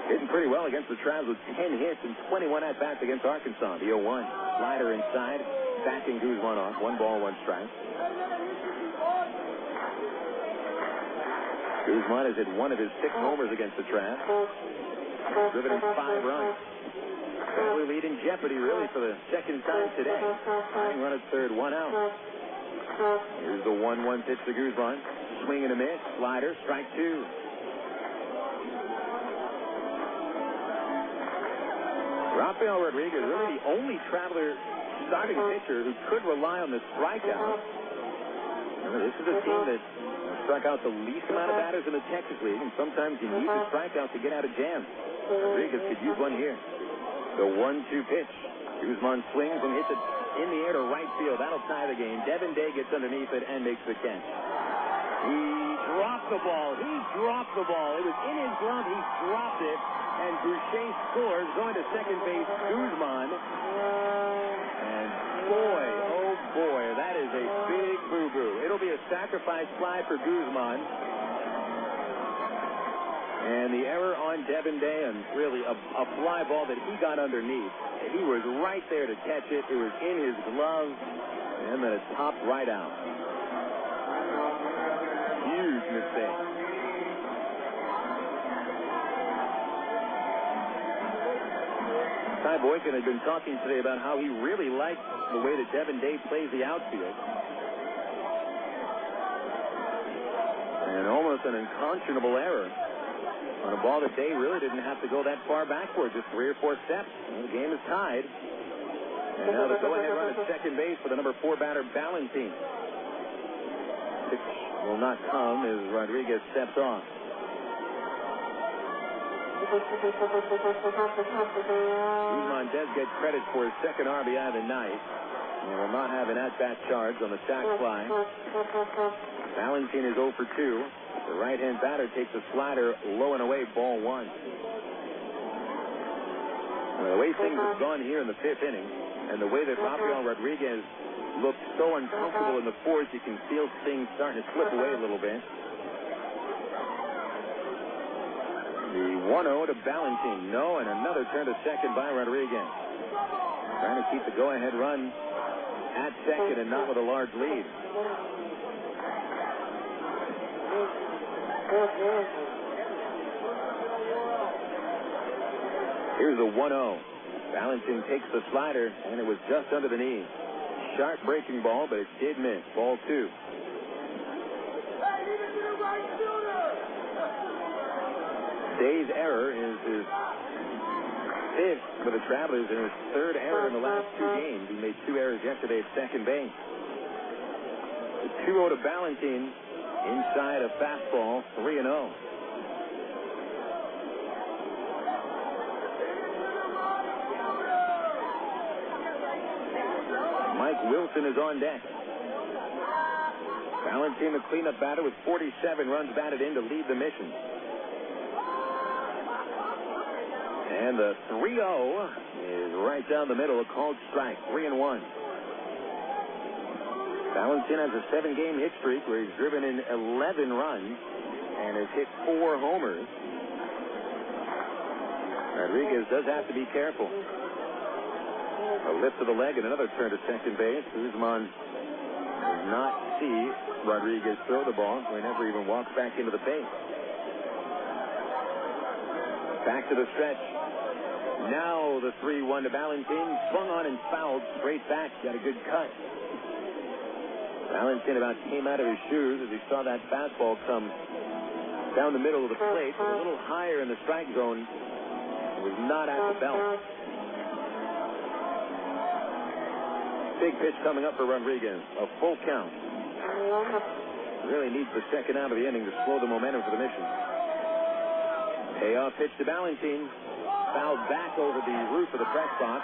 Hitting pretty well against the Travs with 10 hits and 21 at-bats against Arkansas. The 0-1. Slider inside, backing Guzmán off. 1 ball, 1 strike. Guzmán has hit 1 of his 6 homers against the Travs. Driven in 5 runs. Traveler lead in jeopardy, really, for the 2nd time today. Tying run at third, 1 out. Here's the 1-1 pitch to Guzmán. Swing and a miss. Slider, strike 2. Rafael Rodriguez, really the only Traveler starting pitcher who could rely on the strikeout. Remember, this is a team that struck out the least amount of batters in the Texas League, and sometimes you need the strikeout to get out of jams. Rodriguez could use one here. The 1-2 pitch. Guzmán swings and hits it in the air to right field. That'll tie the game. Devin Day gets underneath it and makes the catch. He dropped the ball. It was in his glove. He dropped it. And Boucher scores. Going to second base, Guzmán. And boy, oh boy, that is a big boo-boo. It'll be a sacrifice fly for Guzmán. And the error on Devin Day, and really a fly ball that he got underneath. He was right there to catch it. It was in his glove, and then it popped right out. Huge mistake. Ty Boykin had been talking today about how he really likes the way that Devin Day plays the outfield. And almost an unconscionable error on a ball that Day really didn't have to go that far back for, just 3 or 4 steps. And the game is tied. And now the go-ahead run at second base for the number 4 batter, Balentien. Pitch will not come as Rodriguez steps off. Guzmán does get credit for his second RBI of the night. He will not have an at-bat charge on the sac fly. Balentien is 0 for 2. The right-hand batter takes a slider low and away, ball 1. Well, the way things have gone here in the 5th inning, and the way that Rafael Rodriguez looked so uncomfortable in the 4th, you can feel things starting to slip away a little bit. The 1-0 to Balentien. No, and another turn to second by Rodriguez. Trying to keep the go-ahead run at second and not with a large lead. Here's a 1-0. Balentien takes the slider, and it was just under the knee. Sharp breaking ball, but it did miss. Ball 2. Day's error is his 5th for the Travelers and his 3rd error in the last 2 games. He made 2 errors yesterday at second base. The 2-0 to Balentien. Inside a fastball, 3-0. Mike Wilson is on deck. Balentien, the cleanup batter, with 47 runs batted in to lead the mission. And the 3-0 is right down the middle, a called strike, 3-1. Balentien has a 7-game hit streak where he's driven in 11 runs and has hit 4 homers. Rodriguez does have to be careful. A lift to the leg and another turn to second base. Guzmán does not see Rodriguez throw the ball, so he never even walks back into the paint. Back to the stretch. Now the 3-1 to Balentien. Swung on and fouled straight back. Got a good cut. Balentien about came out of his shoes as he saw that fastball come down the middle of the plate, a little higher in the strike zone. It was not at the belt. Big pitch coming up for Rodriguez. A full count. Really needs the second out of the inning to slow the momentum for the mission. Payoff pitch to Balentien. Fouled back over the roof of the press box.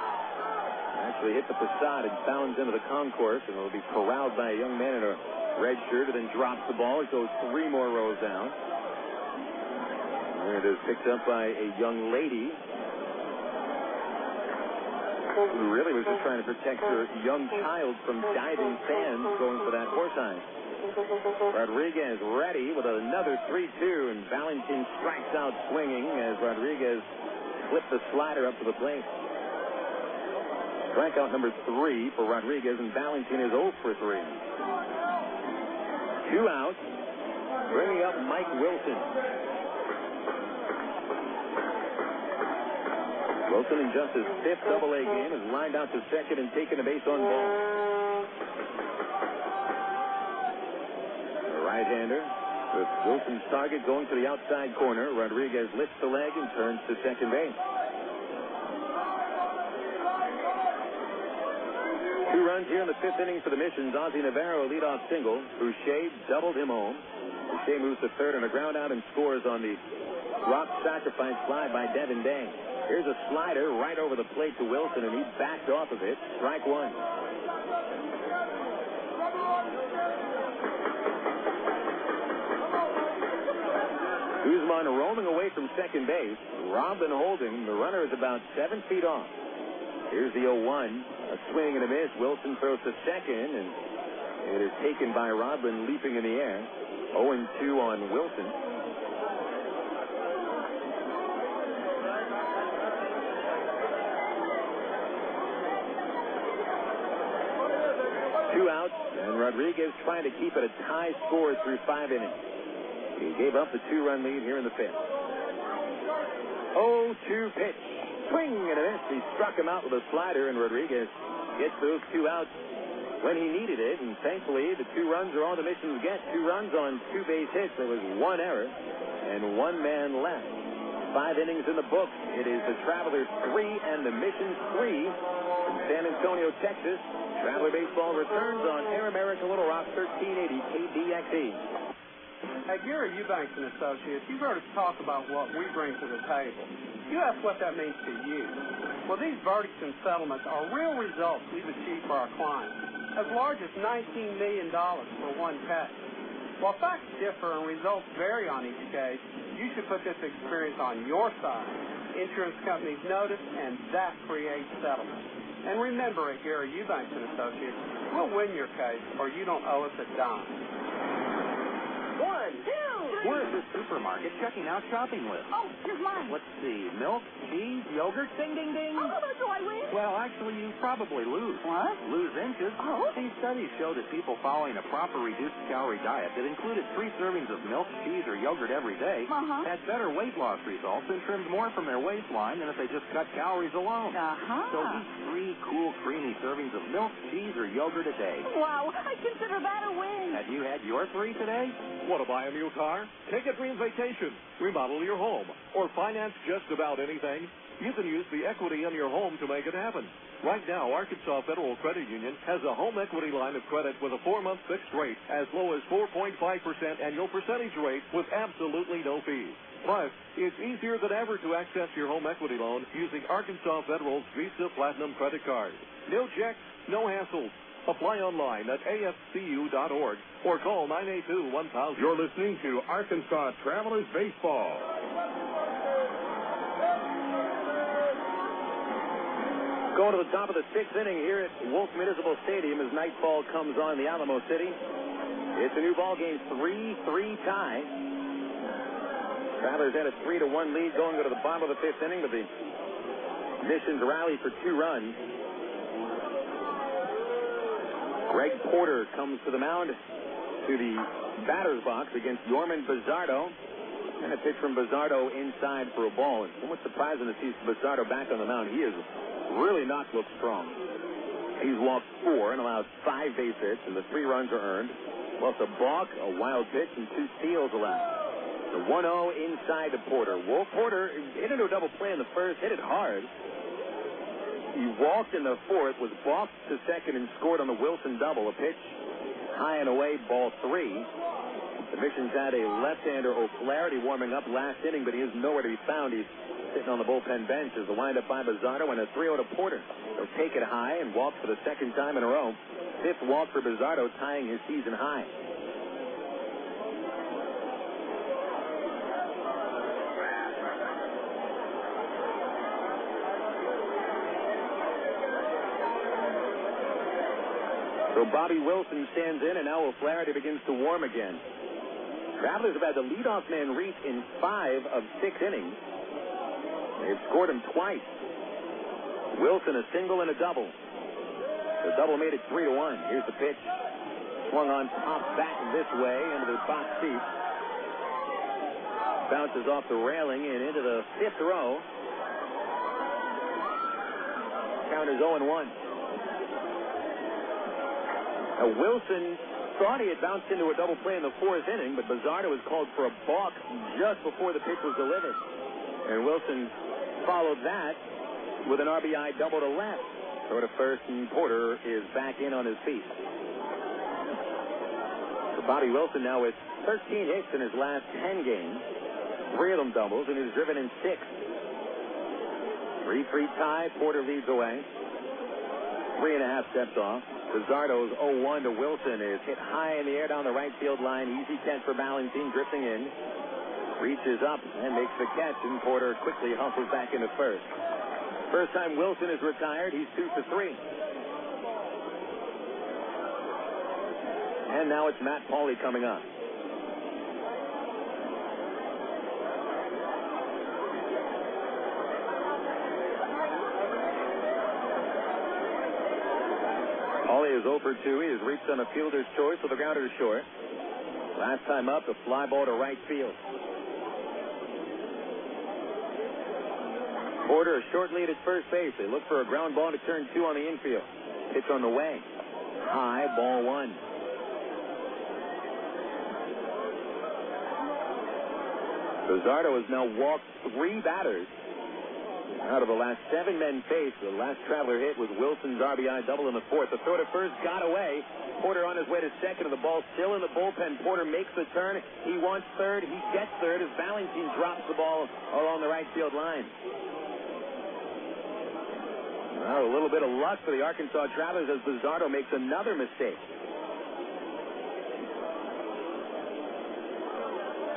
Actually hit the facade and bounds into the concourse, and will be corralled by a young man in a red shirt, and then drops the ball. It goes 3 more rows down. And it is picked up by a young lady who really was just trying to protect her young child from diving fans going for that horse eye. Rodriguez ready with another 3-2, and Balentien strikes out swinging as Rodriguez flipped the slider up to the plate. Strikeout number 3 for Rodriguez, and Balentien is 0 for 3. 2 outs, bringing up Mike Wilson. Wilson, in just his 5th Double-A game, has lined out to second and taken a base on ball. The right-hander with Wilson's target going to the outside corner. Rodriguez lifts the leg and turns to second base. 2 runs here in the 5th inning for the Missions. Ozzie Navarro, a leadoff single. Boucher doubled him home. Boucher moves to third on a ground out and scores on the drop sacrifice fly by Devin Day. Here's a slider right over the plate to Wilson, and he backed off of it. Strike 1. Guzmán roaming away from second base. Robin holding. The runner is about 7 feet off. Here's the 0-1. A swing and a miss. Wilson throws to second, and it is taken by Rodman, leaping in the air. 0-2 on Wilson. Two outs, and Rodriguez trying to keep it a tie score through 5 innings. He gave up the 2-run lead here in the 5th. 0-2 pitch. Swing and a miss. He struck him out with a slider, and Rodriguez gets those 2 outs when he needed it, and thankfully the 2 runs are all the Missions get. 2 runs on 2 base hits. There was 1 error and 1 man left. 5 innings in the books. It is the Travelers 3 and the Missions 3 from San Antonio, Texas. Traveler Baseball returns on Air America Little Rock 1380 KDXE. At Gary Eubanks and Associates, you've heard us talk about what we bring to the table. You ask what that means to you. Well, these verdicts and settlements are real results we've achieved for our clients, as large as $19 million for one case. While facts differ and results vary on each case, you should put this experience on your side. Insurance companies notice, and that creates settlement. And remember, at Gary Eubanks and Associates, we'll win your case, or you don't owe us a dime. 1, 2, 3. We're at the supermarket checking out shopping lists. Oh, here's mine. Let's see. Milk, cheese, yogurt, ding, ding, ding. Oh, do I win? Well, actually, you probably lose. What? Lose inches. Oh. These studies show that people following a proper reduced-calorie diet that included 3 servings of milk, cheese, or yogurt every day had better weight loss results and trimmed more from their waistline than if they just cut calories alone. So eat 3 cool, creamy servings of milk, cheese, or yogurt a day. Wow, I consider that a win. Have you had your 3 today? Want to buy a new car? Take a dream vacation, remodel your home, or finance just about anything? You can use the equity in your home to make it happen. Right now, Arkansas Federal Credit Union has a home equity line of credit with a 4-month fixed rate as low as 4.5% annual percentage rate with absolutely no fees. Plus, it's easier than ever to access your home equity loan using Arkansas Federal's Visa Platinum credit card. No checks, no hassles. Apply online at afcu.org or call 982-1000. You're listening to Arkansas Travelers Baseball. Going to the top of the 6th inning here at Wolf Municipal Stadium as nightfall comes on in the Alamo City. It's a new ball game, 3-3 tie. Travelers had a 3-1 lead going to the bottom of the 5th inning, but the Missions rallied for 2 runs. Greg Porter comes to the mound, to the batter's box against Yorman Bazardo. And a pitch from Bazardo inside for a ball. It's somewhat surprising to see Bazardo back on the mound. He has really not looked strong. He's walked 4 and allowed 5 base hits, and the 3 runs are earned. Plus a balk, a wild pitch, and 2 steals allowed. The 1-0 inside to Porter. Wolf Porter hit into a double play in the first, hit it hard. He walked in the 4th, was balked to second, and scored on the Wilson double. A pitch high and away, ball 3. The Missions had a left-hander, O'Flaherty, warming up last inning, but he is nowhere to be found. He's sitting on the bullpen bench as the windup by Bazardo and a 3-0 to Porter. He'll take it high and walk for the 2nd time in a row. 5th walk for Bazardo, tying his season high. So Bobby Wilson stands in, and now O'Flaherty begins to warm again. Travelers have had the leadoff man reach in 5 of 6 innings. They've scored him twice. Wilson a single and a double. The double made it 3-1. Here's the pitch. Swung on top back this way into the box seat. Bounces off the railing and into the 5th row. Count is 0-1. Now, Wilson thought he had bounced into a double play in the 4th inning, but Bazardo was called for a balk just before the pitch was delivered. And Wilson followed that with an RBI double to left. Throw to first, and Porter is back in on his feet. So Bobby Wilson now with 13 hits in his last 10 games. 3 of them doubles, and he's driven in 6. 3-3 tie. Porter leads away. 3.5 steps off. Bazardo's 0-1 to Wilson is hit high in the air down the right field line. Easy catch for Balentien, drifting in. Reaches up and makes the catch, and Porter quickly hustles back into first. First time Wilson is retired, he's 2 for 3. And now it's Matt Pauley coming up. Pauley is 0 for 2. He has reached on a fielder's choice with a grounder to short. Last time up, a fly ball to right field. Porter a short lead at first base. They look for a ground ball to turn 2 on the infield. Pitch on the way. High, ball 1. Bazardo has now walked 3 batters out of the last 7 men faced. The last Traveler hit was Wilson's RBI double in the 4th. The throw to first got away. Porter on his way to second, and the ball still in the bullpen. Porter makes the turn. He wants third. He gets third as Balentien drops the ball along the right field line. Well, a little bit of luck for the Arkansas Travelers as Bazardo makes another mistake.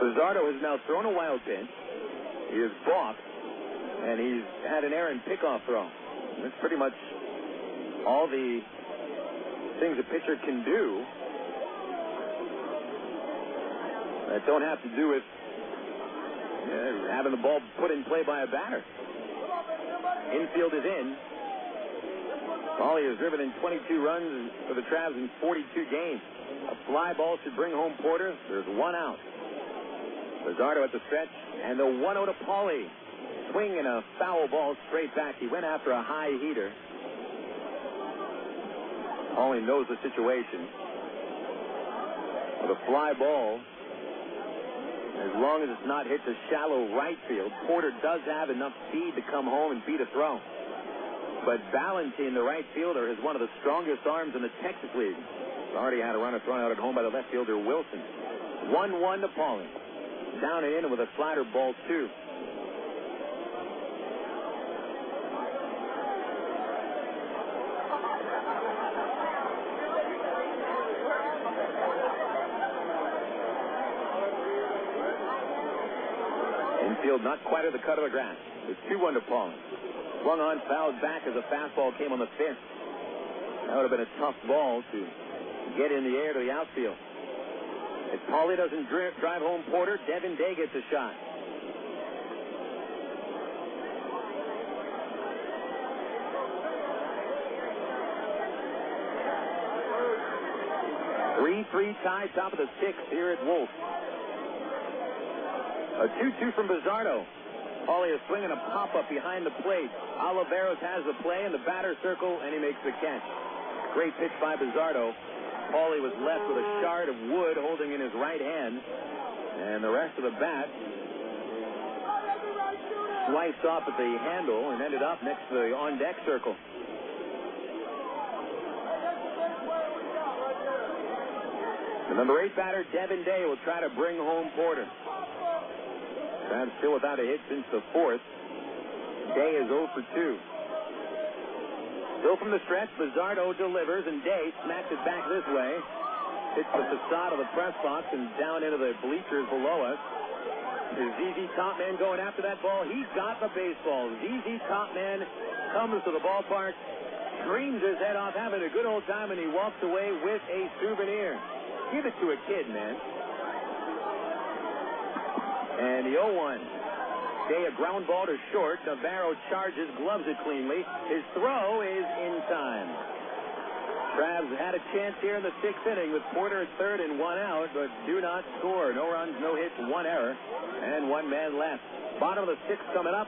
Bazardo has now thrown a wild pitch. He is balked, and he's had an errant pickoff throw. That's pretty much all the things a pitcher can do that don't have to do with having the ball put in play by a batter. Infield is in. Paulie has driven in 22 runs for the Travs in 42 games. A fly ball should bring home Porter. There's 1 out. Bazardo at the stretch, and the 1-0 to Paulie. Swing and a foul ball straight back. He went after a high heater. Paulie knows the situation. With a fly ball, as long as it's not hit to shallow right field, Porter does have enough speed to come home and beat a throw. But Balentien, the right fielder, is one of the strongest arms in the Texas League. He's already had a runner thrown out at home by the left fielder Wilson. 1-1 to Paulie. Down and in with a slider, ball 2. Infield not quite at the cut of the grass. It's 2-1 to Paulie. Swung on, fouled back as a fastball came on the 5th. That would have been a tough ball to get in the air to the outfield. If Paulie doesn't drive home Porter, Devin Day gets a shot. Three tie, top of the 6th here at Wolf. A 2-2 from Bazardo. Paulie is swinging a pop-up behind the plate. Oliveros has the play in the batter circle, and he makes the catch. Great pitch by Bazardo. Paulie was left with a shard of wood holding in his right hand, and the rest of the bat sliced off at the handle and ended up next to the on-deck circle. The number 8 batter, Devin Day, will try to bring home Porter. Travs still without a hit since the 4th. Day is 0 for 2. Still from the stretch, Bazardo delivers, and Day smacks it back this way. Hits the facade of the press box and down into the bleachers below us. Is ZZ Topman going after that ball? He got the baseball. ZZ Topman comes to the ballpark, screams his head off, having a good old time, and he walks away with a souvenir. Give it to a kid, man. And the 0-1. Day, a ground ball to short. Navarro charges, gloves it cleanly. His throw is in time. Travs had a chance here in the 6th inning with Porter at third and 1 out, but do not score. No runs, no hits, 1 error, and 1 man left. Bottom of the 6th coming up.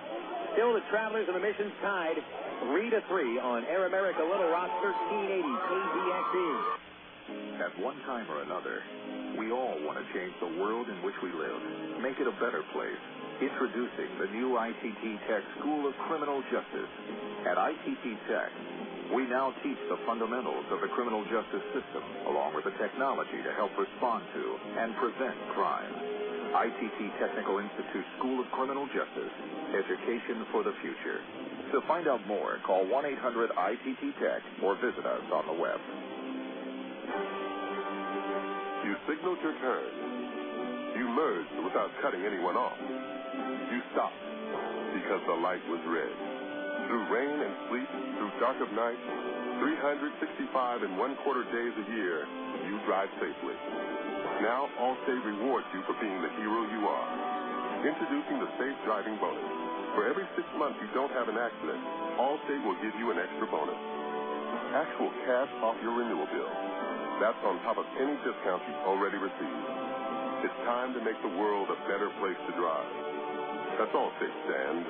Still the Travelers and the Missions tied 3-3 on Air America Little Rock 1380 KZXE. At one time or another, we all want to change the world in which we live, make it a better place. Introducing the new ITT Tech School of Criminal Justice. At ITT Tech, we now teach the fundamentals of the criminal justice system, along with the technology to help respond to and prevent crime. ITT Technical Institute School of Criminal Justice. Education for the future. To find out more, call 1-800-ITT-TECH or visit us on the web. You signaled your turn. You merged without cutting anyone off. You stopped because the light was red. Through rain and sleet, through dark of night, 365 and 1/4 days a year, you drive safely. Now, Allstate rewards you for being the hero you are. Introducing the Safe Driving Bonus. For every 6 months you don't have an accident, Allstate will give you an extra bonus. Actual cash off your renewal bill. That's on top of any discounts you've already received. It's time to make the world a better place to drive. That's Allstate, Sand.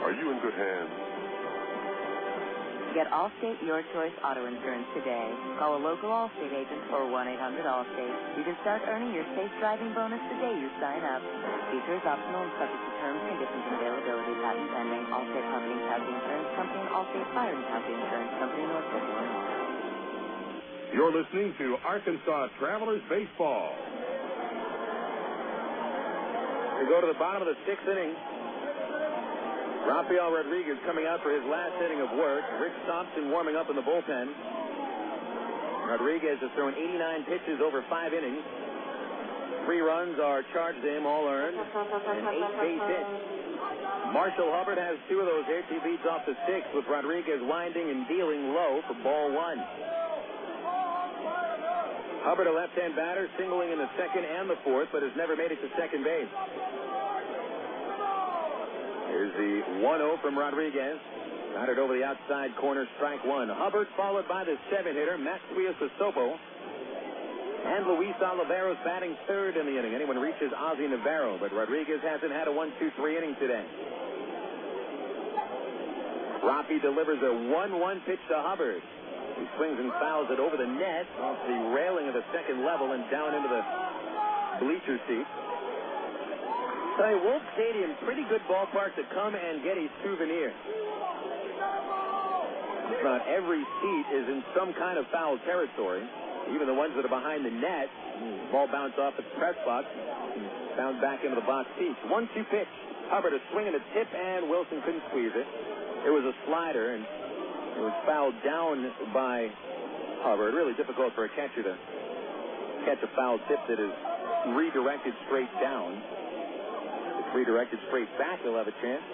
Are you in good hands? Get Allstate Your Choice Auto Insurance today. Call a local Allstate agent or 1-800-ALLSTATE. You can start earning your safe driving bonus the day you sign up. Features optional and subject to terms, conditions, and availability. Patent pending. Allstate Property and Casualty Insurance Company and Allstate Fire and Casualty Insurance Company, Northbrook, Illinois. You're listening to Arkansas Travelers Baseball. We go to the bottom of the sixth inning. Rafael Rodriguez coming out for his last inning of work. Rich Thompson warming up in the bullpen. Rodriguez has thrown 89 pitches over 5 innings. 3 runs are charged to him, all earned, and 8 base hits. Marshall Hubbard has 2 of those hits. He leads off the 6th with Rodriguez winding and dealing low for ball 1. Hubbard, a left-hand batter, singling in the 2nd and the 4th, but has never made it to second base. Here's the 1-0 from Rodriguez. Batted over the outside corner, strike 1. Hubbard followed by the 7-hitter, Matt Tuiasosopo. And Luis Oliveros batting 3rd in the inning. Anyone reaches Ozzie Navarro, but Rodriguez hasn't had a 1-2-3 inning today. Rafi delivers a 1-1 pitch to Hubbard. He swings and fouls it over the net, off the railing of the 2nd level and down into the bleacher seat. Say, Wolf Stadium, pretty good ballpark to come and get a souvenir. Just about every seat is in some kind of foul territory. Even the ones that are behind the net. Ball bounced off the press box, bound back into the box seats. 1-2 pitch. Hubbard a swing and a tip, and Wilson couldn't squeeze it. It was a slider, and it was fouled down by Hubbard. Really difficult for a catcher to catch a foul tip that is redirected straight down. Redirected straight back, he'll have a chance.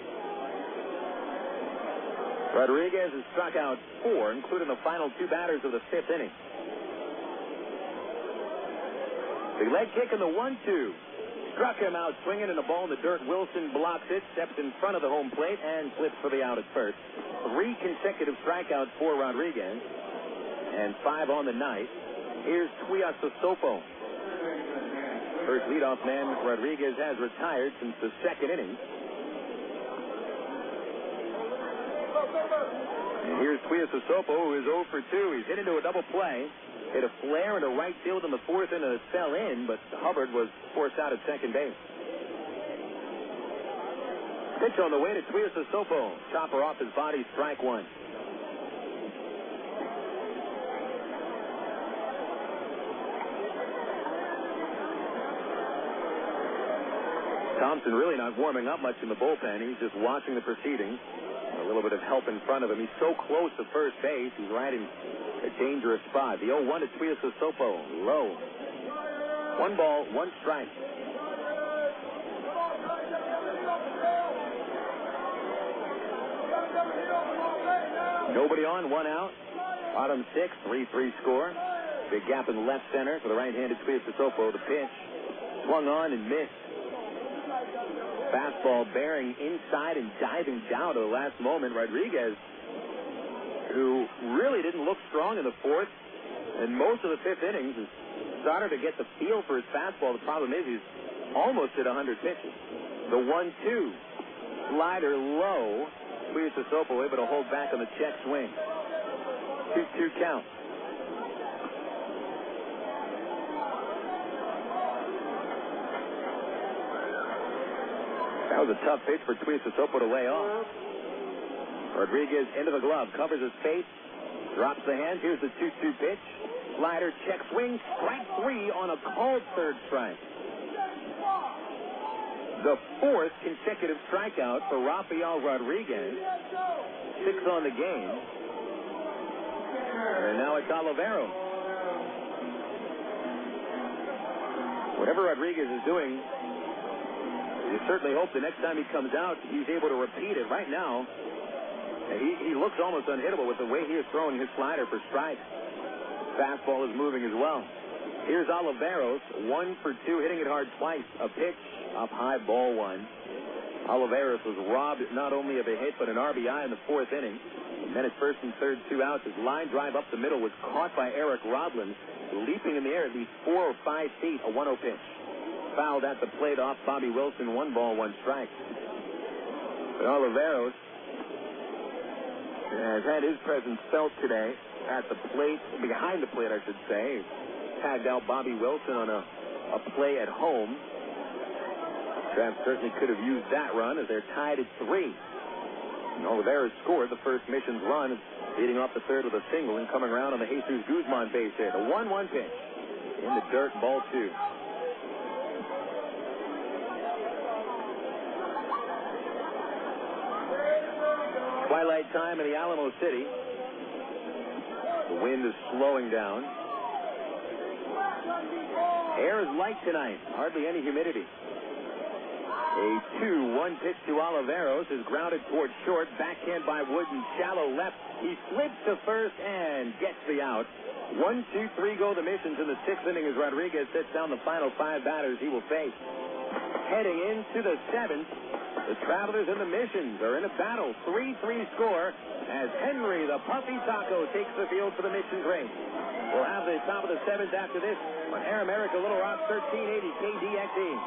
Rodriguez has struck out 4, including the final 2 batters of the 5th inning. The leg kick in the 1-2. Struck him out swinging, and the ball in the dirt. Wilson blocks it, steps in front of the home plate, and flips for the out at first. 3 consecutive strikeouts for Rodriguez, and 5 on the night. Here's Tuiasosopo. First leadoff man Rodriguez has retired since the 2nd inning. And here's Tuiasosopo, who is 0 for 2. He's hit into a double play. Hit a flare into right field in the 4th inning. It fell in, but Hubbard was forced out at second base. Pitch on the way to Tuiasosopo. Chopper off his body, strike 1. Thompson really not warming up much in the bullpen. He's just watching the proceedings. A little bit of help in front of him. He's so close to first base. He's right in a dangerous spot. The 0-1 to Tuiasosopo. Low. 1 ball, 1 strike. Nobody on, 1 out. Bottom 6, 3-3 score. Big gap in the left center for the right-handed Tuiasosopo. The pitch swung on and missed. Fastball bearing inside and diving down to the last moment. Rodriguez, who really didn't look strong in the 4th and most of the 5th innings, has started to get the feel for his fastball. The problem is he's almost at 100 pitches. The 1-2 slider low. Tuiasosopo able to hold back on the check swing. 2-2 count. That was a tough pitch for Tuiasosopo to lay off. Rodriguez into the glove, covers his face, drops the hands. Here's the 2-2 pitch. Slider, check swing, strike 3 on a called 3rd strike. The 4th consecutive strikeout for Rafael Rodriguez. 6 on the game. And now it's Olivero. Whatever Rodriguez is doing, you certainly hope the next time he comes out, he's able to repeat it. Right now, he looks almost unhittable with the way he is throwing his slider for strikes. Fastball is moving as well. Here's Oliveros, 1 for 2, hitting it hard twice. A pitch, up high, ball 1. Oliveros was robbed not only of a hit, but an RBI in the 4th inning. And then at first and third, 2 outs. His line drive up the middle was caught by Eric Rodlin, leaping in the air at least 4 or 5 feet, a 1-0 pitch. Fouled at the plate off Bobby Wilson, 1 ball, 1 strike. But Oliveros has had his presence felt today at the plate, behind the plate, I should say. Tagged out Bobby Wilson on a play at home. Trav certainly could have used that run as they're tied at 3. And Oliveros scored the first Missions run, leading off the third with a single and coming around on the Jesús Guzmán base hit. A 1-1 pitch. In the dirt, ball 2. Twilight time in the Alamo City. The wind is slowing down. Air is light tonight. Hardly any humidity. A 2-1 pitch to Oliveros is grounded towards short. Backhand by Wooden. Shallow left. He slips to first and gets the out. 1, 2, 3 go the Missions in the 6th inning as Rodriguez sets down the final 5 batters he will face. Heading into the 7th, the Travelers and the Missions are in a battle. 3-3 score as Henry the Puffy Taco takes the field for the Missions race. We'll have the top of the 7th after this on Air America Little Rock 1380 KDXE.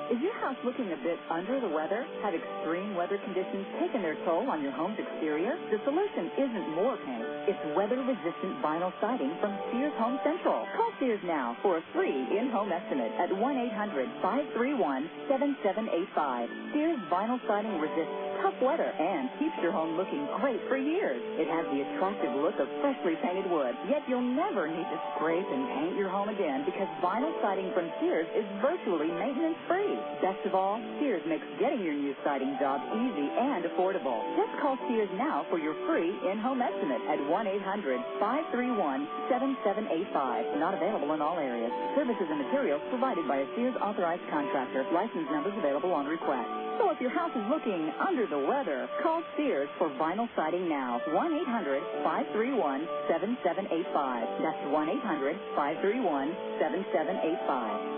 Is your house looking a bit under the weather? Have extreme weather conditions taken their toll on your home's exterior? The solution isn't more paint. It's weather-resistant vinyl siding from Sears Home Central. Call Sears now for a free in-home estimate at 1-800-531-7785. Sears vinyl siding resists tough weather and keeps your home looking great for years. It has the attractive look of freshly painted wood, yet you'll never need to scrape and paint your home again because vinyl siding from Sears is virtually maintenance-free. Best of all, Sears makes getting your new siding job easy and affordable. Just call Sears now for your free in-home estimate at 1-800-531-7785. Not available in all areas. Services and materials provided by a Sears authorized contractor. License numbers available on request. So if your house is looking under the weather, call Sears for vinyl siding now. 1-800-531-7785. That's 1-800-531-7785.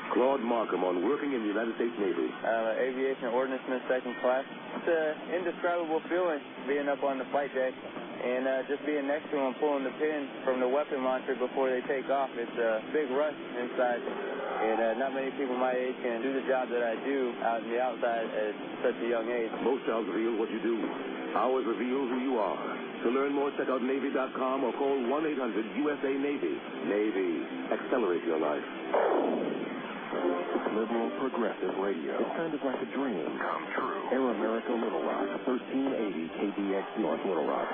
Claude Markham on working in the United States Navy. Aviation ordnance in the 2nd class. It's an indescribable feeling being up on the flight deck and just being next to them, pulling the pin from the weapon launcher before they take off. It's a big rush inside, and not many people my age can do the job that I do out in the outside at such a young age. Most jobs reveal what you do. Ours reveal who you are. To learn more, check out Navy.com or call 1-800-USA-NAVY. Navy. Accelerate your life. Liberal progressive radio. It's kind of like a dream come true. Air America Little Rock, 1380 KDXE North Little Rock.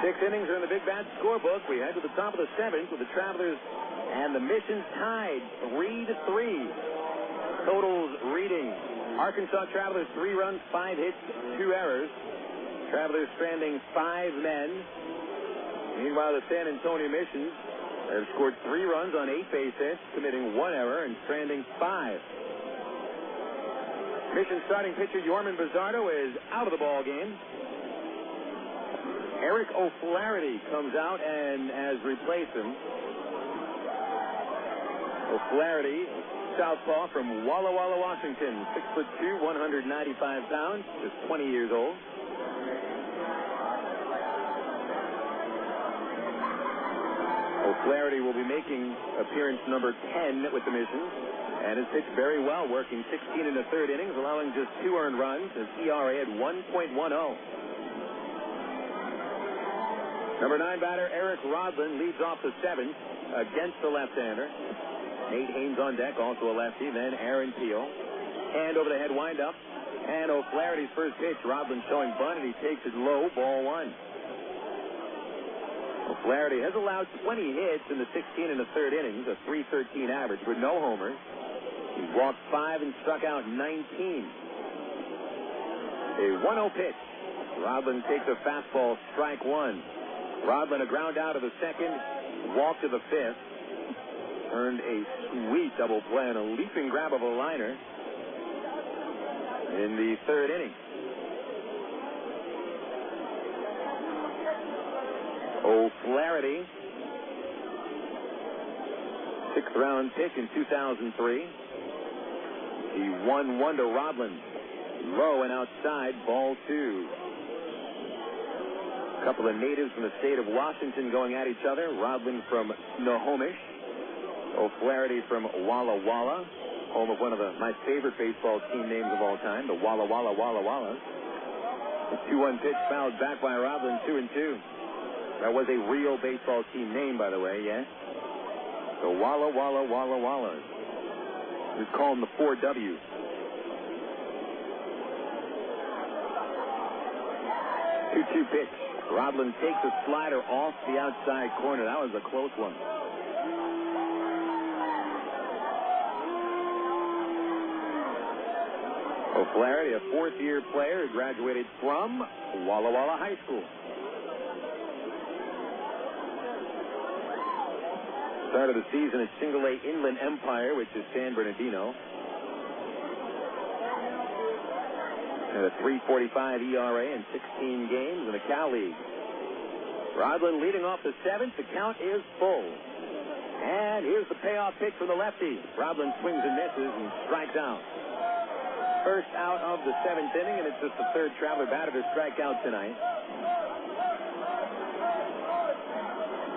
6 innings are in the Big Bat scorebook. We head to the top of the 7th with the Travelers and the Missions tied 3-3. Totals reading. Arkansas Travelers 3 runs, 5 hits, 2 errors. Travelers stranding 5 men. Meanwhile, the San Antonio Missions have scored 3 runs on 8 base hits, committing 1 error and stranding 5. Mission starting pitcher Yorman Bazardo is out of the ball game. Eric O'Flaherty comes out and has replaced him. O'Flaherty, southpaw from Walla Walla, Washington, 6'2", 195 pounds, is 20 years old. O'Flaherty will be making appearance number 10 with the Missions and has pitched very well, working 16 in the 3rd innings, allowing just 2 earned runs. His ERA at 1.10. Number 9 batter Eric Rodlin leads off the 7th against the left-hander. Nate Haynes on deck, also a lefty, then Aaron Peel. Hand over the head windup, and O'Flaherty's first pitch. Rodlin showing bunt, and he takes it low, ball 1. O'Flaherty has allowed 20 hits in the 16 and the 3rd innings, a .313 average with no homers. He walked 5 and struck out 19. A 1-0 pitch. Rodlin takes a fastball, strike 1. Rodlin a ground out of the 2nd, walk to the 5th. Earned a sweet double play and a leaping grab of a liner in the 3rd inning. O'Flaherty, 6th round pick in 2003. He 1-1 to Rodlin. Low and outside, ball 2. A couple of natives from the state of Washington going at each other. Rodlin from Snohomish. O'Flaherty from Walla Walla. home of one of my favorite baseball team names of all time, the Walla Walla Walla Wallas. The 2-1 pitch fouled back by Roblin, 2-2. That was a real baseball team name, by the way, yes? The Walla Walla Walla Wallas. We call them the 4W. 2-2 pitch. Roblin takes a slider off the outside corner. That was a close one. O'Flaherty, a fourth-year player, graduated from Walla Walla High School. Start of the season at Single-A Inland Empire, which is San Bernardino. And a 3.45 ERA in 16 games in the Cal League. Rodlin leading off the seventh. The count is full. And here's the payoff pitch from the lefty. Rodlin swings and misses and strikes out. First out of the seventh inning, and it's just the third Traveler batter to strike out tonight.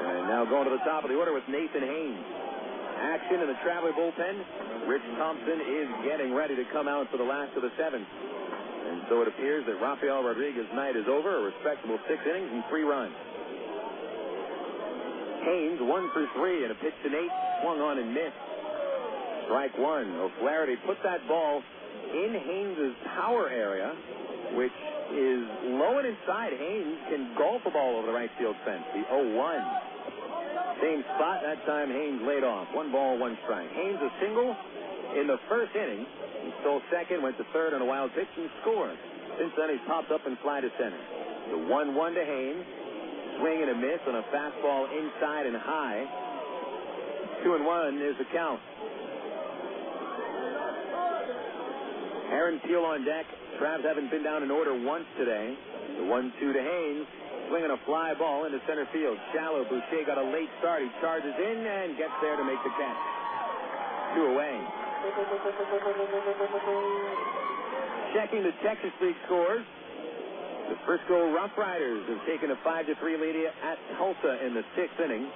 And now going to the top of the order with Nathan Haynes. Action in the Traveler bullpen. Rich Thompson is getting ready to come out for the last of the seventh. And so it appears that Rafael Rodriguez's night is over, a respectable 6 innings and 3 runs. Haynes 1 for 3 and a pitch to Nate, swung on and missed. Strike one. O'Flaherty put that ball in Haynes' power area, which is low and inside. Haynes can golf a ball over the right field fence. The 0-1. Same spot. That time Haynes laid off. 1 ball, 1 strike. Haynes a single in the first inning. He stole second, went to third on a wild pitch, and scored. Since then, he's popped up and fly to center. The 1-1 to Haynes. Swing and a miss on a fastball inside and high. 2-1 is the count. Aaron Peel on deck. Travs haven't been down in order once today. The 1-2 to Haynes. Swinging a fly ball into center field. Shallow. Boucher got a late start. He charges in and gets there to make the catch. 2 away. Checking the Texas League scores. The Frisco Rough Riders have taken a 5-3 lead at Tulsa in the 6th inning.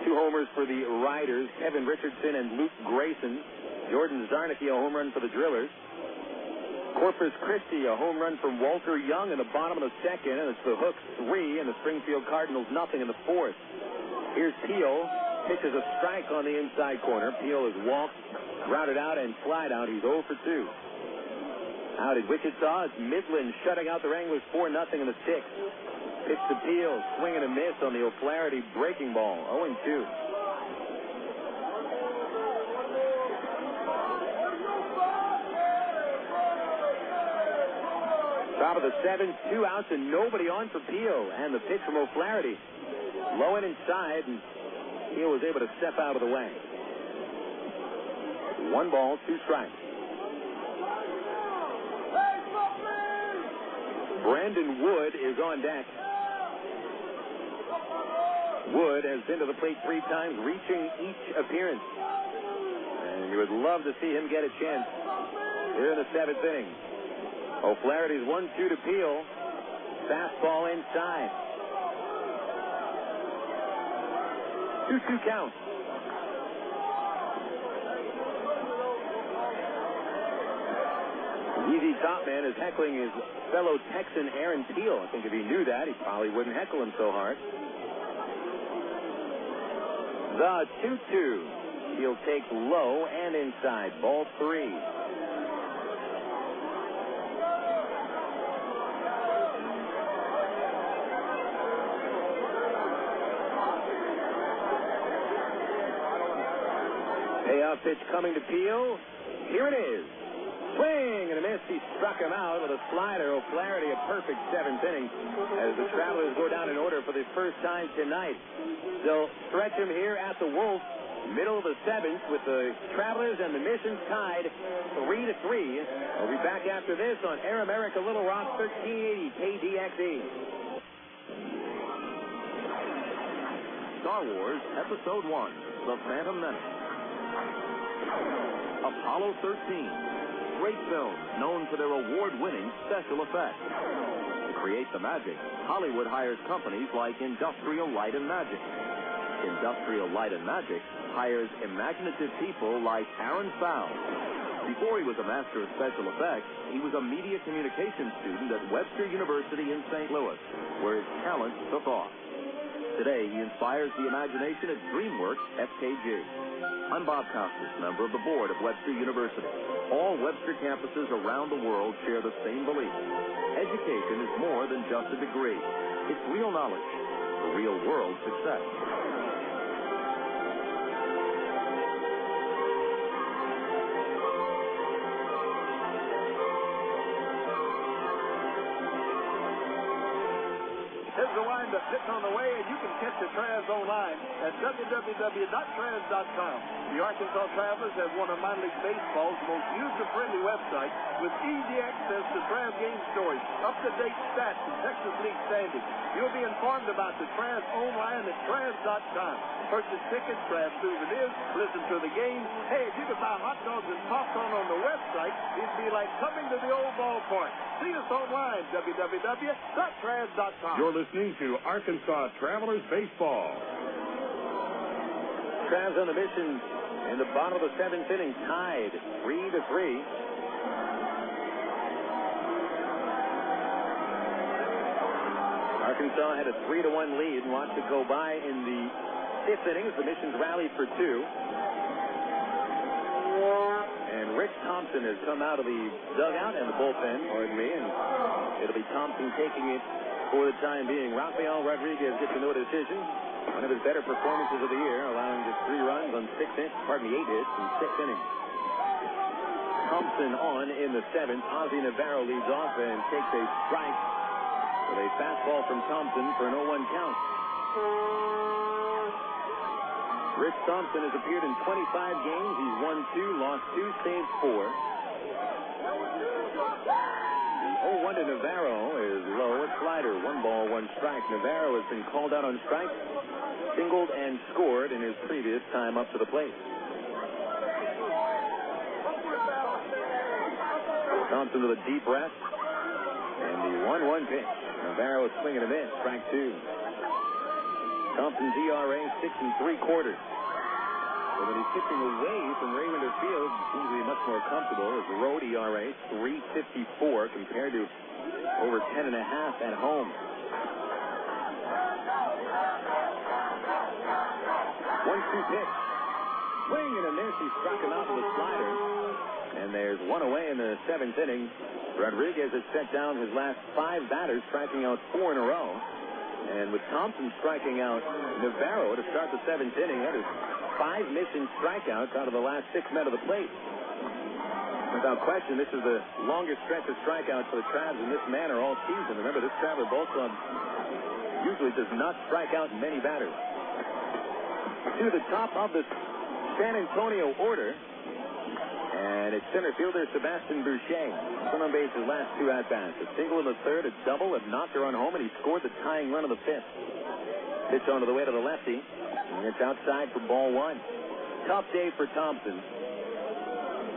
2 homers for the Riders, Kevin Richardson and Luke Grayson. Jordan Zarnicki, a home run for the Drillers. Corpus Christi, a home run from Walter Young in the bottom of the 2nd, and it's the Hooks 3 and the Springfield Cardinals nothing in the 4th. Here's Peel. Pitches a strike on the inside corner. Peel is walked, grounded out, and flied out. He's 0 for 2. Out at Wichita, it's Midland shutting out the Wranglers 4-0 in the 6th. Pitch to Peel, swing and a miss on the O'Flaherty breaking ball. 0-2. Top of the 7th, 2 outs and nobody on for Peel. And the pitch from O'Flaherty. Low and inside, and Peel was able to step out of the way. 1 ball, 2 strikes. Brandon Wood is on deck. Wood has been to the plate 3 times, reaching each appearance. And you would love to see him get a chance here in the 7th inning. O'Flaherty's 1-2 to Peel. Fastball inside. 2-2 count. Easy Top Man is heckling his fellow Texan Aaron Peel. I think if he knew that, he probably wouldn't heckle him so hard. The 2-2. Peel takes low and inside. Ball 3. Payoff pitch coming to Peel. Here it is. Swing and a miss. He struck him out with a slider. O'Flaherty, a perfect 7th inning as the Travelers go down in order for the first time tonight. They'll stretch him here at the Wolf, middle of the 7th, with the Travelers and the Missions tied 3-3. We'll be back after this on Air America Little Rock 1380 KDXE. Star Wars Episode 1, The Phantom Menace. Apollo 13. Great films known for their award-winning special effects. To create the magic, Hollywood hires companies like Industrial Light and Magic. Industrial Light and Magic hires imaginative people like Aaron Fowl. Before he was a master of special effects, he was a media communications student at Webster University in St. Louis, where his talent took off. Today, he inspires the imagination at DreamWorks FKG. I'm Bob Costas, member of the board of Webster University. All Webster campuses around the world share the same belief. Education is more than just a degree. It's real knowledge for real-world success. Here's the wind-up sitting on the way, and you can catch the Trans online at www.trans.com. The Arkansas Travelers have one of minor league baseball's most user-friendly websites with easy access to Trans game stories, up-to-date stats, and Texas League standings. You'll be informed about the Trans online at trans.com. Purchase tickets, grab souvenirs, listen to the game. Hey, if you could buy hot dogs and popcorn on the website, it'd be like coming to the old ballpark. See us online, www.trans.com. You're listening to Arkansas Travelers Baseball. Travs on the mission in the bottom of the seventh inning, tied 3-3. Arkansas had a 3-1 lead and watched it go by in the fifth inning as the Missions rallied for two. And Rich Thompson has come out of the dugout and the bullpen, pardon me, and it'll be Thompson taking it for the time being. Rafael Rodriguez gets no decision. One of his better performances of the year, allowing just 3 runs on 8 hits in 6 innings. Thompson on in the seventh. Oswaldo Navarro leads off and takes a strike with a fastball from Thompson for an 0-1 count. Rich Thompson has appeared in 25 games. He's won 2, lost 2, saved 4. The 0-1 to Navarro is low. A slider. 1 ball, 1 strike. Navarro has been called out on strikes, singled, and scored in his previous time up to the plate. Thompson with a deep breath. And the 1-1 pitch. Navarro is swinging a miss. Strike 2. Thompson's ERA 6 3/4. So when he's pitching away from Raymond Field, he seems to be much more comfortable. His road ERA 3.54 compared to over 10.5 at home. 1-2 pitch. Swing and a miss. He struck him out with a slider. And there's one away in the seventh inning. Rodriguez has set down his last 5 batters, striking out 4 in a row. And with Thompson striking out Navarro to start the seventh inning, that is 5 mission strikeouts out of the last 6 men of the plate. Without question, this is the longest stretch of strikeouts for the Travs in this manner all season. Remember, this Traveler Ball Club usually does not strike out many batters. To the top of the San Antonio order, and it's center fielder Sebastian Boucher. Son on base his last 2 at-bats. A single in the third, a double, a knocked run home, and he scored the tying run of the fifth. Pitch onto the way to the lefty, and it's outside for ball 1. Tough day for Thompson.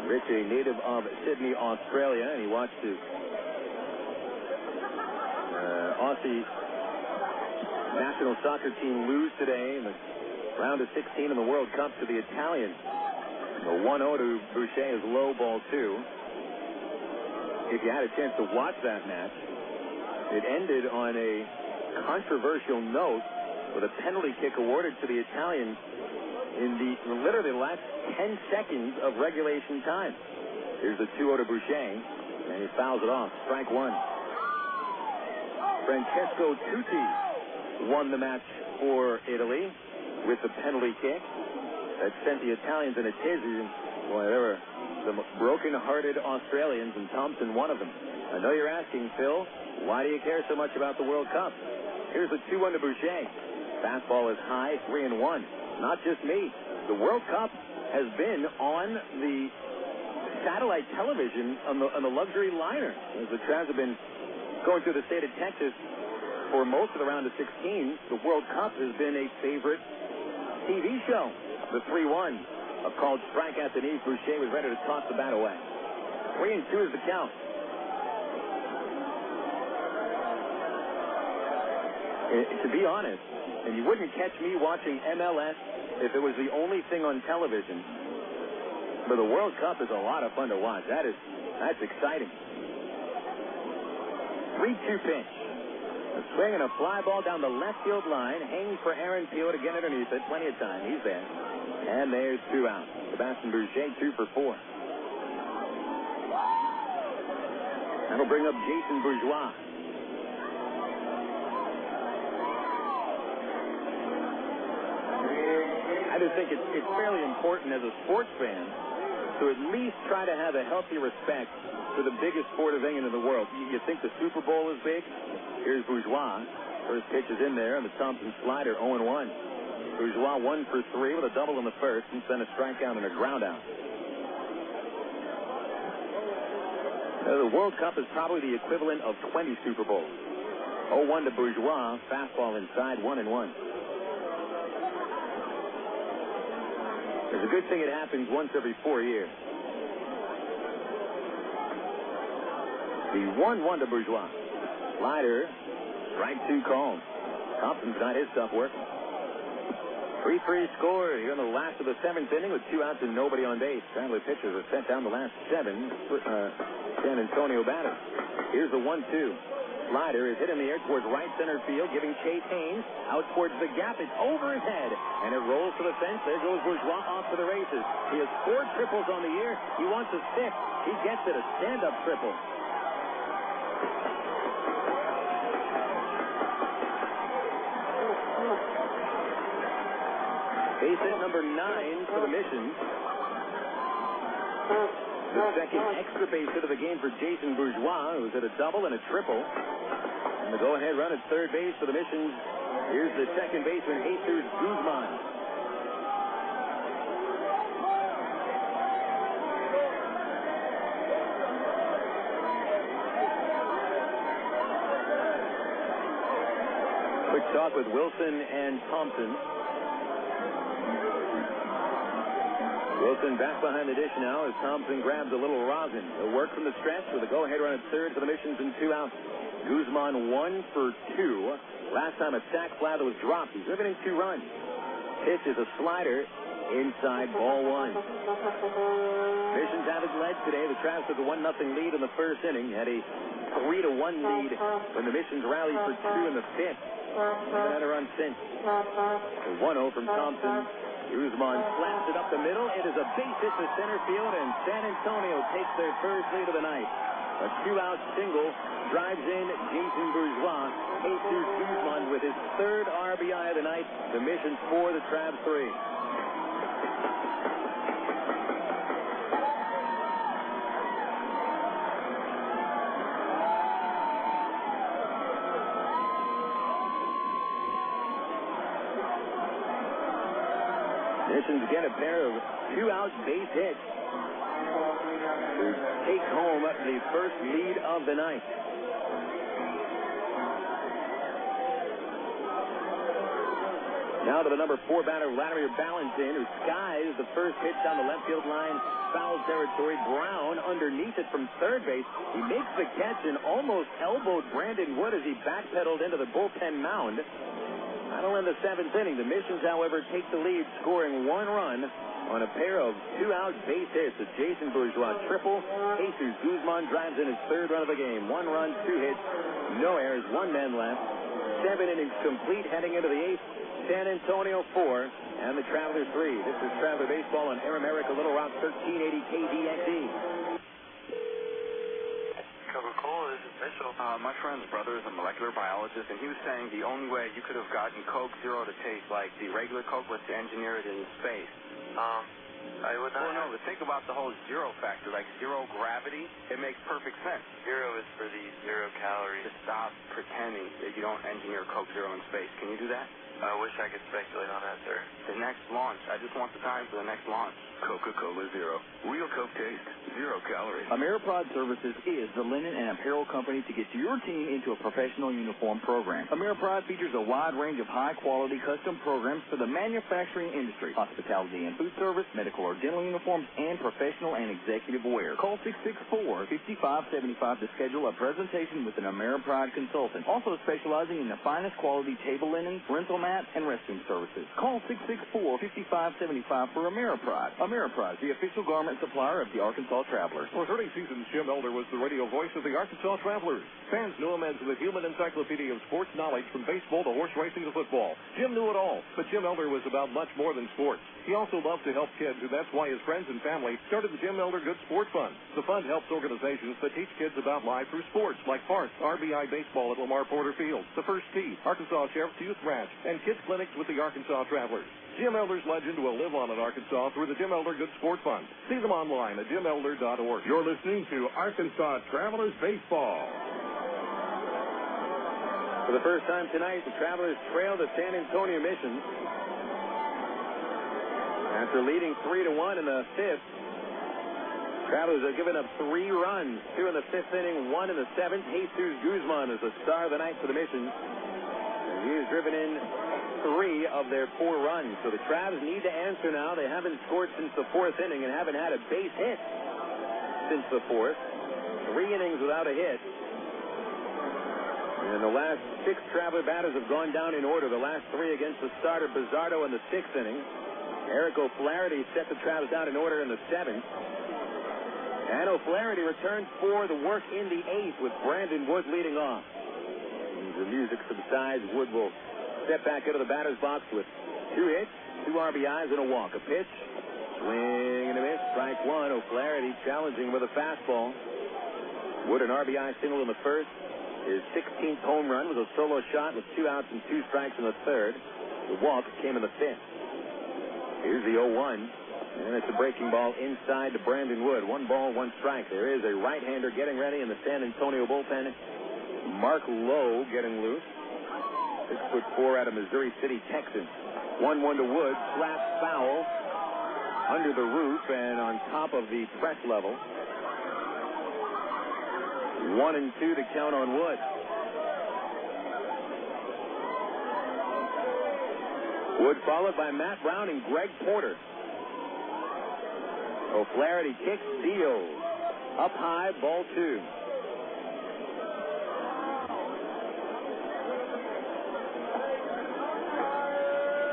Rich, a native of Sydney, Australia, and he watched his Aussie national soccer team lose today in the round of 16 in the World Cup to the Italians. The 1-0 to Boucher is low, ball 2. If you had a chance to watch that match, it ended on a controversial note with a penalty kick awarded to the Italians in literally the last 10 seconds of regulation time. Here's the 2-0 to Boucher, and he fouls it off. Strike 1. Francesco Tutti won the match for Italy with the penalty kick that sent the Italians in a tizzy. Boy, there were some broken-hearted Australians, and Thompson one of them. I know you're asking, Phil, why do you care so much about the World Cup? Here's the 2-1 to Boucher. Fastball is high, 3-1. Not just me. The World Cup has been on the satellite television on the luxury liner. As the Travs have been going through the state of Texas for most of the round of 16, the World Cup has been a favorite TV show. The 3-1, a called strike at the knees. Boucher was ready to toss the bat away. 3-2 is the count. To be honest, and you wouldn't catch me watching MLS if it was the only thing on television. But the World Cup is a lot of fun to watch. That's exciting. 3-2 pitch. A swing and a fly ball down the left field line. Haynes for Aaron Peel to get underneath it. Plenty of time. He's there. And there's 2 out. Sebastian Bourgeois 2 for 4. That'll bring up Jason Bourgeois. I just think it's fairly important as a sports fan to at least try to have a healthy respect for the biggest sport of in the world. You think the Super Bowl is big? Here's Bourgeois. First pitch is in there, and the Thompson slider 0-1. Bourgeois 1 for 3 with a double in the first, and then a strikeout and a ground out. The World Cup is probably the equivalent of 20 Super Bowls. 0-1 to Bourgeois, fastball inside, 1-1. It's a good thing it happens once every 4 years. The 1-1 to Bourgeois. Slider, strike 2 called. Thompson's got his stuff working. 3-3 score here in the last of the 7th inning with 2 outs and nobody on base. Traveler pitchers are sent down the last 7. San Antonio batter. Here's the 1-2. Slider is hit in the air towards right center field, giving Chase Haynes out towards the gap. It's over his head, and it rolls to the fence. There goes Bourgeois off to the races. He has 4 triples on the year. He wants a 6th. He gets it, a stand-up triple. Base hit number 9 for the Missions. The second extra base hit of the game for Jason Bourgeois, who's hit a double and a triple. And the go-ahead run at third base for the Missions. Here's the second baseman, Jesús Guzmán. Quick talk with Wilson and Thompson. Wilson back behind the dish now as Thompson grabs a little rosin. He'll work from the stretch with a go-ahead run at third for the Missions and 2 outs. Guzmán 1 for 2. Last time a sac fly that was dropped. He's driven in 2 runs. Pitch is a slider inside, ball 1. Missions have it led today. The Travs took a 1-0 lead in the first inning. Had a 3-1 lead when the Missions rallied for 2 in the 5th. Haven't had a run since. The 1-0 from Thompson. Guzmán slaps it up the middle. It is a base hit to center field, and San Antonio takes their first lead of the night. A 2-out single drives in Jason Bourgeois. Jesús Guzmán with his 3rd RBI of the night. The Missions 4, the Travs 3. Missions get a pair of 2-out base hits to take home the first lead of the night. Now to the number 4 batter, Wladimir Balentien, who skies the first pitch down the left field line, foul territory. Brown underneath it from third base. He makes the catch and almost elbowed Brandon Wood as he backpedaled into the bullpen mound. That'll end the 7th inning. The Missions, however, take the lead, scoring 1 run on a pair of 2-out base hits. A Jason Bourgeois triple. Jesús Guzmán drives in his 3rd run of the game. 1 run, 2 hits, no errors, 1 man left. 7 innings complete heading into the 8th. San Antonio 4 and the Travelers 3. This is Traveler Baseball on Air America Little Rock 1380 KDXE. Coca-Cola, this is Mitchell. My friend's brother is a molecular biologist, and he was saying the only way you could have gotten Coke Zero to taste like the regular Coke was to engineer it in space. I would not. Well, no, but think about the whole zero factor, like zero gravity. It makes perfect sense. Zero is for the 0 calories. Just stop pretending that you don't engineer Coke Zero in space. Can you do that? I wish I could speculate on that, sir. The next launch. I just want the time for the next launch. Coca-Cola Zero. Real Coke taste. 0 calories. Ameriprod Services is the linen and apparel company to get your team into a professional uniform program. Ameriprod features a wide range of high-quality custom programs for the manufacturing industry, hospitality and food service, medical medical or dental uniforms, and professional and executive wear. Call 664-5575 to schedule a presentation with an Ameripride consultant, also specializing in the finest quality table linen, rental mat, and restroom services. Call 664-5575 for Ameripride. Ameripride, the official garment supplier of the Arkansas Travelers. For 30 seasons, Jim Elder was the radio voice of the Arkansas Travelers. Fans knew him as the human encyclopedia of sports knowledge from baseball to horse racing to football. Jim knew it all, but Jim Elder was about much more than sports. He also loved to help kids, and that's why his friends and family started the Jim Elder Good Sport Fund. The fund helps organizations that teach kids about life through sports, like Parks, RBI Baseball at Lamar Porter Field, the First Tee, Arkansas Sheriff's Youth Ranch, and kids clinics with the Arkansas Travelers. Jim Elder's legend will live on in Arkansas through the Jim Elder Good Sport Fund. See them online at jimelder.org. You're listening to Arkansas Travelers Baseball. For the first time tonight, the Travelers trail the San Antonio Missions. After leading 3-1 in the fifth, Travelers have given up 3 runs, 2 in the fifth inning, 1 in the seventh. Jesús Guzmán is the star of the night for the Missions. And he has driven in 3 of their 4 runs. So the Travs need to answer now. They haven't scored since the 4th inning and haven't had a base hit since the 4th. 3 innings without a hit. And the last 6 Traveler batters have gone down in order. The last 3 against the starter Bazardo in the 6th inning. Eric O'Flaherty set the Travs down in order in the 7th. And O'Flaherty returns for the work in the 8th with Brandon Wood leading off. As the music subsides, Wood will step back into the batter's box with 2 hits, 2 RBIs, and a walk. A pitch, swing and a miss, strike 1. O'Flaherty challenging with a fastball. Wood an RBI single in the first. His 16th home run was a solo shot with 2 outs and 2 strikes in the 3rd. The walk came in the 5th. Here's the 0-1, and it's a breaking ball inside to Brandon Wood. 1 ball, 1 strike. There is a right-hander getting ready in the San Antonio bullpen. Mark Lowe getting loose. 6'4" out of Missouri City, Texas. 1-1 to Wood, slap foul under the roof and on top of the press level. 1-2 to count on Wood. Wood followed by Matt Brown and Greg Porter. O'Flaherty kicks, deals. Up high, ball 2.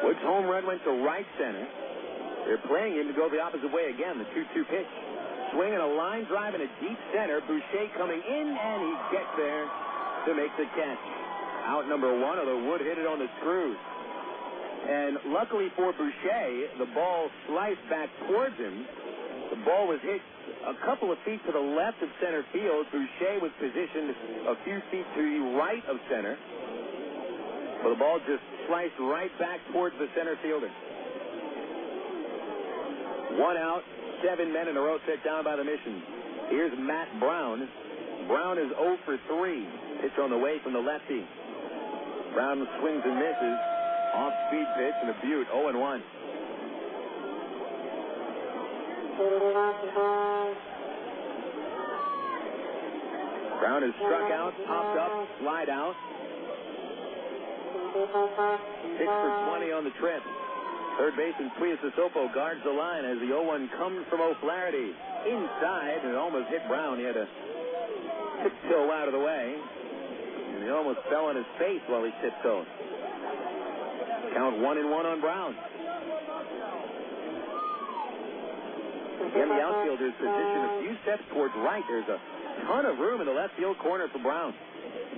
Wood's home run went to right center. They're playing him to go the opposite way again, the 2-2 pitch. Swing and a line drive in a deep center. Boucher coming in, and he gets there to make the catch. Out number 1, although Wood hit it on the screws. And luckily for Boucher, the ball sliced back towards him. The ball was hit a couple of feet to the left of center field. Boucher was positioned a few feet to the right of center. But the ball just sliced right back towards the center fielder. 1 out, 7 men in a row set down by the Missions. Here's Matt Brown. Brown is 0 for 3. Pitch on the way from the lefty. Brown swings and misses. Off-speed pitch and a beaut, 0-1. Brown is struck out, popped up, slide out. 6 for 20 on the trip. Third baseman Tuiasosopo guards the line as the 0-1 comes from O'Flaherty. Inside, and it almost hit Brown. He had to tiptoe out of the way. And he almost fell on his face while he tiptoed. Count 1-1 on Brown. Again, the outfielder's position a few steps towards right. There's a ton of room in the left field corner for Brown.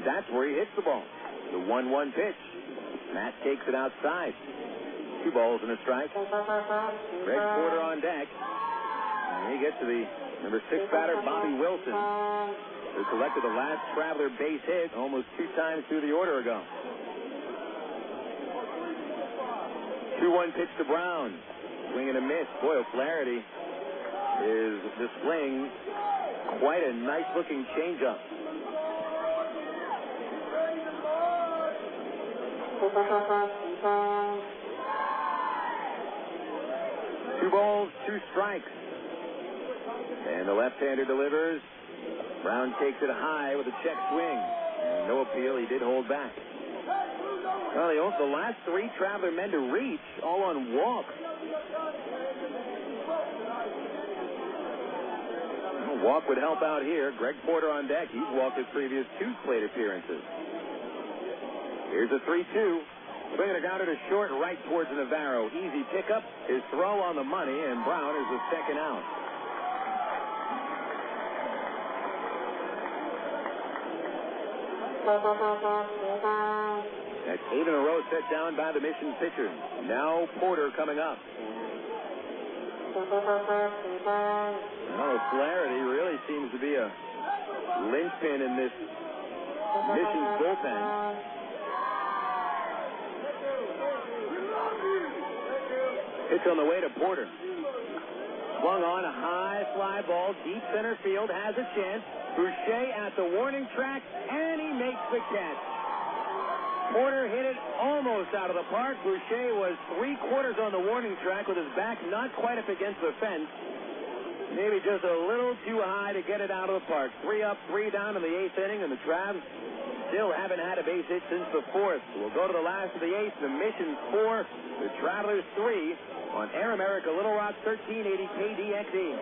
That's where he hits the ball. The 1-1 pitch. Matt takes it outside. 2 balls and a strike. Greg Porter on deck. And he gets to the number 6 batter, Bobby Wilson, who collected the last Traveler base hit almost 2 times through the order ago. 2-1 pitch to Brown. Swing and a miss. Boy, O'Flaherty is displaying quite a nice-looking changeup. Two balls, 2 strikes. And the left-hander delivers. Brown takes it high with a check swing. And no appeal. He did hold back. Well, the last 3 Traveler men to reach, all on walks. Walk would help out here. Greg Porter on deck. He's walked his previous 2 plate appearances. Here's a 3-2. Swinging a grounder to short, right towards Navarro. Easy pickup. His throw on the money, and Brown is the second out. That's 8 in a row set down by the Mission pitcher. Now Porter coming up. Well, Flaherty really seems to be a linchpin in this Mission's bullpen. Pitch on the way to Porter. Swung on a high fly ball, deep center field, has a chance. Boucher at the warning track, and he makes the catch. Porter hit it almost out of the park. Boucher was 3/4 on the warning track with his back not quite up against the fence. Maybe just a little too high to get it out of the park. 3 up, 3 down in the 8th inning, and the Travs still haven't had a base hit since the 4th. We'll go to the last of the 8th. The Mission's 4, the Travelers 3 on Air America Little Rock 1380 KDXE.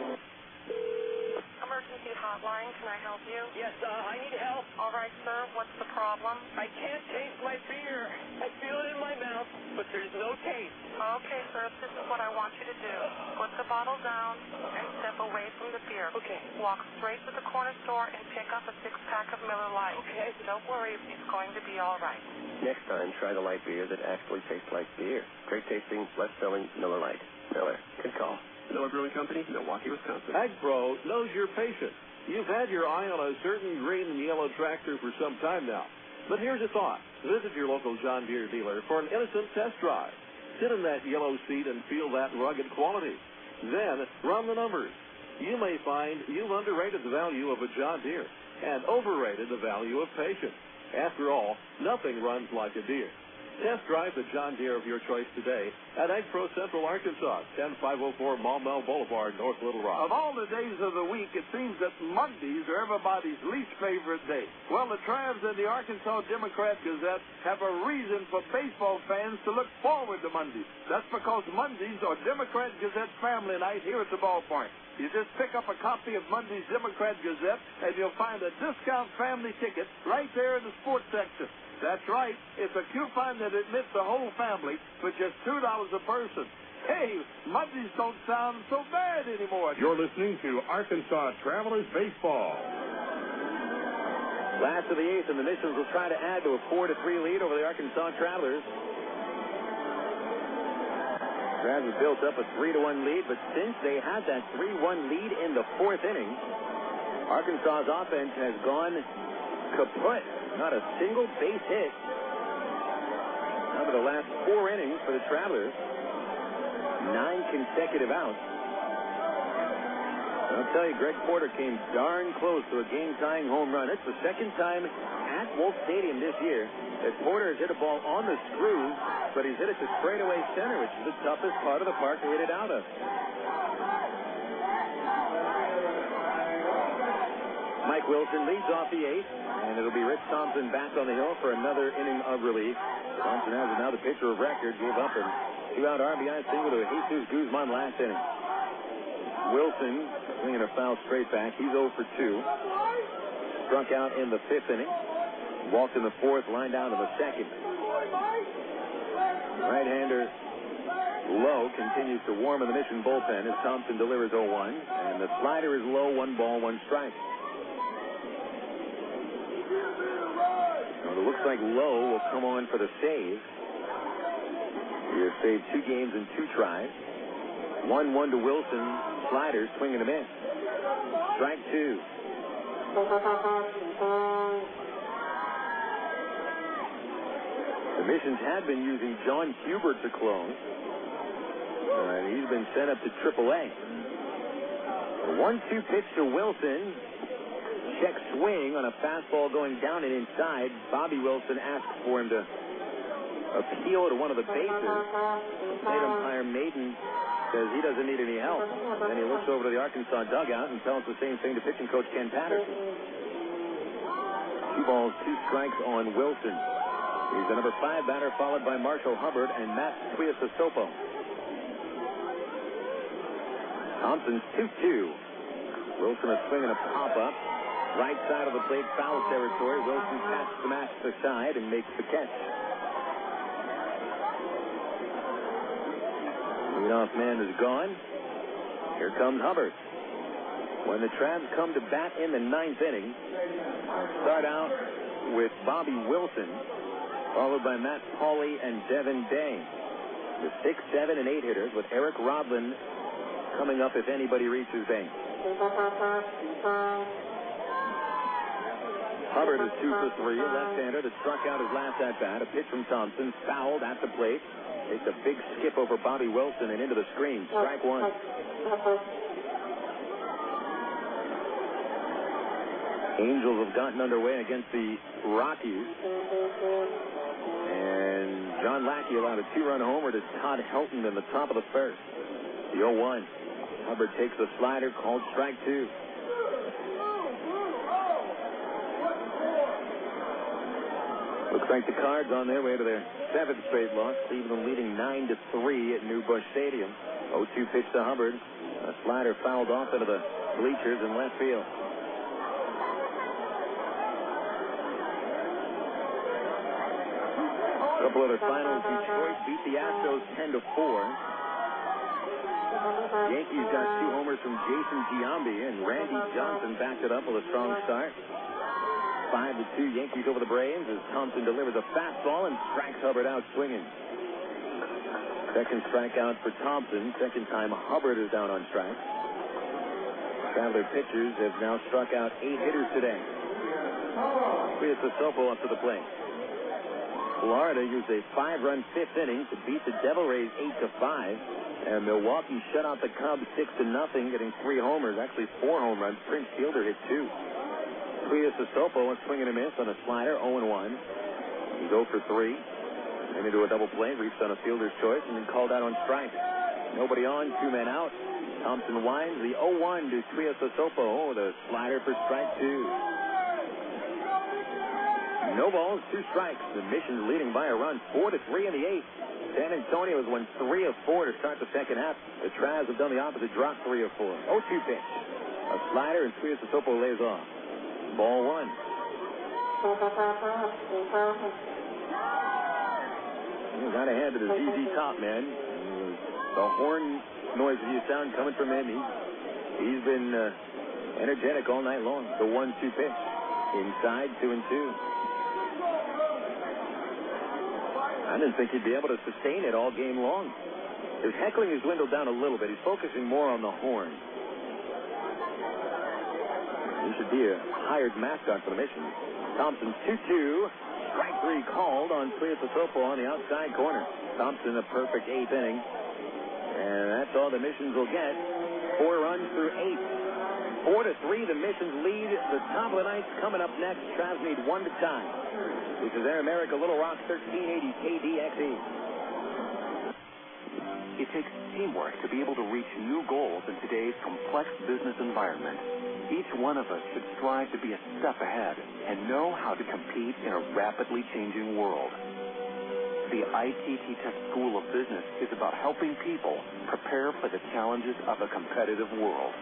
Emergency hotline, can I help you? Yes, I need help. All right, sir, what's the problem? I can't taste my beer. I feel it in my mouth, but there's no taste. Okay, sir, this is what I want you to do. Put the bottle down and step away from the beer. Okay. Walk straight to the corner store and pick up a 6-pack of Miller Lite. Okay. Don't worry, it's going to be all right. Next time, try the light beer that actually tastes like beer. Great tasting, less selling Miller Lite. Miller. Good call. Miller Brewing Company, Milwaukee, Wisconsin. AgPro knows you're patient. You've had your eye on a certain green and yellow tractor for some time now. But here's a thought. Visit your local John Deere dealer for an innocent test drive. Sit in that yellow seat and feel that rugged quality. Then run the numbers. You may find you've underrated the value of a John Deere and overrated the value of patience. After all, nothing runs like a Deere. Test drive the John Deere of your choice today at AgPro Central Arkansas, 10504 Maumelle Boulevard, North Little Rock. Of all the days of the week, it seems that Mondays are everybody's least favorite day. Well, the Travs and the Arkansas Democrat-Gazette have a reason for baseball fans to look forward to Mondays. That's because Mondays are Democrat-Gazette family night here at the ballpark. You just pick up a copy of Monday's Democrat-Gazette, and you'll find a discount family ticket right there in the sports section. That's right. It's a coupon that admits the whole family for just $2 a person. Hey, Mondays don't sound so bad anymore. You're listening to Arkansas Travelers Baseball. Last of the 8th, and the Missions will try to add to a 4-3 lead over the Arkansas Travelers. Travs have built up a 3-1 lead, but since they had that 3-1 lead in the 4th inning, Arkansas's offense has gone kaput. Not a single base hit over the last 4 innings for the Travelers. 9 consecutive outs. I'll tell you, Greg Porter came darn close to a game-tying home run. It's the second time at Wolf Stadium this year that Porter has hit a ball on the screws, but he's hit it to straightaway center, which is the toughest part of the park to hit it out of. Mike Wilson leads off the 8th, and it'll be Rich Thompson back on the hill for another inning of relief. Thompson has it now, the pitcher of record, gave up a 2-out RBI single to Jesús Guzmán last inning. Wilson swinging a foul straight back. He's 0 for 2. Struck out in the 5th inning. Walked in the 4th, lined out in the 2nd. Right-hander Lowe continues to warm in the Mission bullpen as Thompson delivers 0-1, and the slider is low, 1 ball, 1 strike. It looks like Lowe will come on for the save. He has saved 2 games in 2 tries. 1-1 to Wilson. Slider swinging a miss. Strike 2. The Missions had been using John Hubert to close. He's been sent up to AAA. A 1-2 pitch to Wilson. Check swing on a fastball going down and inside. Bobby Wilson asks for him to appeal to one of the bases. Plate umpire Maiden says he doesn't need any help. Then he looks over to the Arkansas dugout and tells the same thing to pitching coach Ken Patterson. 2 balls, 2 strikes on Wilson. He's the number 5 batter, followed by Marshall Hubbard and Matt Tuiasosopo. Thompson's 2-2. Wilson is swinging a pop-up. Right side of the plate, foul territory. Wilson catches the match to the side and makes the catch. Leadoff man is gone. Here comes Hubbard. When the Travs come to bat in the ninth inning, start out with Bobby Wilson, followed by Matt Pauley and Devin Day. The 6, 7, and 8 hitters with Eric Rodlin coming up if anybody reaches base. Hubbard is 2 for 3, a left-hander that struck out his last at-bat. A pitch from Thompson, fouled at the plate. Takes a big skip over Bobby Wilson and into the screen. Strike one. Angels have gotten underway against the Rockies. And John Lackey allowed a 2-run homer to Todd Helton in the top of the first. The 0-1. Hubbard takes the slider, called strike 2. Looks like the Cards on their way to their 7th straight loss. Cleveland leading 9-3 at New Busch Stadium. 0-2 pitch to Hubbard. A slider fouled off into the bleachers in left field. A couple other finals. Detroit beat the Astros 10-4. Yankees got 2 homers from Jason Giambi, and Randy Johnson backed it up with a strong start. 5-2 Yankees over the Braves as Thompson delivers a fastball and strikes Hubbard out swinging. Second strikeout for Thompson. Second time Hubbard is down on strike. Traveler pitchers have now struck out 8 hitters today. Tuiasosopo up to the plate. Florida used a 5-run 5th inning to beat the Devil Rays 8-5. And Milwaukee shut out the Cubs 6-0, getting 3 homers, actually 4 home runs. Prince Fielder hit 2. Tuiasosopo was swinging a miss on a slider, 0-1. He's 0 for 3. And into a double play, reached on a fielder's choice, and then called out on strike. Nobody on, 2 men out. Thompson winds the 0-1 to Tuiasosopo with a slider for strike 2. No balls, 2 strikes. The Mission's leading by a run, 4-3 in the 8th. San Antonio has won 3 of 4 to start the second half. The Travs have done the opposite, dropped 3 of 4. 0-2 pitch. A slider, and Tuiasosopo lays off. Ball 1. You got to hand it to ZZ Top, man. The horn noise you sound coming from him. He's been energetic all night long. The 1-2 pitch. Inside, 2-2. I didn't think he'd be able to sustain it all game long. His heckling has dwindled down a little bit. He's focusing more on the horn. He should be a hired mascot for the Mission. Thompson 2-2. Strike 3 called on Tuiasosopo on the outside corner. Thompson a perfect 8th inning. And that's all the Missions will get. 4 runs through 8. 4-3, the Missions lead. The top of the ninth coming up next. Travs need 1 to tie. This is Air America Little Rock 1380 KDXE. It takes teamwork to be able to reach new goals in today's complex business environment. Each one of us should strive to be a step ahead and know how to compete in a rapidly changing world. The ITT Tech School of Business is about helping people prepare for the challenges of a competitive world.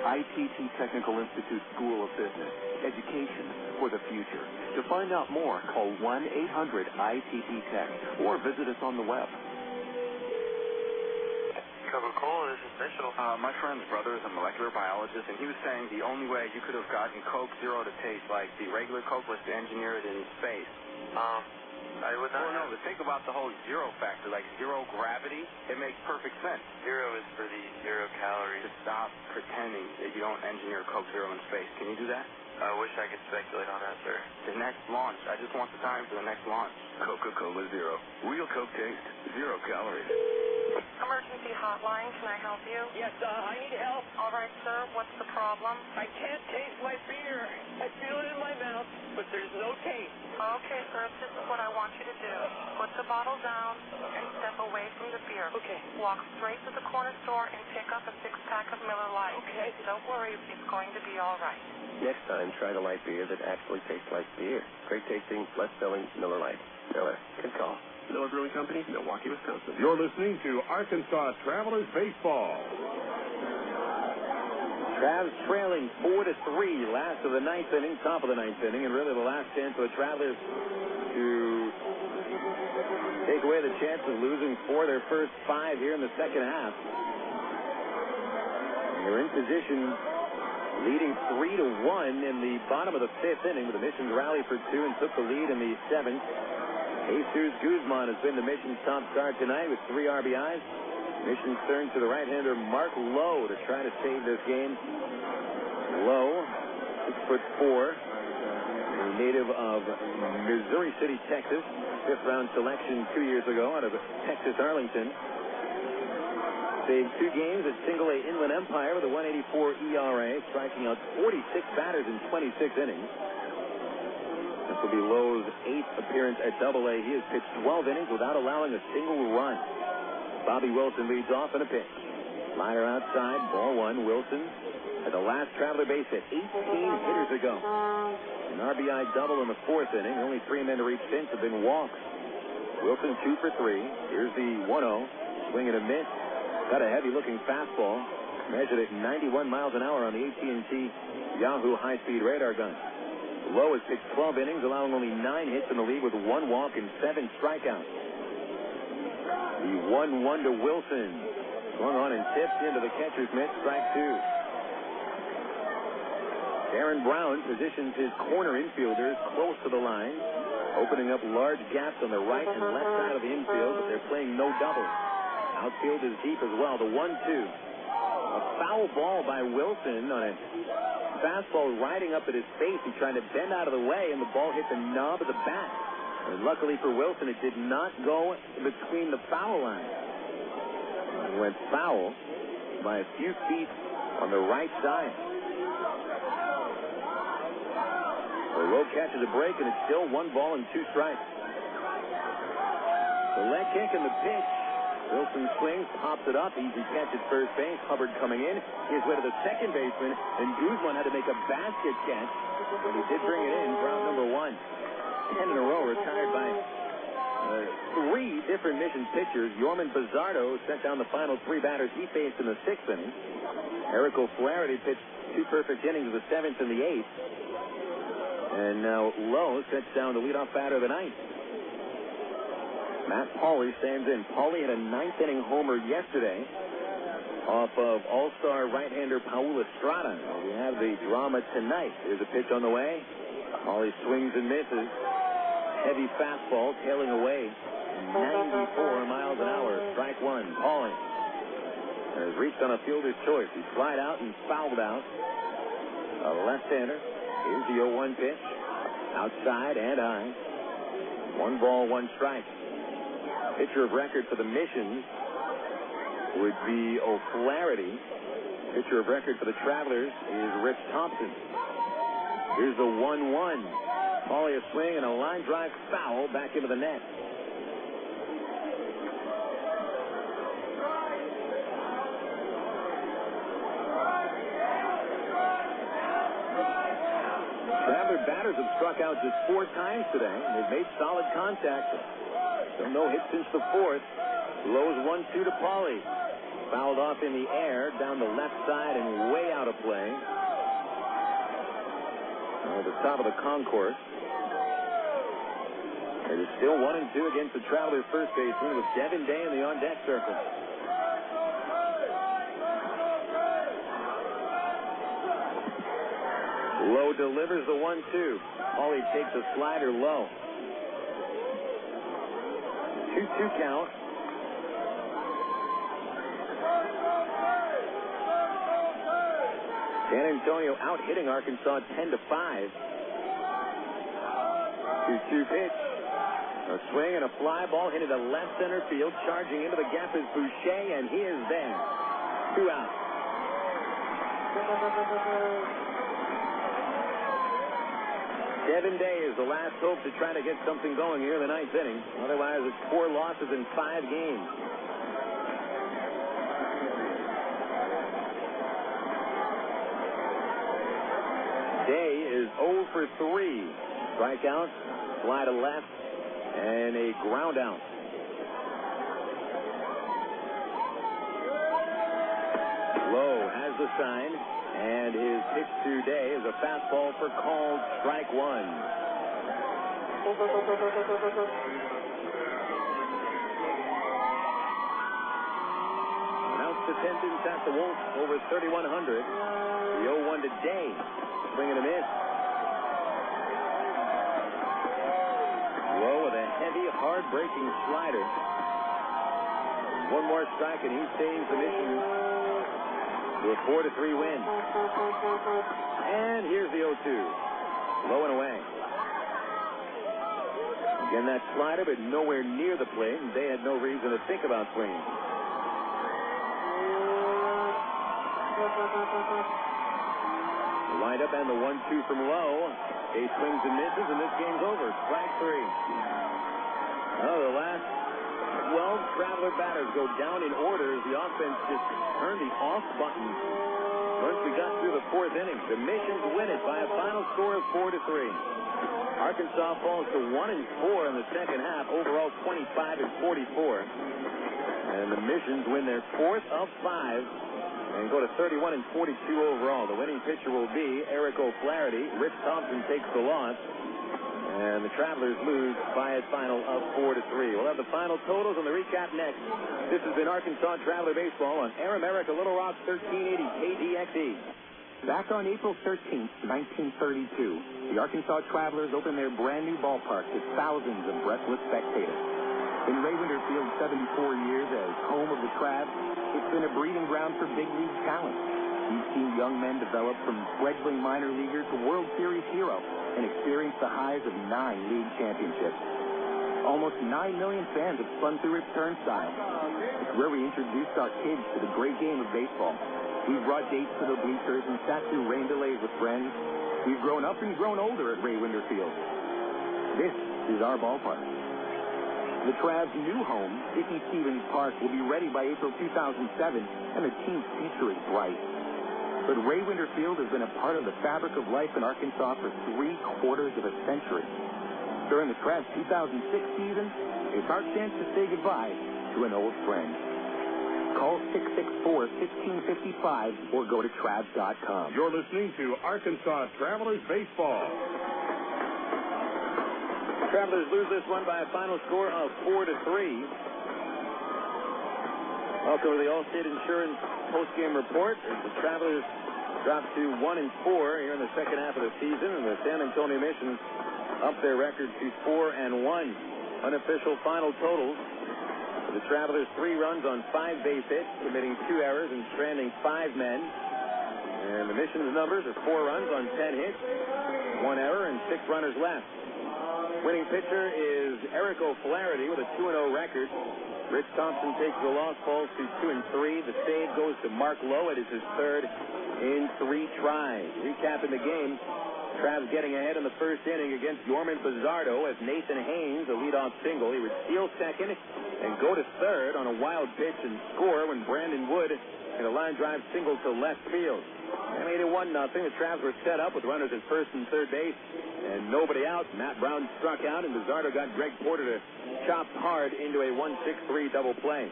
ITT Technical Institute School of Business, education for the future. To find out more, call 1-800-ITT-TECH or visit us on the web. Coca-Cola is official. My friend's brother is a molecular biologist, and he was saying the only way you could have gotten Coke Zero to taste like the regular Coke was to engineer it in space. I would not. No, but think about the whole zero factor, like zero gravity. It makes perfect sense. 0 is for the 0 calories. Just stop pretending that you don't engineer Coke Zero in space. Can you do that? I wish I could speculate on that, sir. The next launch. I just want the time for the next launch. Coca-Cola Zero. Real Coke taste, 0 calories. Emergency hotline, can I help you? Yes, I need help. All right, sir, what's the problem? I can't taste my beer. I feel it in my mouth, but there's no taste. Okay, sir, this is what I want you to do. Put the bottle down and step away from the beer. Okay. Walk straight to the corner store and pick up a 6-pack of Miller Lite. Okay. Don't worry, it's going to be all right. Next time, try the light beer that actually tastes like beer. Great tasting, less filling Miller Lite. Miller. Good call. Miller Brewing Company, Milwaukee, Wisconsin. You're listening to Arkansas Travelers Baseball. Travs trailing 4-3, last of the ninth inning, top of the ninth inning, and really the last chance for the Travelers to take away the chance of losing their first 5 here in the second half. And they're in position, leading 3-1 in the bottom of the 5th inning, with the Missions rally for 2 and took the lead in the 7th. Jesús Guzmán has been the Missions' top star tonight with 3 RBIs. Missions turn to the right-hander Mark Lowe to try to save this game. Lowe, 6'4", a native of Missouri City, Texas. 5th-round selection 2 years ago out of Texas Arlington. Saved 2 games at Single-A Inland Empire with a 1.84 ERA, striking out 46 batters in 26 innings. This will be Lowe's 8th appearance at Double-A. He has pitched 12 innings without allowing a single run. Bobby Wilson leads off in a pitch. Liner outside, ball 1. Wilson at the last Traveler base hit 18 hitters ago. An RBI double in the 4th inning. Only 3 men to reach since have been walks. Wilson 2 for 3. Here's the 1-0. Swing and a miss. Got a heavy-looking fastball. Measured at 91 miles an hour on the AT&T Yahoo high-speed radar gun. Lowe has pitched 12 innings, allowing only 9 hits in the league with 1 walk and 7 strikeouts. The 1-1 to Wilson. Swung on and tipped into the catcher's mitt. Strike 2. Darren Brown positions his corner infielders close to the line, opening up large gaps on the right and left side of the infield, but they're playing no double. Outfield is deep as well. The 1-2. A foul ball by Wilson on a fastball riding up at his face. He tried to bend out of the way, and the ball hit the knob of the bat. And luckily for Wilson, it did not go between the foul line. It went foul by a few feet on the right side. The Lowe catches a break, and it's still 1 ball and 2 strikes. The leg kick and the pitch. Wilson swings, pops it up, easy catch at first base. Hubbard coming in, his way to the second baseman, and Guzmán had to make a basket catch, but he did bring it in for out number 1. 10 in a row retired by 3 different Missions pitchers. Yorman Bazardo sent down the final 3 batters he faced in the 6th inning. Eric O'Flaherty pitched 2 perfect innings of the 7th and the 8th. And now Lowe sets down the leadoff batter of the 9th. Matt Pauley stands in. Pauley had a 9th inning homer yesterday off of all-star right-hander Paul Estrada. We have the drama tonight. There's a pitch on the way. Pauley swings and misses. Heavy fastball tailing away 94 miles an hour. Strike 1. Pauley has reached on a fielder's choice. He flied out and fouled out. A left-hander. Here's the 0-1 pitch. Outside and high. 1 ball, 1 strike. Pitcher of record for the Missions would be O'Flaherty. Pitcher of record for the Travelers is Rich Thompson. Here's the 1-1. Pauley a swing and a line drive foul back into the net. Traveler batters have struck out just 4 times today, and they've made solid contact. So no hits since the 4th. Lowe's 1-2 to Pauley. Fouled off in the air down the left side and way out of play. At the top of the concourse. It is still 1-2 against the Travelers' first baseman with Devin Day in the on-deck circle. Lowe delivers the 1-2. Pauley takes a slider low. 2-2 count. San Antonio out hitting Arkansas 10-5. 2-2 pitch. A swing and a fly ball hit into left center field. Charging into the gap is Boucher, and he is there. 2 outs. Devin Day is the last hope to try to get something going here in the 9th inning. Otherwise, it's 4 losses in 5 games. Day is 0 for 3. Strikeout, fly to left, and a ground out. Lowe has the sign And his pitch today is a fastball for called strike one. Announced attendance at the Wolf over 3,100. The 0-1 today. Swing and a miss. Lowe with a heavy, hard-breaking slider. One more strike, and he saves the Mission to a 4-3 win. And here's the 0-2. Low and away. Again, that slider, but nowhere near the plate, and they had no reason to think about swinging. The windup and the 1-2 from Lowe. He swings and misses, and this game's over. Strike three. Oh, the last 12 Traveler batters go down in order as the offense just turned the off button once we got through the fourth inning. The Missions win it by a final score of 4-3. Arkansas falls to 1-4 in the second half. Overall, 25-44. And the Missions win their fourth of 5 and go to 31-42 overall. The winning pitcher will be Eric O'Flaherty. Rich Thompson takes the loss. And the Travelers lose by a final of 4-3. We'll have the final totals and the recap next. This has been Arkansas Traveler Baseball on Air America Little Rock 1380 KDXE. Back on April 13th, 1932, the Arkansas Travelers opened their brand new ballpark to thousands of breathless spectators. In Ray Winter Field, 74 years as home of the Travs, it's been a breeding ground for big league talent. You've seen young men develop from fledgling minor leaguer to World Series hero and experience the highs of 9 league championships. Almost 9 million fans have spun through its turnstile. It's where we introduced our kids to the great game of baseball. We've brought dates to the bleachers and sat through rain delays with friends. We've grown up and grown older at Ray Winter Field. This is our ballpark. The Travs' new home, Dickey Stevens Park, will be ready by April 2007, and the team's future is bright. But Ray Winter Field has been a part of the fabric of life in Arkansas for 3/4 of a century. During the Travs' 2006 season, it's our chance to say goodbye to an old friend. Call 664-1555 or go to Travs.com. You're listening to Arkansas Travelers Baseball. The Travelers lose this one by a final score of 4-3. Welcome to the Allstate Insurance postgame report. As the Travelers drop to 1-4 here in the second half of the season, and the San Antonio Missions up their record to 4-1. Unofficial final totals. The Travelers 3 runs on 5 base hits, committing 2 errors and stranding 5 men. And the Missions numbers are 4 runs on 10 hits, 1 error, and 6 runners left. Winning pitcher is Eric O'Flaherty with a 2-0 record. Rich Thompson takes the loss, falls to 2-3. The save goes to Mark Lowe. It is his third in 3 tries. Recapping the game, Travs getting ahead in the first inning against Yorman Bazardo as Nathan Haynes, a leadoff single. He would steal second and go to third on a wild pitch and score when Brandon Wood hit a line drive single to left field. They made it 1-0. The Travs were set up with runners at first and third base and nobody out. Matt Brown struck out, and Bazardo got Greg Porter to chop hard into a 1-6-3 double play.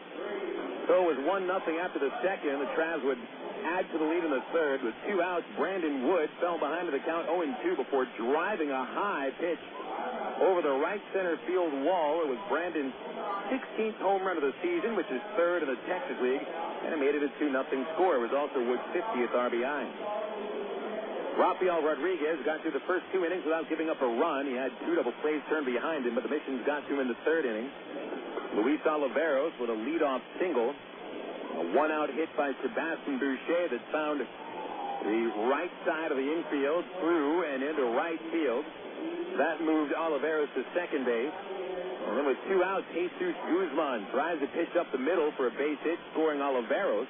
So it was 1-0 after the second. The Travs would add to the lead in the third. With 2 outs, Brandon Wood fell behind to the count 0-2 before driving a high pitch over the right center field wall. It was Brandon's 16th home run of the season, which is third in the Texas League, and it made it a 2-0 score. It was also Wood's 50th RBI. Rafael Rodriguez got through the first 2 innings without giving up a run. He had 2 double plays turned behind him, but the Missions got to him in the third inning. Luis Oliveros with a leadoff single. A 1-out hit by Sebastian Boucher that found the right side of the infield, through and into right field. That moved Oliveros to second base. And then with 2 outs, Jesús Guzmán drives a pitch up the middle for a base hit, scoring Oliveros.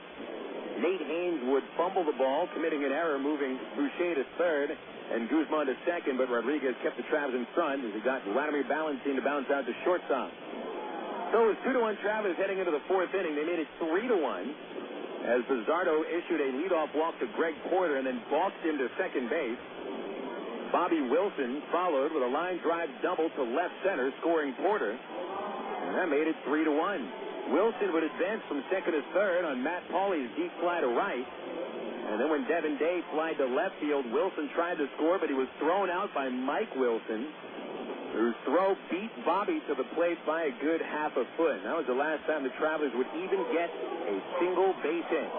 Nate Haynes would fumble the ball, committing an error, moving Boucher to third and Guzmán to second, but Rodriguez kept the Travs in front as he got Wladimir Balentien to bounce out to shortstop. So it was 2-1 Travers heading into the fourth inning. They made it 3-1 as Bazardo issued a leadoff walk to Greg Porter and then balked him to second base. Bobby Wilson followed with a line drive double to left center, scoring Porter, and that made it 3-1. Wilson would advance from second to third on Matt Pauley's deep fly to right. And then when Devin Day flied to left field, Wilson tried to score, but he was thrown out by Mike Wilson, whose throw beat Bobby to the plate by a good half a foot. And that was the last time the Travelers would even get a single base hit.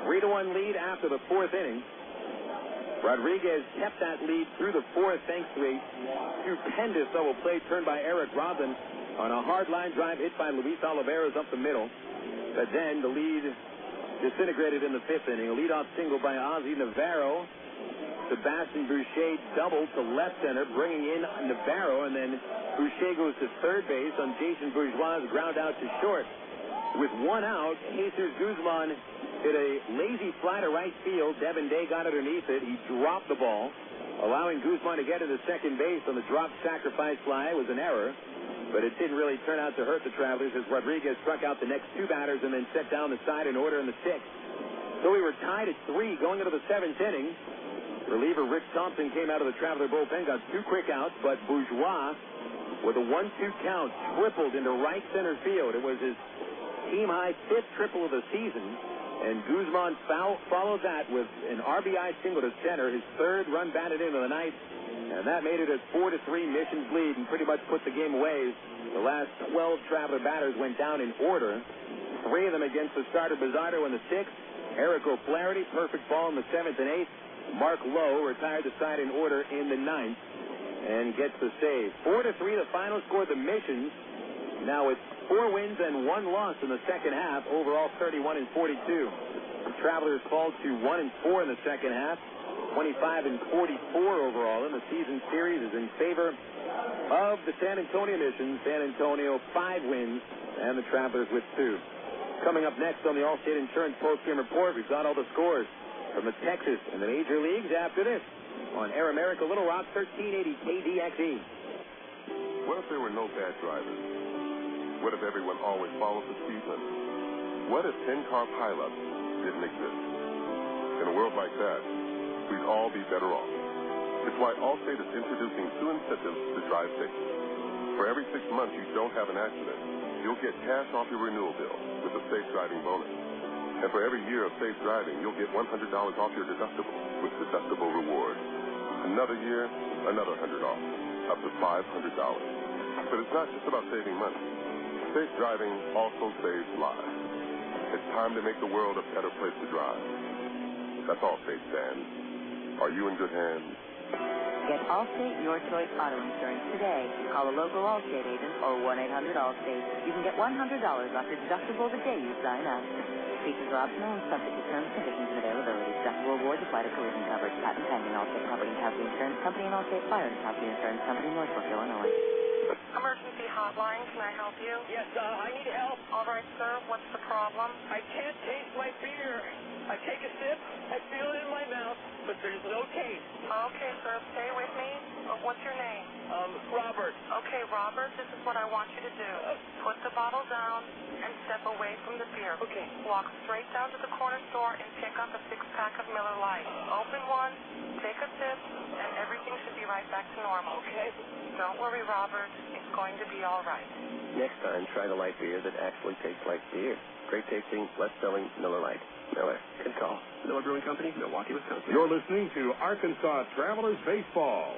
3-1 lead after the fourth inning. Rodriguez kept that lead through the fourth thanks to a stupendous double play turned by Eric Robin on a hard line drive hit by Luis Oliveros up the middle. But then the lead disintegrated in the fifth inning. A leadoff single by Ozzy Navarro. Sebastian Boucher doubled to left center, bringing in Navarro, and then Boucher goes to third base on Jason Bourgeois' ground out to short. With one out, Jesús Guzmán hit a lazy fly to right field. Devin Day got underneath it. He dropped the ball, allowing Guzmán to get into second base on the drop sacrifice fly. It was an error, but it didn't really turn out to hurt the Travelers as Rodriguez struck out the next two batters and then set down the side in order in the sixth. So we were tied at 3 going into the seventh inning. Reliever Rich Thompson came out of the Traveler bullpen, got 2 quick outs, but Bourgeois, with a 1-2 count, tripled into right center field. It was his team-high 5th triple of the season, and Guzmán followed that with an RBI single to center, his 3rd run batted into the ninth, and that made it a 4-3 Missions lead and pretty much put the game away. The last 12 Traveler batters went down in order, 3 of them against the starter Bazardo in the 6th, Eric O'Flaherty, perfect ball in the 7th and 8th, Mark Lowe retired the side in order in the 9th and gets the save. 4-3 the final score. The Missions now it's 4 wins and 1 loss in the second half. Overall 31-42. The Travelers fall to 1-4 in the second half. 25-44 overall, and the season series is in favor of the San Antonio Missions. San Antonio 5 wins and the Travelers with 2. Coming up next on the Allstate Insurance Postgame Report, we've got all the scores from the Texas and the Major Leagues after this on Air America Little Rock 1380 KDXE. What if there were no bad drivers? What if everyone always followed the speed limit? What if 10-car pileups didn't exist? In a world like that, we'd all be better off. It's why Allstate is introducing 2 incentives to drive safely. For every 6 months you don't have an accident, you'll get cash off your renewal bill with a safe driving bonus. And for every year of safe driving, you'll get $100 off your deductible with Deductible Rewards. Another year, another $100 off, up to $500. But it's not just about saving money. Safe driving also saves lives. It's time to make the world a better place to drive. That's Allstate stands. Are you in good hands? Get Allstate Your Choice Auto Insurance today. Call a local Allstate agent or 1-800-ALLSTATE. You can get $100 off your deductible the day you sign up. Features are optional and subject to terms, conditions, and availability. Deductible awards apply to collision coverage. Patent pending. Allstate Property and Casualty Insurance Company and Allstate Fire and Casualty Insurance Company, Northbrook, Illinois. Emergency hotline, can I help you? Yes, I need help. All right, sir, what's the problem? I can't taste my beer. I take a sip, I feel it in my mouth, but there's no taste. Okay, sir, stay with me. What's your name? Robert. Okay, Robert, this is what I want you to do. Put the bottle down and step away from the beer. Okay. Walk straight down to the corner store and pick up a 6-pack of Miller Lite. Open one, take a sip, and everything should be right back to normal. Okay. Don't worry, Robert. It's going to be all right. Next time, try the light beer that actually tastes like beer. Great tasting, less selling Miller Lite. Miller, good call. Miller Brewing Company, Milwaukee, Wisconsin. You're listening to Arkansas Travelers Baseball.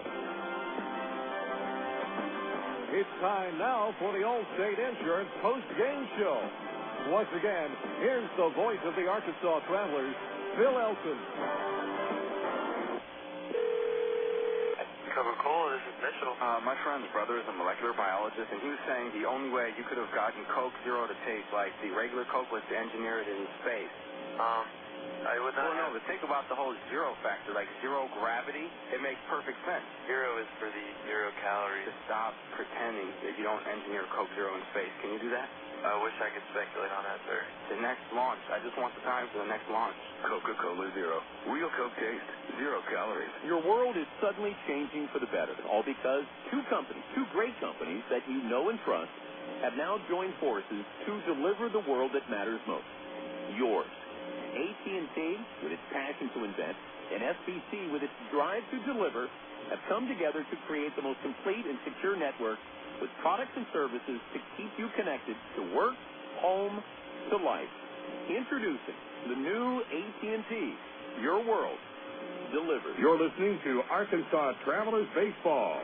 It's time now for the Allstate Insurance post-game show. Once again, here's the voice of the Arkansas Travelers, Phil Elson. Coca-Cola, this is Mitchell. My friend's brother is a molecular biologist, and he was saying the only way you could have gotten Coke Zero to taste like the regular Coke was to engineer it in space. I would not. Well, no, but think about the whole zero factor, like zero gravity. It makes perfect sense. Zero is for the 0 calories. Just stop pretending that you don't engineer Coke Zero in space. Can you do that? I wish I could speculate on that, sir. The next launch. I just want the time for the next launch. Coca-Cola Zero. Real Coke taste. 0 calories. Your world is suddenly changing for the better, all because 2 great companies that you know and trust, have now joined forces to deliver the world that matters most. Yours. AT&T, with its passion to invent, and SBC, with its drive to deliver, have come together to create the most complete and secure network with products and services to keep you connected to work, home, to life. Introducing the new AT&T your world delivered. You're listening to Arkansas Travelers Baseball.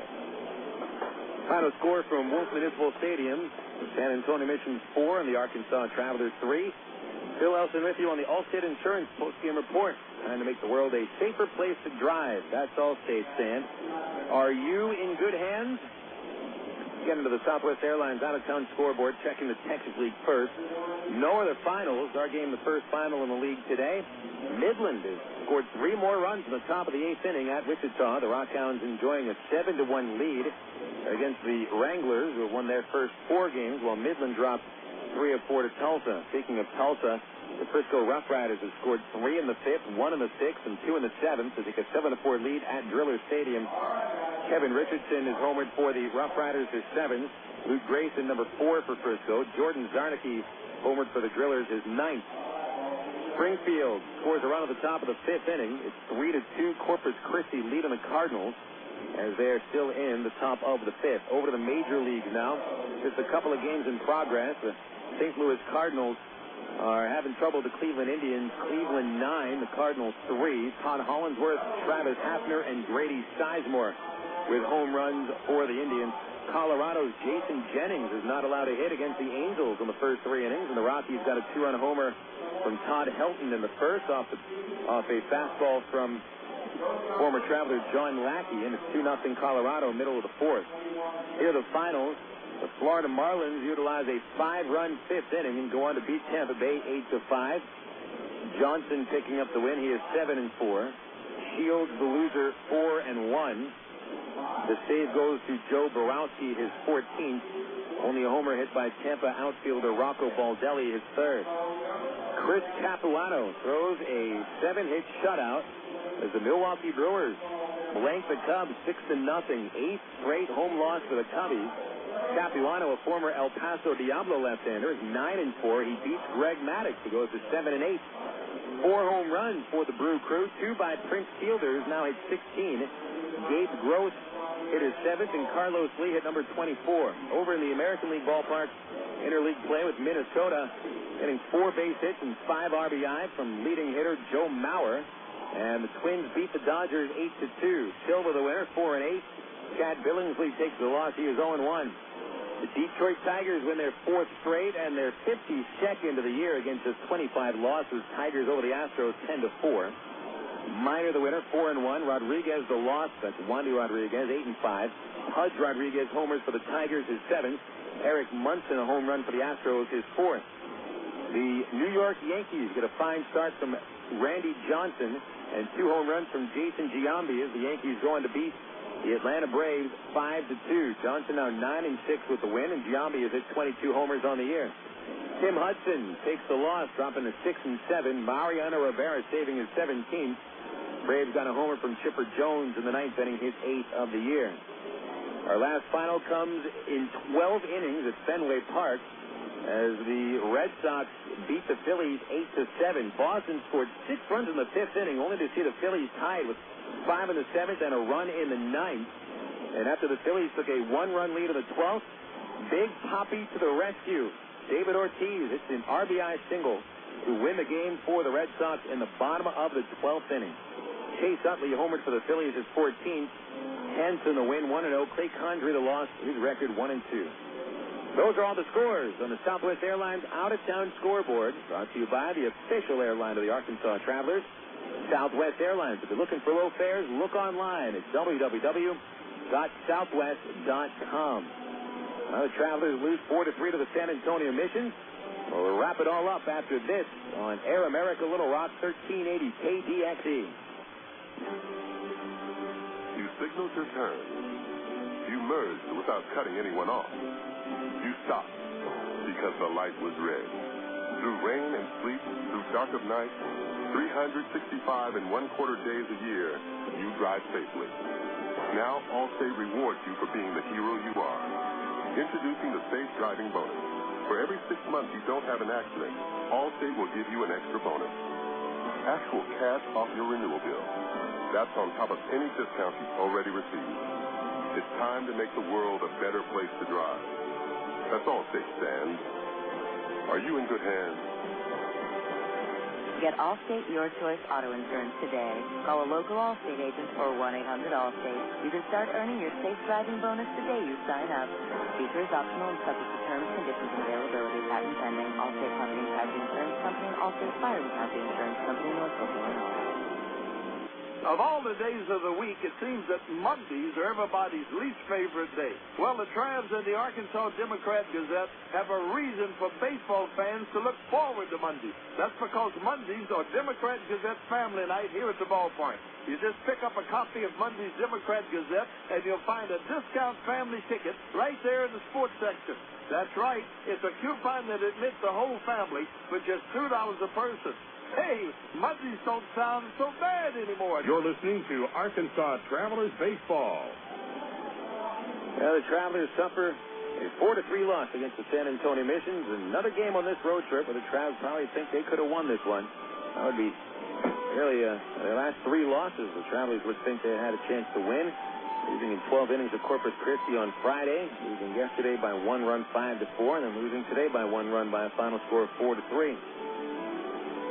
Final score from Wolf Municipal Stadium. San Antonio Missions 4 and the Arkansas Travelers 3. Phil Elson with you on the Allstate Insurance postgame report. Trying to make the world a safer place to drive. That's Allstate, Stan. Are you in good hands? Getting to the Southwest Airlines out-of-town scoreboard, checking the Texas League first. No other finals. Our game, the first final in the league today. Midland has scored 3 more runs in the top of the 8th inning at Wichita. The Rockhounds enjoying a 7-1 lead against the Wranglers, who have won their first 4 games, while Midland dropped 3 of 4 to Tulsa. Speaking of Tulsa, the Frisco Rough Riders have scored 3 in the 5th, 1 in the 6th, and 2 in the 7th to take a 7-4 lead at Driller Stadium. Kevin Richardson is homered for the Rough Riders, his 7th. Luke Grayson, number 4 for Frisco. Jordan Zarnicki homered for the Drillers, his 9th. Springfield scores a run at the top of the 5th inning. It's 3-2. Corpus Christi lead on the Cardinals as they are still in the top of the 5th. Over to the major leagues now. Just a couple of games in progress. The St. Louis Cardinals are having trouble with the Cleveland Indians. Cleveland 9, the Cardinals 3. Todd Hollinsworth, Travis Hafner, and Grady Sizemore with home runs for the Indians. Colorado's Jason Jennings is not allowed to hit against the Angels in the first 3 innings, and the Rockies got a 2-run homer from Todd Helton in the first off a fastball from former Traveler John Lackey, and it's 2-0 Colorado, middle of the 4th. Here are the finals. The Florida Marlins utilize a 5-run 5th inning and go on to beat Tampa Bay 8-5. Johnson picking up the win. He is 7-4. Shields, the loser, 4-1. The save goes to Joe Borowski, his 14th. Only a homer hit by Tampa outfielder Rocco Baldelli, his 3rd. Chris Capuano throws a 7-hit shutout as the Milwaukee Brewers blank the Cubs 6-0. 8th straight home loss for the Cubbies. Capuano, a former El Paso Diablo left-hander, is 9-4. He beats Greg Maddux, who goes to 7-8. 4 home runs for the Brew Crew, 2 by Prince Fielders, now hit 16. Gabe Gross hit his 7th, and Carlos Lee hit number 24. Over in the American League ballpark, interleague play with Minnesota, hitting 4 base hits and 5 RBI from leading hitter Joe Mauer. And the Twins beat the Dodgers 8-2. Silva the winner, 4-8. Chad Billingsley takes the loss. He is 0-1. The Detroit Tigers win their 4th straight and their 52nd of the year against just 25 losses. Tigers over the Astros 10-4. Minor the winner, 4-1. Rodriguez the loss. That's Wandy Rodriguez, 8-5. Pudge Rodriguez homers for the Tigers, his 7th. Eric Munson a home run for the Astros, his 4th. The New York Yankees get a fine start from Randy Johnson and 2 home runs from Jason Giambi as the Yankees go on to beat the Atlanta Braves 5-2. Johnson now 9-6 with the win, and Giambi has hit 22 homers on the year. Tim Hudson takes the loss, dropping to 6-7. Mariano Rivera saving his 17th. Braves got a homer from Chipper Jones in the 9th inning, his 8th of the year. Our last final comes in 12 innings at Fenway Park as the Red Sox beat the Phillies 8-7. Boston scored 6 runs in the 5th inning, only to see the Phillies tied with 5 in the 7th and a run in the 9th. And after the Phillies took a 1-run lead in the 12th, Big Papi to the rescue. David Ortiz hits an RBI single to win the game for the Red Sox in the bottom of the 12th inning. Chase Utley homered for the Phillies, his 14th. Hanson the win, 1-0. Clay Condrey the loss, his record 1-2. Those are all the scores on the Southwest Airlines out-of-town scoreboard, brought to you by the official airline of the Arkansas Travelers, Southwest Airlines. If you're looking for low fares, look online at www.southwest.com. The Travelers lose 4-3 to the San Antonio Missions. We'll wrap it all up after this on Air America Little Rock 1380 KDXE. You signaled your turn. You merged without cutting anyone off. You stopped because the light was red. Through rain and sleet, through dark of night, 365 and 1/4 days a year, you drive safely. Now Allstate rewards you for being the hero you are. Introducing the Safe Driving Bonus. For every 6 months you don't have an accident, Allstate will give you an extra bonus. Actual cash off your renewal bill. That's on top of any discount you've already received. It's time to make the world a better place to drive. That's Allstate stands. Are you in good hands? Get Allstate Your Choice Auto Insurance today. Call a local Allstate agent or 1-800-ALLSTATE. You can start earning your safe driving bonus the day you sign up. Feature is optional and subject to terms, conditions, and availability. Patent pending. Allstate Company, Casualty Insurance Company, and Allstate Fire and Casualty Insurance Company, Northbrook, Illinois. Of all the days of the week, it seems that Mondays are everybody's least favorite day. Well, the Travs and the Arkansas Democrat-Gazette have a reason for baseball fans to look forward to Mondays. That's because Mondays are Democrat-Gazette family night here at the ballpark. You just pick up a copy of Monday's Democrat-Gazette, and you'll find a discount family ticket right there in the sports section. That's right. It's a coupon that admits the whole family for just $2 a person. Hey, Mondays don't sound so bad anymore. You're listening to Arkansas Travelers Baseball. Well, the Travelers suffer a 4-3 loss against the San Antonio Missions. Another game on this road trip where the Travs probably think they could have won this one. That would be really their last 3 losses. The Travelers would think they had a chance to win. Losing in 12 innings at Corpus Christi on Friday, losing yesterday by 1 run 5-4, and then losing today by 1 run by a final score of 4-3.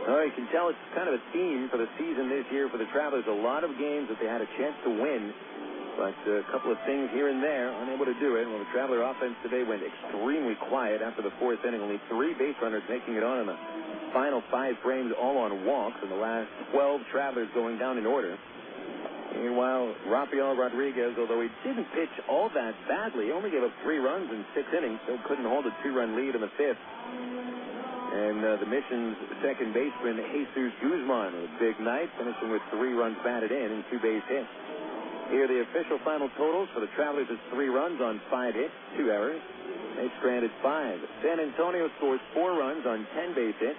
Well, you can tell it's kind of a theme for the season this year for the Travelers. A lot of games that they had a chance to win, but a couple of things here and there, unable to do it. Well, the Traveler offense today went extremely quiet after the 4th inning. Only 3 base runners making it on in the final 5 frames, all on walks, and the last 12 Travelers going down in order. Meanwhile, Rafael Rodriguez, although he didn't pitch all that badly, only gave up 3 runs in 6 innings, still couldn't hold a 2-run lead in the 5th. And the Mission's second baseman, Jesús Guzmán, a big night, finishing with 3 runs batted in and 2 base hits. Here are the official final totals for the Travelers is 3 runs on 5 hits, 2 errors. They stranded 5. San Antonio scores 4 runs on 10 base hits,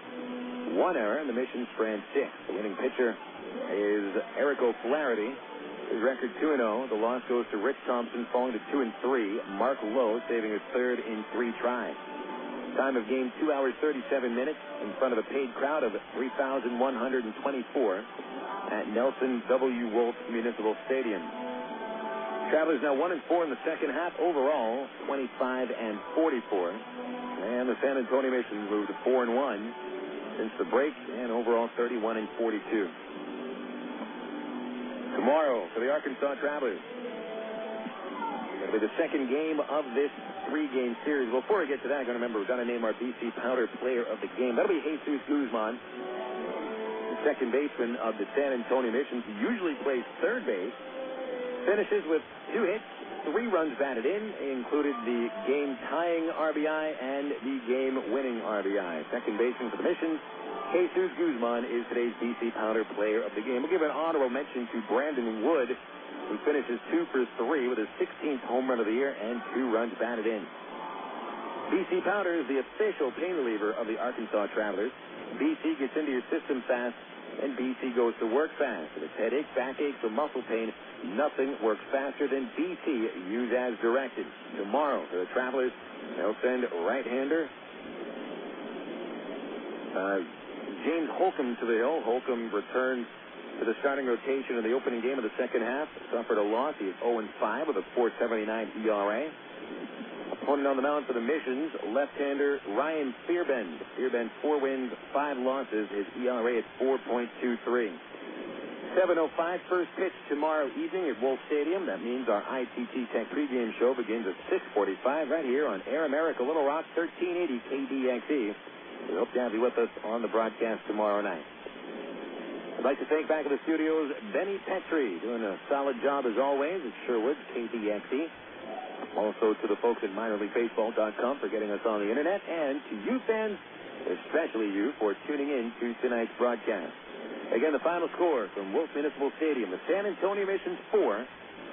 1 error, and the Mission strand 6. The winning pitcher is Eric O'Flaherty. His record 2-0. The loss goes to Rich Thompson, falling to 2-3. Mark Lowe saving his 3rd in 3 tries. Time of game 2 hours 37 minutes in front of a paid crowd of 3,124 at Nelson W. Wolf Municipal Stadium. Travelers now 1-4 in the second half. Overall, 25-44. And the San Antonio Missions moved to 4-1 since the break, and overall 31-42. Tomorrow for the Arkansas Travelers, it'll be the second game of this 3-game series. Before we get to that, we've got to name our BC Powder Player of the Game. That'll be Jesús Guzmán, the second baseman of the San Antonio Missions. He usually plays third base. Finishes with 2 hits, 3 runs batted in. Included the game-tying RBI and the game-winning RBI. Second baseman for the Missions, Jesús Guzmán, is today's BC Powder Player of the Game. We'll give an honorable mention to Brandon Wood, who finishes 2 for 3 with his 16th home run of the year and 2 runs batted in. BC Powder is the official pain reliever of the Arkansas Travelers. BC gets into your system fast, and BC goes to work fast. If it's headache, backaches, or muscle pain, nothing works faster than BC. Use as directed. Tomorrow for the Travelers, they'll send right-hander James Holcomb to the hill. Holcomb returns to the starting rotation in the opening game of the second half. Suffered a loss. He is 0-5 with a 4.79 ERA. Opponent on the mound for the Missions, left-hander Ryan Fearbend. Fearbend 4 wins, 5 losses. His ERA is 4.23. 7:05 first pitch tomorrow evening at Wolf Stadium. That means our ITT Tech pregame show begins at 6:45 right here on Air America Little Rock 1380 KDXE. We hope to have you with us on the broadcast tomorrow night. I'd like to thank back at the studios Benny Petrie, doing a solid job as always at Sherwood, KDXE. Also to the folks at minorleaguebaseball.com for getting us on the internet, and to you fans, especially you, for tuning in to tonight's broadcast. Again, the final score from Wolf Municipal Stadium, the San Antonio Missions 4,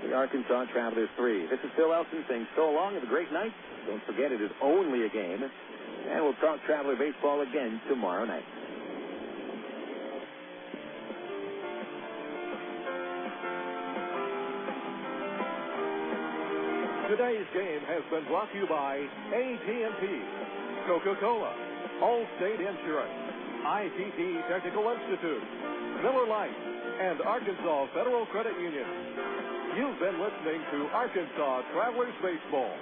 the Arkansas Travelers 3. This is Phil Elson saying so long, have a great night. Don't forget it is only a game, and we'll talk Traveler baseball again tomorrow night. Today's game has been brought to you by AT&T, Coca-Cola, Allstate Insurance, ITT Technical Institute, Miller Lite, and Arkansas Federal Credit Union. You've been listening to Arkansas Travelers Baseball.